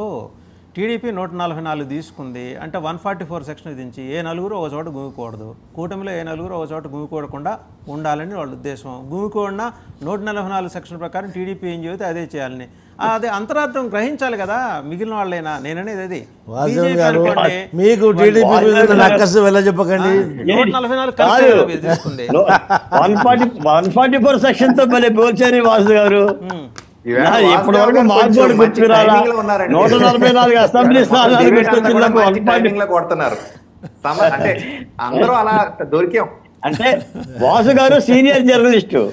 టీడీపీ 144 తీసుకుంది అంటే 144 సెక్షన్ విధించి ఏ నలుగురు ఒక చోట గుమికూడదు, కూటమిలో ఏ నలుగురు ఒక చోట గుమికూడకుండా ఉండాలని వాళ్ళ ఉద్దేశం. గుమికూడిన 144 సెక్షన్ ప్రకారం టీడీపీ ఏం చెబితే అదే చేయాలని, అదే అంతరార్థం గ్రహించాలి కదా మిగిలిన వాళ్ళైనా. నేననేది అది. మీకు టీడీపీ చెప్పకండి, 144 తీసుకుంది 144 సెక్షన్ తో పోల్చారు వాసు గారు. ఇప్పటి వరకు మార్గోడు గుర్తురాలా? 144 అసెంబ్లీ స్థానాలు కొడుతున్నారు. అంటే అందరూ అలా దొరికాం. అంటే వాసు గారు సీనియర్ జర్నలిస్టు,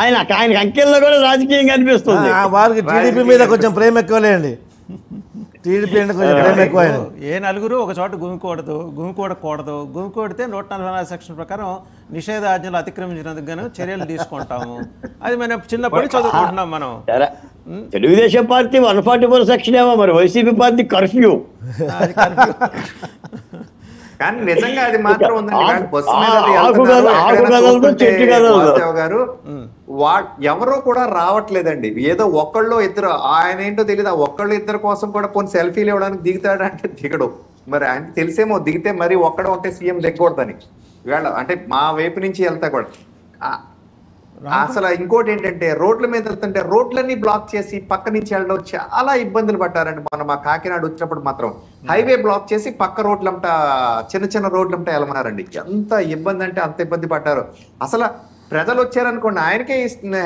ఆయనకి అంకెల్లో కూడా రాజకీయం కనిపిస్తుంది. వారికి టీడీపీ మీద కొంచెం ప్రేమ ఎక్కువలేండి. టీడీపీ అంటే కొంచెం ప్రేమ ఎక్కువ. ఏ నలుగురు ఒక చోట గుమికూడకూడదు. గుమికూడితే 144 సెక్షన్ ప్రకారం నిషేధాజ్ఞలు అతిక్రమించినందుకు గాను చర్యలు తీసుకుంటాము. అది మనం చిన్నప్పటి చదువుకుంటున్నాం మనం. తెలుగుదేశం పార్టీ 144 సెక్షన్ ఏమో, మరి వైసీపీ పార్టీ కర్ఫ్యూ. కానీ నిజంగా అది మాత్రం ఉందండి. గారు ఎవరో కూడా రావట్లేదండి. ఏదో ఒక్కళ్ళు ఇద్దరు, ఆయన ఏంటో తెలియదు, ఆ ఒక్కళ్ళు ఇద్దరు కోసం కూడా పోనీ సెల్ఫీలు ఇవ్వడానికి దిగుతాడు అంటే దిగడు. మరి ఆయన తెలిసేమో దిగితే మరి ఒక్కడ ఉంటే సీఎం దిగకూడదని. ఇవాళ అంటే మా వైపు నుంచి వెళ్తా కూడా అసలు ఇంకోటి ఏంటంటే రోడ్ల మీద వెళ్తుంటే రోడ్లన్నీ బ్లాక్ చేసి పక్క నుంచి వెళ్ళడం చాలా ఇబ్బందులు పడ్డారండి. మనం మా కాకినాడ వచ్చినప్పుడు మాత్రం హైవే బ్లాక్ చేసి పక్క రోడ్లంట చిన్న చిన్న రోడ్లంట వెళ్ళమన్నారండి. ఎంత ఇబ్బంది అంటే అంత ఇబ్బంది పడ్డారు. అసలు ప్రజలు వచ్చారనుకోండి ఆయనకే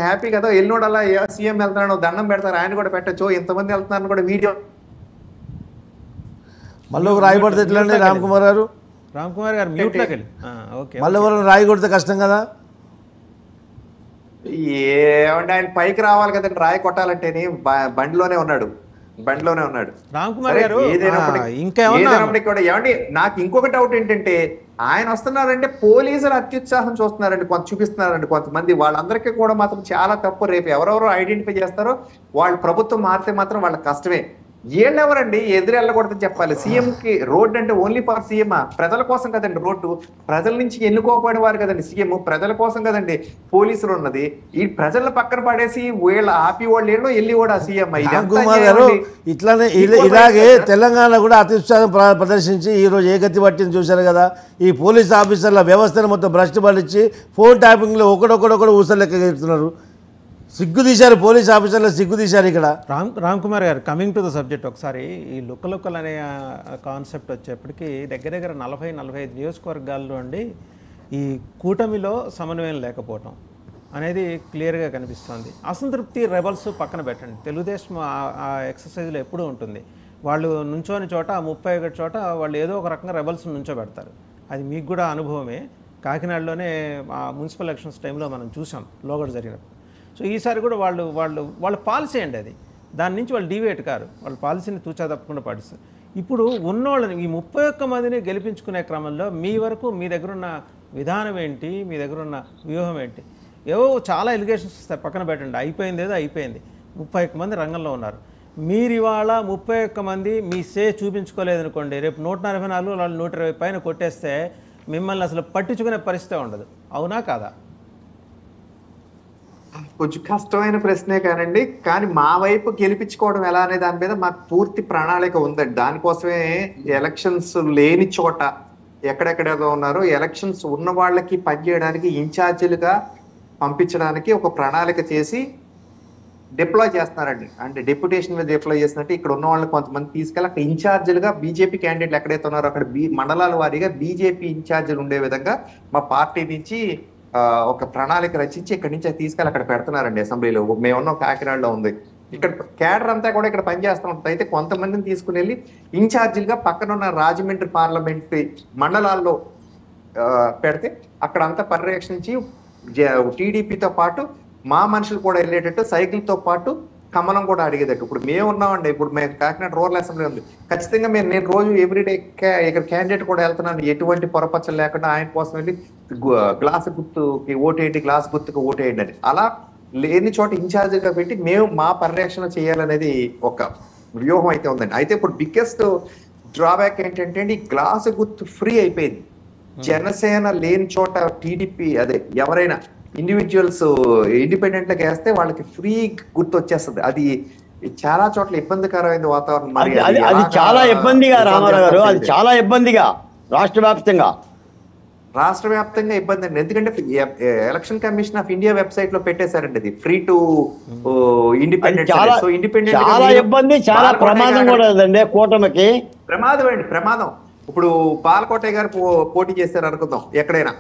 హ్యాపీ కదా, ఎల్లుండి అలా సీఎం వెళ్తున్నాడు దండం పెడతారు, ఆయన కూడా పెట్టచ్చు, ఎంతమంది వెళ్తున్నారని కూడా వీడియో. మళ్ళీ ఒక రాయి పడితే ఎట్లా అండి రామ్ కుమార్ గారు? రామ్ కుమార్ గారు మ్యూట్లోకి వెళ్ళి ఓకే. మళ్ళీ ఎవరైనా రాయి కొడితే కష్టం కదా. ఏమంటే ఆయన పైకి రావాలి కదండి రాయి కొట్టాలంటేని. బండిలోనే ఉన్నాడు. రామ్ కుమార్ గారు ఏదైనప్పటికీ కూడా ఏమండి నాకు ఇంకొక డౌట్ ఏంటంటే ఆయన వస్తున్నారంటే పోలీసులు అత్యుత్సాహం చూపిస్తున్నారండి కొంతమంది. వాళ్ళందరికీ కూడా మాత్రం చాలా తప్పు. రేపు ఎవరెవరో ఐడెంటిఫై చేస్తారో వాళ్ళు ప్రభుత్వం మారితే మాత్రం వాళ్ళకి కష్టమే. ఏళ్ళెవరండి ఎదురు వెళ్ళకూడదని చెప్పాలి. సీఎం కి రోడ్డు అంటే ఓన్లీ ఫర్ సీఎం, ప్రజల కోసం కదండి రోడ్డు. ప్రజల నుంచి ఎన్నుకోకపోయిన వారు కదండి సీఎం, ప్రజల కోసం కదండి పోలీసులు ఉన్నది. ఈ ప్రజలను పక్కన పడేసి వీళ్ళ ఆపి వాళ్ళు ఏళ్ళో వెళ్ళి కూడా సీఎం. కుమార్ గారు ఇట్లానే ఇలాగే తెలంగాణ కూడా అత్యుత్సాహం ప్రదర్శించి ఈరోజు ఏకత్తి పట్టింది చూశారు కదా. ఈ పోలీస్ ఆఫీసర్ల వ్యవస్థను మొత్తం భ్రష్టు పట్టించి ఫోన్ ట్యాపింగ్లో ఒకడొకడొకడు ఊసలు లెక్క చెప్తున్నారు. సిగ్గు తీశారు పోలీస్ ఆఫీసర్లు, సిగ్గు తీశారు ఇక్కడ. రామ్ కుమార్ గారు కమింగ్ టు ద సబ్జెక్ట్, ఒకసారి ఈ లుక్కలుక్కలు అనే కాన్సెప్ట్ వచ్చేప్పటికి దగ్గర 40-45 నియోజకవర్గాల్లో అండి ఈ కూటమిలో సమన్వయం లేకపోవటం అనేది క్లియర్గా కనిపిస్తుంది. అసంతృప్తి రెబల్స్ పక్కన పెట్టండి, తెలుగుదేశం ఆ ఎక్సర్సైజ్లో ఎప్పుడూ ఉంటుంది. వాళ్ళు నుంచోని చోట 31 చోట వాళ్ళు ఏదో ఒక రకంగా రెబల్స్ నుంచోబెడతారు. అది మీకు కూడా అనుభవమే. కాకినాడలోనే ఆ మున్సిపల్ ఎలక్షన్స్ టైంలో మనం చూసాం లోగడ జరిగినప్పుడు. సో ఈసారి కూడా వాళ్ళ పాలసీ అండి అది, దాని నుంచి వాళ్ళు డీవియేట్ కారు, వాళ్ళ పాలసీని తూచా తప్పకుండా పాటిస్తారు. ఇప్పుడు ఉన్నోళ్ళని ఈ 31 మందిని గెలిపించుకునే క్రమంలో మీ వరకు మీ దగ్గర ఉన్న విధానం ఏంటి, మీ దగ్గర ఉన్న వ్యూహం ఏంటి? ఏవో చాలా ఎలిగేషన్స్ వస్తాయి, పక్కన పెట్టండి. అయిపోయింది ఏదో అయిపోయింది. 31 మంది రంగంలో ఉన్నారు. మీరు ఇవాళ 31 మంది మీ చూపించుకోలేదనుకోండి, రేపు 144 వాళ్ళు 120 పైన కొట్టేస్తే మిమ్మల్ని అసలు పట్టించుకునే పరిస్థితి ఉండదు. అవునా కాదా? కొంచెం కష్టమైన ప్రశ్నే కానండి, కానీ మా వైపు గెలిపించుకోవడం ఎలా అనే దాని మీద మాకు పూర్తి ప్రణాళిక ఉందండి. దానికోసమే ఎలక్షన్స్ లేని చోట ఎక్కడెక్కడేదో ఉన్నారో ఎలక్షన్స్ ఉన్న వాళ్ళకి పనిచేయడానికి ఇన్ఛార్జీలుగా పంపించడానికి ఒక ప్రణాళిక చేసి డిప్లాయ్ చేస్తున్నారండి. అంటే డెప్యుటేషన్ మీద డిప్లాయ్ చేసినట్టు ఇక్కడ ఉన్న వాళ్ళని కొంతమంది తీసుకెళ్ళి అక్కడ ఇన్ఛార్జీలుగా బీజేపీ క్యాండిడేట్లు ఎక్కడైతే ఉన్నారో అక్కడ మండలాల వారీగా బీజేపీ ఇన్ఛార్జీలు ఉండే విధంగా మా పార్టీ నుంచి ఒక ప్రణాళిక రచించి ఇక్కడి నుంచి తీసుకెళ్ళి అక్కడ పెడుతున్నారండి అసెంబ్లీలో. మేమున్న కాకినాడలో ఉంది. ఇక్కడ కేడర్ అంతా కూడా ఇక్కడ పనిచేస్తూ ఉంటుంది. అయితే కొంతమందిని తీసుకుని వెళ్ళి ఇన్ఛార్జీలుగా పక్కన ఉన్న రాజమండ్రి పార్లమెంట్ మండలాల్లో పెడితే అక్కడ అంతా పర్యవేక్షించి టీడీపీతో పాటు మా మనుషులు కూడా వెళ్ళేటట్టు సైకిల్తో పాటు కమలం కూడా అడిగేటట్టు. ఇప్పుడు మేము ఉన్నామండి, ఇప్పుడు మేము కాకినాడ రూరల్ అసెంబ్లీ ఉంది. ఖచ్చితంగా నేను రోజు ఎవ్రీడే ఇక్కడ క్యాండిడేట్ కూడా వెళ్తున్నాను, ఎటువంటి పొరపచ్చలు లేకుండా ఆయన కోసం వెళ్ళి గ్లాస్ గుర్తుకి ఓటేయండి, గ్లాస్ గుర్తుకు ఓటేయండి అని. అలా లేని చోట ఇన్ఛార్జిగా పెట్టి మేము మా పరిరక్షణ చేయాలనేది ఒక వ్యూహం అయితే ఉందండి. అయితే ఇప్పుడు బిగ్గెస్ట్ డ్రాబ్యాక్ ఏంటంటే ఈ గ్లాస్ గుర్తు ఫ్రీ అయిపోయింది. జనసేన లేని చోట టీడీపీ అదే ఎవరైనా ఇండివిజువల్స్ ఇండిపెండెంట్ గా వేస్తే వాళ్ళకి ఫ్రీ గుర్తు వచ్చేస్తుంది. అది చాలా చోట్ల ఇబ్బందికరమైన వాతావరణం. అది చాలా ఇబ్బందిగా రామారావు గారు, అది చాలా ఇబ్బందిగా రాష్ట్ర వ్యాప్తంగా ఇబ్బంది అండి. ఎందుకంటే election commission of India website లో పెట్టేశారండి అది free to independent. So independent చాలా ఇబ్బంది, చాలా ప్రమాదం కూడా అండి కూటమికి. ప్రమాదం. ఇప్పుడు బాలకోటయ్య గారు పోటీ చేశారు అనుకుందాం ఎక్కడైనా,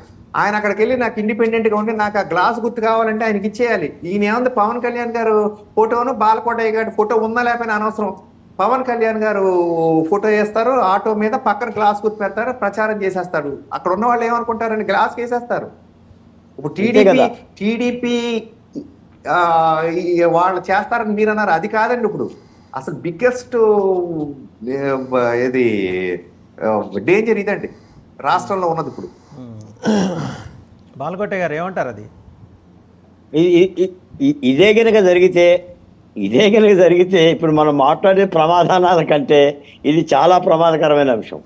ఆయన అక్కడికి వెళ్ళి నాకు ఇండిపెండెంట్ గా ఉండి నాకు ఆ గ్లాస్ గుర్తు కావాలంటే ఆయనకి ఇచ్చేయాలి. ఈయన ఏముంది పవన్ కళ్యాణ్ గారు ఫోటోను బాలకోటయ్య గారి ఫోటో ఉందా లేకపోయినా అనవసరం. పవన్ కళ్యాణ్ గారు ఫోటో వేస్తారు, ఆటో మీద పక్కన గ్లాస్ గుర్తు పెడతారు, ప్రచారం చేసేస్తాడు. అక్కడ ఉన్న వాళ్ళు ఏమనుకుంటారని గ్లాస్ వేసేస్తారు. ఇప్పుడు టీడీపీ వాళ్ళు చేస్తారని మీరు అన్నారు, అది కాదండి. ఇప్పుడు అసలు బిగ్గెస్ట్ ఇది డేంజర్ ఇదండి రాష్ట్రంలో ఉన్నది. ఇప్పుడు బాలకోటయ్య గారు ఏమంటారు? అది ఇదే కనుక జరిగితే ఇప్పుడు మనం మాట్లాడే ప్రమాదాల కంటే ఇది చాలా ప్రమాదకరమైన అంశం.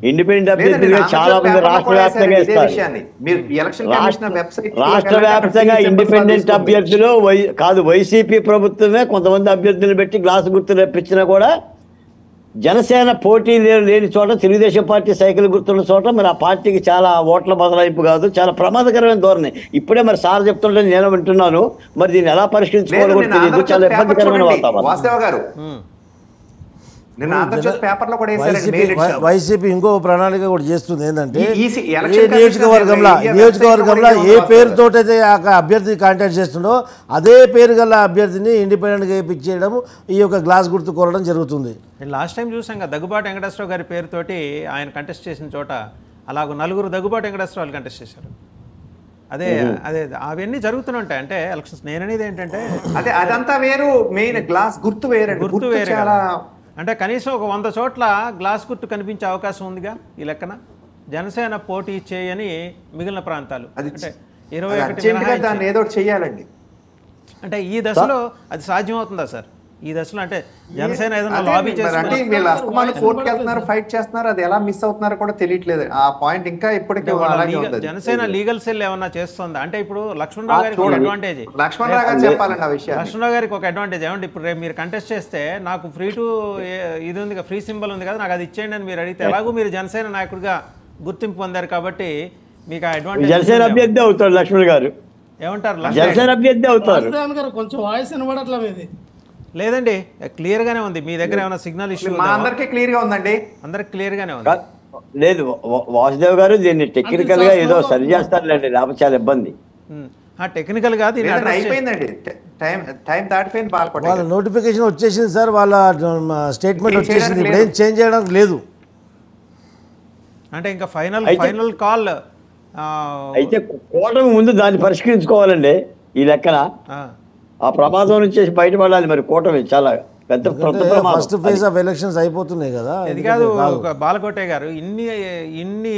ఇండిపెండెంట్ అభ్యర్థులుగా చాలా మంది రాష్ట్ర వ్యాప్తంగా ఇస్తారు. రాష్ట్ర వ్యాప్తంగా ఇండిపెండెంట్ అభ్యర్థులు కాదు, వైసీపీ ప్రభుత్వమే కొంతమంది అభ్యర్థులు పెట్టి గ్లాసు గుర్తు రప్పించినా కూడా జనసేన పోటీ లేని చోట తెలుగుదేశం పార్టీ సైకిల్ గుర్తున్న చోట మరి ఆ పార్టీకి చాలా ఓట్ల బదలాయింపు కాదు, చాలా ప్రమాదకరమైన ధోరణి. ఇప్పుడే మరి సార్ చెప్తుంటే నేను వింటున్నాను, మరి దీన్ని ఎలా పరిష్కరించుకోవాలో కూడా తెలియదు. చాలా ఇబ్బందికరమైన వాతావరణం. వాసుదేవ్ గారు నిన్న ఆంధ్రజ్యోతి పేపర్లో కూడా వేశారండి mail edition. వైసీపీ ఇంకో ప్రణాళిక కూడా చేస్తుంది ఏంటంటే ఈ ఏ election నియోజకవర్గంలో commission నియోజకవర్గంలో website ఏ కూడా పేరుతోటైతే ఆ అభ్యర్థి కాంటాక్ట్ చేస్తుండో అదే పేరు గల అభ్యర్థిని ఇండిపెండెంట్గా ఇప్పించేయడం, ఈ యొక్క గ్లాస్ గుర్తు కోరడం జరుగుతుంది. లాస్ట్ టైం చూసాం కదా దగ్గుబాటి వెంకటేశ్వరరావు గారి పేరుతోటి ఆయన కంటెస్ట్ చేసిన చోట అలాగ నలుగురు దగ్గుబాటి వెంకటేశ్వరరావు కంటెస్ట్ చేశారు. అదే అదే అవన్నీ జరుగుతూనే ఉంటాయి. అంటే ఎలక్షన్స్ నేననేది ఏంటంటే అదే అదంతా వేరు, మెయిన్ గ్లాస్ గుర్తు వేరండి. గుర్తు వేరే చాలా అంటే కనీసం ఒక 100 చోట్ల గ్లాస్ గుర్తు కనిపించే అవకాశం ఉందిగా ఈ లెక్కన. జనసేన పోటీ చేయని మిగిలిన ప్రాంతాలు అంటే 21 దాన్ని ఏదో ఒకటి చెయ్యాలండి. అంటే ఈ దశలో అది సాధ్యం అవుతుందా సార్? ఈ దశలో అంటే జనసేన ఏదైనా లాబీ అంటే చేసి వీళ్ళు అస్తమానం కోర్టుకి వెళ్తున్నారు, ఫైట్ చేస్తున్నారు, అది ఎలా మిస్ అవుతున్నారో కూడా తెలియట్లేదు. ఆ పాయింట్ ఇంకా ఇప్పటికీ అలాగే ఉంది. జనసేన లీగల్ సెల్ ఏమన్నా చేస్తుందా? అంటే ఇప్పుడు లక్ష్మణరావు గారికి ఒక అడ్వాంటేజ్, లక్ష్మణరావు గారు చెప్పాలండి ఆ విషయం. లక్ష్మణరావు గారికి ఒక అడ్వాంటేజ్ ఏమంటే ఇప్పుడు రేపు మీరు కంటెస్ట్ చేస్తే నాకు ఫ్రీ టు ఇది ఉంది కదా, ఫ్రీ సింబల్ ఉంది కదా, నాకు అది ఇచ్చేయండి అని మీరు అడిగితే ఎలాగో మీరు జనసేన నాయకుడిగా గుర్తింపు పొందారు కాబట్టి మీకు ఆ అడ్వాంటేజ్. జనసేన అభ్యర్థి అవుతాడు లక్ష్మణ్ గారు, ఏమంటారు? జనసేన అభ్యర్థి అవుతారు. వాసుదేవన్ గారు కొంచెం వాయిస్ వినబడట్లా మీది. లేదండి క్లియర్ గానే ఉంది. మీ దగ్గర ఏమైనా సిగ్నల్ ఇష్యూ? మా అందరికీ క్లియర్ గా ఉందండి. అందరికి క్లియర్ గానే ఉంది. లేదు వాసుదేవ్ గారు దీన్ని టెక్నికల్ గా ఏదో సరి చేస్తారులేండి, లేకపోతే చాలా ఇబ్బంది. టెక్నికల్ గా అయిపోయిందండి, టైం దాటిపోయింది. వాళ్ళ నోటిఫికేషన్ వచ్చేసింది సార్, వాళ్ళ స్టేట్మెంట్ వచ్చేసింది, ఇప్పుడు ఏం చేంజ్ చేయడానికి లేదు. అంటే ఇంకా ఫైనల్ కాల్ అయితే కూటమి ముందు దాన్ని పరిష్కరించుకోవాలండి. ఈ లెక్కన ఆ ప్రమాదం నుంచి బయటపడాలి. మరి కూటమి చాలా పెద్ద ఫస్ట్ ఫేజ్ ఆఫ్ ఎలక్షన్స్ అయిపోతున్నాయి కదా. ఇది కాదు బాలకోటే గారు, ఇన్ని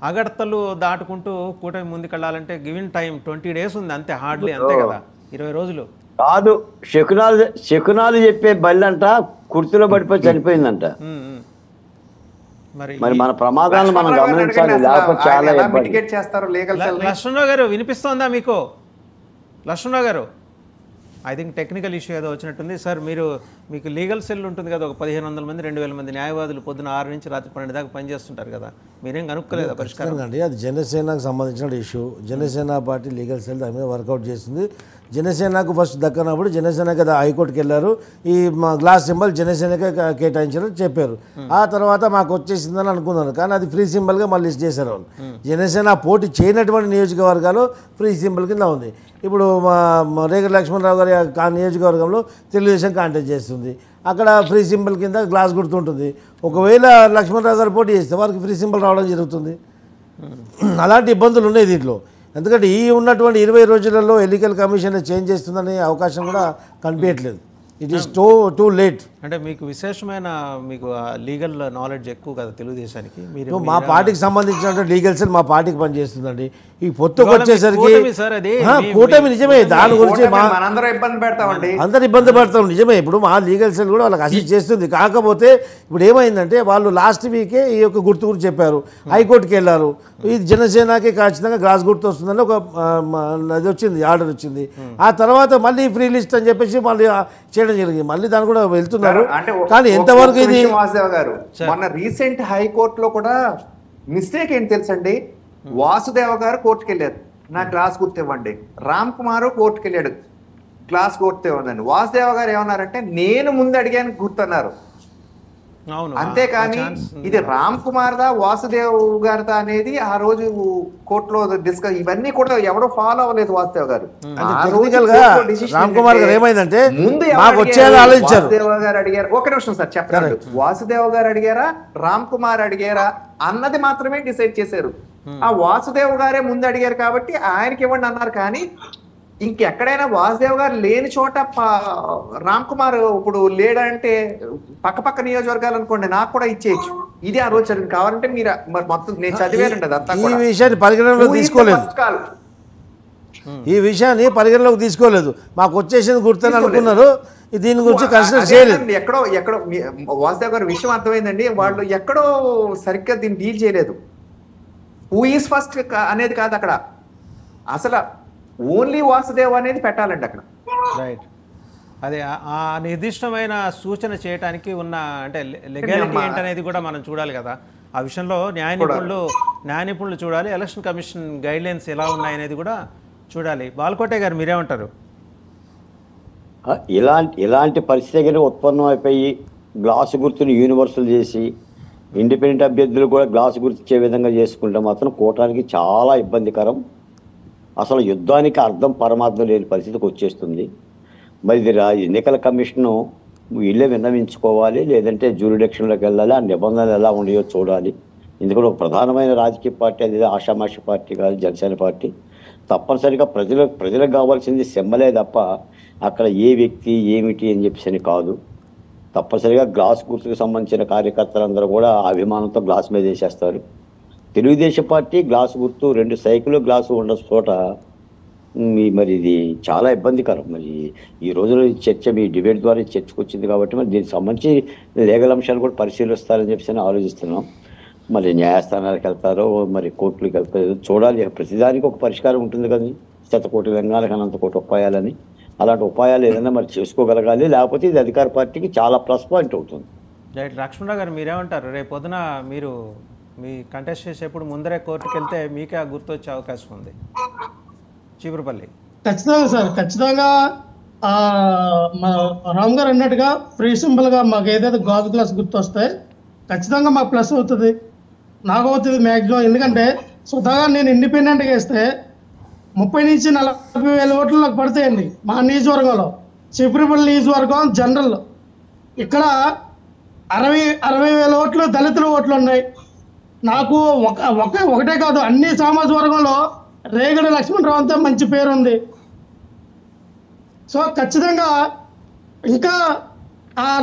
అగడతలు దాటుకుంటూ కూటమి ముందుకెళ్ళాలంటే గివెన్ టైం 20 days ఉంది అంతే, హార్డ్లీ అంతే కదా, 20 రోజులు కాదు. శకునాలు చెప్పే బల్లంట కుర్తిలో పడిపోయి చనిపోయిందంట. మరి మన ప్రమాదాలను మనం గమనించాలి, లేకపోతే చాలా ఇబ్బంది. లక్ష్మణరావు గారు వినిపిస్తోందా మీకు? లక్ష్మణరావు గారు ఐ థింక్ టెక్నికల్ ఇష్యూ ఏదో వచ్చినట్టుంది సార్. మీకు లీగల్ సెల్ ఉంటుంది కదా, ఒక 1500 మంది 2000 మంది న్యాయవాదులు పొద్దున 6 నుంచి రాత్రి 12 దాకా పనిచేస్తుంటారు కదా, మీరేం కనుక్కోలేదు పరిష్కారం? అండి అది జనసేనకు సంబంధించిన issue. Janasena party legal cell దాని మీద వర్కౌట్ చేస్తుంది. జనసేనకు ఫస్ట్ దక్కనప్పుడు జనసేనకి హైకోర్టుకి వెళ్ళారు, ఈ మా గ్లాస్ సింబల్ జనసేనకే కేటాయించారని చెప్పారు. ఆ తర్వాత మాకు వచ్చేసిందని అనుకున్నాను, కానీ అది ఫ్రీ సింబల్గా మళ్ళీ లిస్ట్ చేశారు వాళ్ళు. జనసేన పోటీ చేయనటువంటి నియోజకవర్గాలు ఫ్రీ సింబల్ కింద ఉంది. ఇప్పుడు మా రేగడి లక్ష్మణరావు గారి ఆ నియోజకవర్గంలో తెలుగుదేశం కాంటాక్ట్ చేస్తుంది, అక్కడ ఫ్రీ సింబల్ కింద గ్లాస్ గుర్తుంటుంది. ఒకవేళ లక్ష్మణరావు గారు పోటీ చేస్తే వారికి ఫ్రీ సింబల్ రావడం జరుగుతుంది. అలాంటి ఇబ్బందులు ఉన్నాయి దీంట్లో. ఎందుకంటే ఈ ఉన్నటువంటి 20 రోజులలో ఎన్నికల కమిషన్ చేంజ్ చేస్తుందనే అవకాశం కూడా కనిపించట్లేదు. It is too late. అంటే మీకు విశేషమైన మీకు లీగల్ నాలెడ్జ్ ఎక్కువ కదా తెలుగుదేశానికి. మీరు మా పార్టీకి సంబంధించిన లీగల్ సెల్ మా పార్టీకి పనిచేస్తుందండి. ఈ పొత్తుకు వచ్చేసరికి కూటమి నిజమే, దాని గురించి అందరూ ఇబ్బంది పెడతామండి, అందరు ఇబ్బంది పడతాం నిజమే. ఇప్పుడు మా లీగల్ సెల్ కూడా వాళ్ళకి అసిస్ట్ చేస్తుంది. కాకపోతే ఇప్పుడు ఏమైందంటే వాళ్ళు లాస్ట్ వీకే ఈ యొక్క గుర్తు గురించి చెప్పారు, హైకోర్టుకి వెళ్ళారు. ఇది జనసేనకి ఖచ్చితంగా గ్లాస్ గుర్తు వస్తుందని ఒక అది వచ్చింది, ఆర్డర్ వచ్చింది. ఆ తర్వాత మళ్ళీ ఫ్రీ లిస్ట్ అని చెప్పేసి మళ్ళీ చేయడం జరిగింది. మళ్ళీ దాన్ని కూడా వెళ్తున్నారు. కానీ ఎంతవరకు ఇది వాసుదేవ్ గారు మొన్న రీసెంట్ హైకోర్టులో కూడా మిస్టేక్ ఏంటి తెలుసండి, వాసుదేవ గారు కోర్టుకు వెళ్ళారు, నా గ్లాస్ గుర్తు ఇవ్వండి. రామ్ కుమార్ కోర్టుకు వెళ్ళాడు, గ్లాస్ గుర్తు ఇవ్వండి. వాసుదేవ గారు ఏమన్నారంటే నేను ముందు అడిగాను గుర్తు అన్నారు. అంతేకాని ఇది రామ్ కుమార్ దా వాసుదేవ్ గారిదా అనేది ఆ రోజు కోర్టులో డిస్కస్, ఇవన్నీ కూడా ఎవరో ఫాలో అవ్వలేదు వాసుదేవ్ గారు. రామ్ కుమార్ గారు ఏమైందంటే ముందు వాసుదేవ్ గారు అడిగారు, ఒక నిమిషం సార్ చెప్పండి, వాసుదేవ్ గారు అడిగారా రామ్ కుమార్ అడిగారా అన్నది మాత్రమే డిసైడ్ చేశారు. ఆ వాసుదేవ్ గారే ముందు అడిగారు కాబట్టి ఆయనకి ఇవ్వండి అన్నారు. కానీ ఇంకెక్కడైనా వాసుదేవ్ గారు లేని చోట రామ్ కుమార్ ఇప్పుడు లేడంటే పక్క నియోజకవర్గాలు అనుకోండి నాకు కూడా ఇచ్చేయచ్చు. ఇది ఆ రోజు చదివింది. కావాలంటే మీరు మొత్తం నేను చదివానండి అదంతా. ఈ విషయాన్ని పరిగణనలోకి తీసుకోలేదు, ఈ విషయాన్ని పరిగణలోకి తీసుకోలేదు. మాకు వచ్చేసింది గుర్తని అనుకున్నారు, దీని గురించి కన్సిడర్ చేయలేదు. ఎక్కడో వాసుదేవ్ గారు విషయం అర్థమైందండి, వాళ్ళు ఎక్కడో సరిగ్గా దీన్ని డీల్ చేయలేదు. హూ ఈస్ ఫస్ట్ అనేది కాదు అక్కడ, అసలు ఓన్లీ వాసుదేవ్ అనేది పెట్టాలండి అక్కడ. రైట్. అదే ఆ నిర్దిష్టమైన సూచన చేయడానికి ఉన్న అంటే లెగాలిటీ ఏంటనేది కూడా మనం చూడాలి కదా. ఆ విషయంలో న్యాయ నిపుణులు చూడాలి, ఎలక్షన్ కమిషన్ గైడ్లైన్స్ ఎలా ఉన్నాయనేది కూడా చూడాలి. బాల్కోటే గారు మీరేమంటారు? ఇలాంటి పరిస్థితి ఉత్పన్నం అయిపోయి గ్లాసు గుర్తుని యూనివర్సల్ చేసి ఇండిపెండెంట్ అభ్యర్థులు కూడా గ్లాసు గుర్తించే విధంగా చేసుకుంటే మాత్రం కూటమికి చాలా ఇబ్బందికరం. అసలు యుద్ధానికి అర్థం పరమార్థం లేని పరిస్థితికి వచ్చేస్తుంది. మరి ఇది ఎన్నికల కమిషను వీళ్ళే విన్నవించుకోవాలి, లేదంటే జ్యూరిడిక్షన్లోకి వెళ్ళాలి. ఆ నిబంధనలు ఎలా ఉన్నాయో చూడాలి. ఎందుకంటే ఒక ప్రధానమైన రాజకీయ పార్టీ అది ఆషామాషి పార్టీ కాదు జనసేన పార్టీ. తప్పనిసరిగా ప్రజలకు కావాల్సింది సింబలే తప్ప అక్కడ ఏ వ్యక్తి ఏమిటి అని చెప్పేసి కాదు. తప్పనిసరిగా గ్లాస్ గుర్తుకు సంబంధించిన కార్యకర్తలందరూ కూడా అభిమానంతో గ్లాస్ మీద వేసేస్తారు. తెలుగుదేశం పార్టీ గ్లాసు గుర్తు 2 సైకిల్ గ్లాసు ఉన్న చోట మరి ఇది చాలా ఇబ్బందికరం. మరి ఈ రోజులో చర్చ మీ డిబేట్ ద్వారా చర్చకు వచ్చింది కాబట్టి మరి దీనికి సంబంధించి లీగల్ అంశాలు కూడా పరిశీలిస్తారని చెప్పేసి ఆలోచిస్తున్నాం. మరి న్యాయస్థానాలకు వెళ్తారో మరి కోర్టులకు వెళ్తారో చూడాలి. ప్రతిదానికి ఒక పరిష్కారం ఉంటుంది కదా, 100 కోటి రంగాలకు అనంత కోటి ఉపాయాలని. అలాంటి ఉపాయాలు ఏదైనా మరి చేసుకోగలగాలి, లేకపోతే ఇది అధికార పార్టీకి చాలా ప్లస్ పాయింట్ అవుతుంది. రైట్. లక్ష్మణరావు గారు మీరేమంటారు? రేపు పొద్దున మీరు మీ కంటెస్ట్ చేసేప్పుడు ముందరే కోర్టుకు వెళ్తే మీకే ఆ గుర్తు వచ్చే అవకాశం ఉంది. చీపురుపల్లి ఖచ్చితంగా సార్, ఖచ్చితంగా మా రామ్ గారు అన్నట్టుగా ఫ్రీ సింబల్గా మాకు ఏదైతే గాజు గ్లాస్ గుర్తు వస్తే ఖచ్చితంగా మాకు ప్లస్ అవుతుంది, నాకు అవుతుంది మ్యాక్సిమం. ఎందుకంటే స్వతహాగా నేను ఇండిపెండెంట్గా వేస్తే 30 నుంచి 40 వేల ఓట్లు నాకు పడతాయండి మా నియోజకవర్గంలో. చీపురుపల్లి నియోజకవర్గం జనరల్ ఇక్కడ 60 వేల ఓట్లు దళితుల ఓట్లు ఉన్నాయి. నాకు ఒకటే కాదు, అన్ని సామాజిక వర్గంలో రేగడి లక్ష్మణరావు అంతా మంచి పేరు ఉంది. సో ఖచ్చితంగా ఇంకా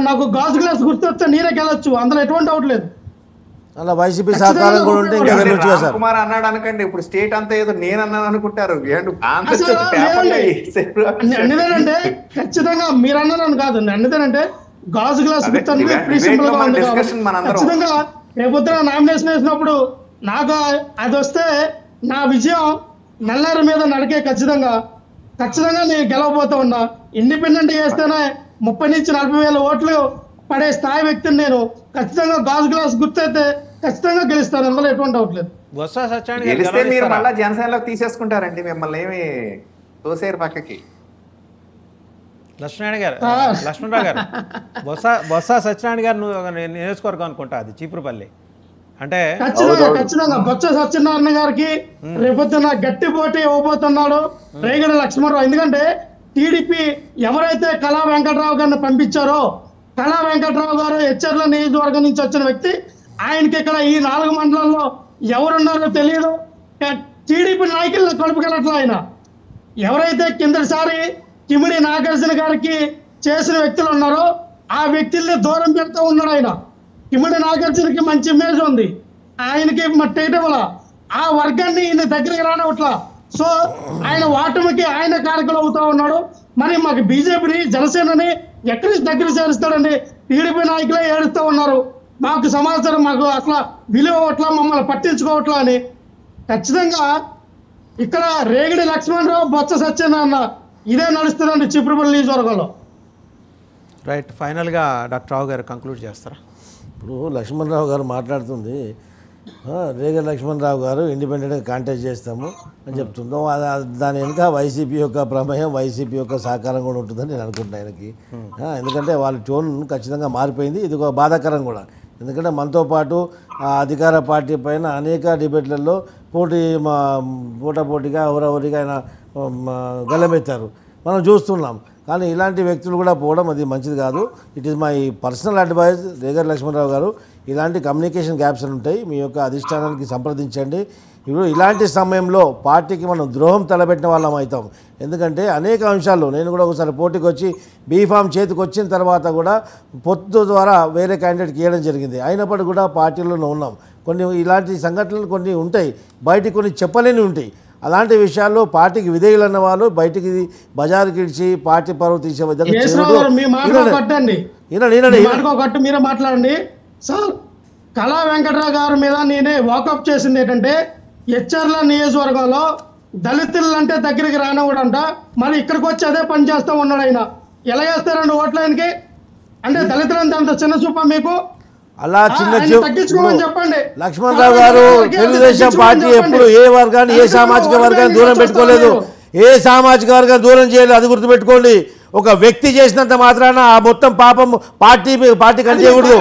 నాకు గాజు గ్లాస్ గుర్తొస్తే నేనే వెళ్ళొచ్చు, అందులో ఎటువంటి డౌట్ లేదు. అలా వైసీపీ సహకారం కూడా ఉంటే ఇంకా వెళ్ళొచ్చు సార్. కుమార్ అన్నాడు అనకండి, ఇప్పుడు స్టేట్ అంతా ఏదో నేను అన్నాను అనుకుంటారు. అన్నిదేనంటే ఖచ్చితంగా మీరు అన్నారని కాదు, అన్నిదేనంటే గాజు గ్లాస్ గుర్తు అనేది ఫ్రీ సింబల్ గా ఉంది. ఖచ్చితంగా రేపొద్దున నామినేషన్ వేసినప్పుడు నాకు అది వస్తే నా విజయం నల్లారి మీద నడికే. ఖచ్చితంగా నేను గెలవబోతా ఉన్నా. ఇండిపెండెంట్ చేస్తేనే 30 నుంచి 40 వేల ఓట్లు పడే స్థాయి వ్యక్తిని నేను. ఖచ్చితంగా గాజు గ్లాస్ గుర్తయితే ఖచ్చితంగా గెలుస్తాను, అందులో ఎటువంటి డౌట్ లేదు. గెలిస్తే మీరు మళ్ళీ జనసేనలోకి తీసేసుకుంటారండి, మిమ్మల్ని ఏమి తోసేరు పక్కకి. లక్ష్మణరావు గారు బొత్స సత్యనారాయణ గారు నువ్వు నియోజకవర్గం అనుకుంటా అది చీపురుపల్లి అంటే ఖచ్చితంగా బొత్స సత్యనారాయణ గారికి రేపొద్దున గట్టి పోటీ ఇవ్వబోతున్నాడు రేగడి లక్ష్మణరావు. ఎందుకంటే టీడీపీ ఎవరైతే కళా వెంకటరావు గారిని పంపించారో, కళా వెంకటరావు గారు హెచ్చర్ల నియోజకవర్గం నుంచి వచ్చిన వ్యక్తి, ఆయనకి ఇక్కడ ఈ 4 మండలాల్లో ఎవరున్నారో తెలియదు. టీడీపీ నాయకులను కలుపుకెళ్ళట్లా ఆయన. ఎవరైతే కిందసారి కిమిడి నాగార్జున గారికి చేసిన వ్యక్తులు ఉన్నారో ఆ వ్యక్తుల్ని దూరం పెడుతూ ఉన్నాడు ఆయన. కిమిడి నాగార్జునకి మంచి ఇమేజ్ ఉంది, ఆయనకి మట్టేయటం ఆ వర్గాన్ని ఈయన దగ్గరికి రానవట్లా. సో ఆయన వాటమికి ఆయన కారకులు అవుతా ఉన్నాడు. మరి మాకు బీజేపీని జనసేనని ఎక్కడి దగ్గర చేరుస్తాడండి? టీడీపీ నాయకులే ఏడుస్తూ ఉన్నారు, మాకు సమాచారం మాకు అసలు విలువ అట్లా, మమ్మల్ని పట్టించుకోవట్లా అని. ఖచ్చితంగా ఇక్కడ రేగడి లక్ష్మణరావు బొత్స సత్యనారాయణ ఇదే నడుస్తుందండి చీపురుపల్లి నియోజకవర్గంలో. రైట్. ఫైనల్గా డాక్టర్ రావు గారు కంక్లూడ్ చేస్తారా? ఇప్పుడు లక్ష్మణరావు గారు మాట్లాడుతుంది, రేగడి లక్ష్మణరావు గారు ఇండిపెండెంట్గా కాంటాక్ట్ చేస్తాము అని చెప్తుందో, దాని వెనుక వైసీపీ యొక్క ప్రమేయం, వైసీపీ యొక్క సహకారం కూడా ఉంటుందని నేను అనుకుంటున్నాను ఆయనకి. ఎందుకంటే వాళ్ళ టోన్ ఖచ్చితంగా మారిపోయింది. ఇది ఒక బాధాకరం కూడా. ఎందుకంటే మనతో పాటు ఆ అధికార పార్టీ పైన అనేక డిబేట్లలో పోటాపోటీగా హోరాహోరీగా ఆయన గల్లమెత్తారు, మనం చూస్తున్నాం. కానీ ఇలాంటి వ్యక్తులు కూడా పోవడం అది మంచిది కాదు. It is my personal advice. Regadi Lakshmana Rao గారు, ఇలాంటి కమ్యూనికేషన్ గ్యాప్స్ ఉంటాయి, మీ యొక్క అధిష్టానానికి సంప్రదించండి. ఇప్పుడు ఇలాంటి సమయంలో పార్టీకి మనం ద్రోహం తలపెట్టిన వాళ్ళం అవుతాం. ఎందుకంటే అనేక అంశాల్లో నేను కూడా ఒకసారి పోటీకి వచ్చి బీఫామ్ చేతికి వచ్చిన తర్వాత కూడా పొత్తు ద్వారా వేరే క్యాండిడేట్కి ఇవ్వడం జరిగింది. అయినప్పటికీ కూడా పార్టీలోనే ఉన్నాం. కొన్ని ఇలాంటి సంఘటనలు కొన్ని ఉంటాయి, బయటికి కొన్ని చెప్పలేని ఉంటాయి. అలాంటి విషయాల్లో పార్టీకి విధేయులన్న వాళ్ళు బయటికి బజారుకి ఇచ్చి పార్టీ పరువు తీసే విధంగా మీరే మాట్లాడండి సార్. కళా వెంకటరావు గారి మీద నేనే వాకప్ చేసింది ఏంటంటే, హెచ్చర్ల నియోజకవర్గంలో దళితులు అంటే దగ్గరికి రానివ్వడంట, మరి ఇక్కడికి వచ్చి అదే పని చేస్తూ ఉన్నాడు ఆయన. ఎలా వేస్తారండి ఓట్ల ఆయనకి? అంటే దళితులంతా అంత చిన్న చూప మీకు? అలా చిన్న ఆయన తగ్గించుకోమని చెప్పండి. లక్ష్మణరావు గారు తెలుగుదేశం పార్టీ ఎప్పుడు ఏ వర్గాన్ని ఏ సామాజిక వర్గాన్ని దూరం పెట్టుకోలేదు, ఏ సామాజిక వర్గాన్ని దూరం చేయలేదు. అది గుర్తుపెట్టుకోండి. ఒక వ్యక్తి చేసినంత మాత్రాన ఆ మొత్తం పాపం పార్టీ కంటేయకూడదు.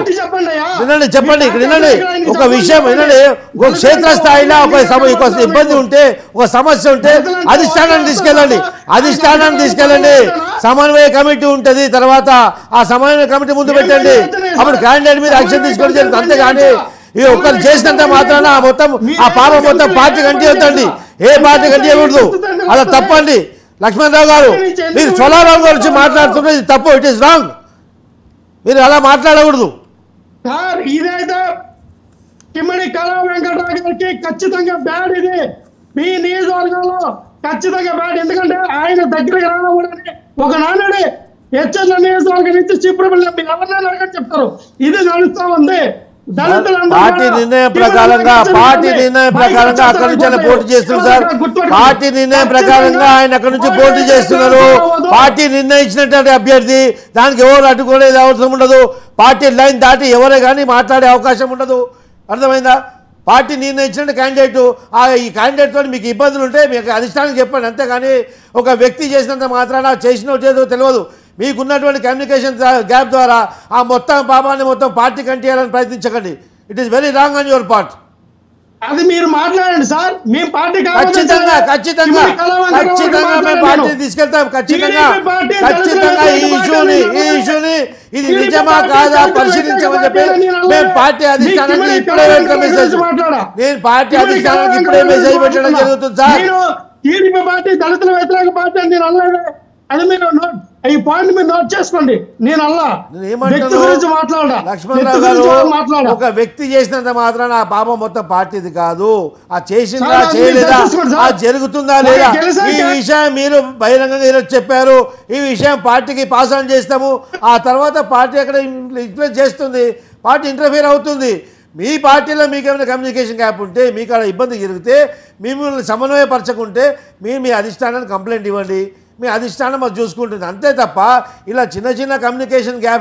వినండి, చెప్పండి, ఇక్కడ వినండి. ఒక విషయం వినండి. ఒక క్షేత్రస్థాయిలో ఒక ఇబ్బంది ఉంటే, ఒక సమస్య ఉంటే అధిష్టానాన్ని తీసుకెళ్ళండి. సమన్వయ కమిటీ ఉంటుంది. తర్వాత ఆ సమన్వయ కమిటీ ముందు పెట్టండి. అప్పుడు క్యాండిడేట్ మీద యాక్షన్ తీసుకోవడం జరుగుతుంది. అంతేగాని ఈ ఒక్కరు చేసినంత మాత్రాన ఆ పాపం మొత్తం పార్టీ కంటేయొద్దండి. ఏ పార్టీ కంటేయకూడదు. అలా తప్పండి. లక్ష్మణరావు గారు, మీరు సోలారావు గారు వచ్చి మాట్లాడుతున్నారు, ఇది తప్పు. It is wrong. మీరు అలా మాట్లాడకూడదు సార్. ఇదైతే కిమ్మడి కళా వెంకటరావు గారికి ఖచ్చితంగా బ్యాడ్. ఇది మీ నియోజకవర్గంలో ఖచ్చితంగా బ్యాడ్. ఎందుకంటే ఆయన దగ్గరికి రావడానికి ఒక నాన్నడే హెచ్ఎల్ నియోజకవర్గం నుంచి చిప్పుడుపల్లి ఎవరినైనా అడగని చెప్తారు. ఇది నడుస్తా ఉంది. పార్టీ నిర్ణయం ప్రకారంగా అక్కడి నుంచి ఆయన పోటీ చేస్తున్నారు సార్. పార్టీ నిర్ణయం ప్రకారంగా ఆయన అక్కడి నుంచి పోటీ చేస్తున్నారు. పార్టీ నిర్ణయించినటువంటి అభ్యర్థి, దానికి ఎవరు అడ్డుకోలేదు అవసరం ఉండదు. పార్టీ లైన్ దాటి ఎవరే కానీ మాట్లాడే అవకాశం ఉండదు. అర్థమైందా? పార్టీ నిర్ణయించిన క్యాండిడేట్, ఈ క్యాండిడేట్ తోటి మీకు ఇబ్బందులు ఉంటే మీకు అధిష్టానానికి చెప్పండి. అంతేగాని ఒక వ్యక్తి చేసినంత మాత్రాన చేసినో చేదో తెలియదు. మీకున్నటువంటి కమ్యూనికేషన్ గ్యాప్ ద్వారా ఆ మొత్తం పాపాన్ని మొత్తం పార్టీ కంటేయాలని ప్రయత్నించకండి. It is very wrong on your part. అది మీరు మాట్లాడండి సార్. మేము పార్టీ ఖచ్చితంగా మేము పార్టీ తీసుకెళ్తాం. ఖచ్చితంగా ఈ ఇష్యూని ఇది నిజమా కాదా పరిశీలించమని చెప్పి మేము పార్టీ అధిష్టానానికి ఇప్పుడే మెసేజ్ పెట్టడం జరుగుతుంది సార్. టీడీపీ పార్టీ దళితుల వ్యతిరేక పార్టీ అని నేను అనలేదు. అది మీరు ఈ పాయింట్ మీరు నోట్ చేసుకోండి. నేను లక్ష్మణరావు గారు, ఒక వ్యక్తి చేసినంత మాత్రాన ఆ పాపం మొత్తం పార్టీది కాదు. ఆ చేసిందా చేయలేదా, ఆ జరుగుతుందా లేదా, ఈ విషయం మీరు బహిరంగంగా ఈరోజు చెప్పారు. ఈ విషయం పార్టీకి పాస్ ఆన్ చేస్తాము. ఆ తర్వాత పార్టీ అక్కడ ఇన్ఫ్లుయెన్స్ చేస్తుంది, పార్టీ ఇంటర్ఫియర్ అవుతుంది. మీ పార్టీలో మీకు ఏమైనా కమ్యూనికేషన్ గ్యాప్ ఉంటే, మీకు అలా ఇబ్బంది జరిగితే, మిమ్మల్ని సమన్వయపరచకుంటే మీ అధిష్టానాన్ని కంప్లైంట్ ఇవ్వండి. మీ అధిష్టానం అది చూసుకుంటుంది. అంతే తప్ప ఇలా చిన్న కమ్యూనికేషన్ గ్యాప్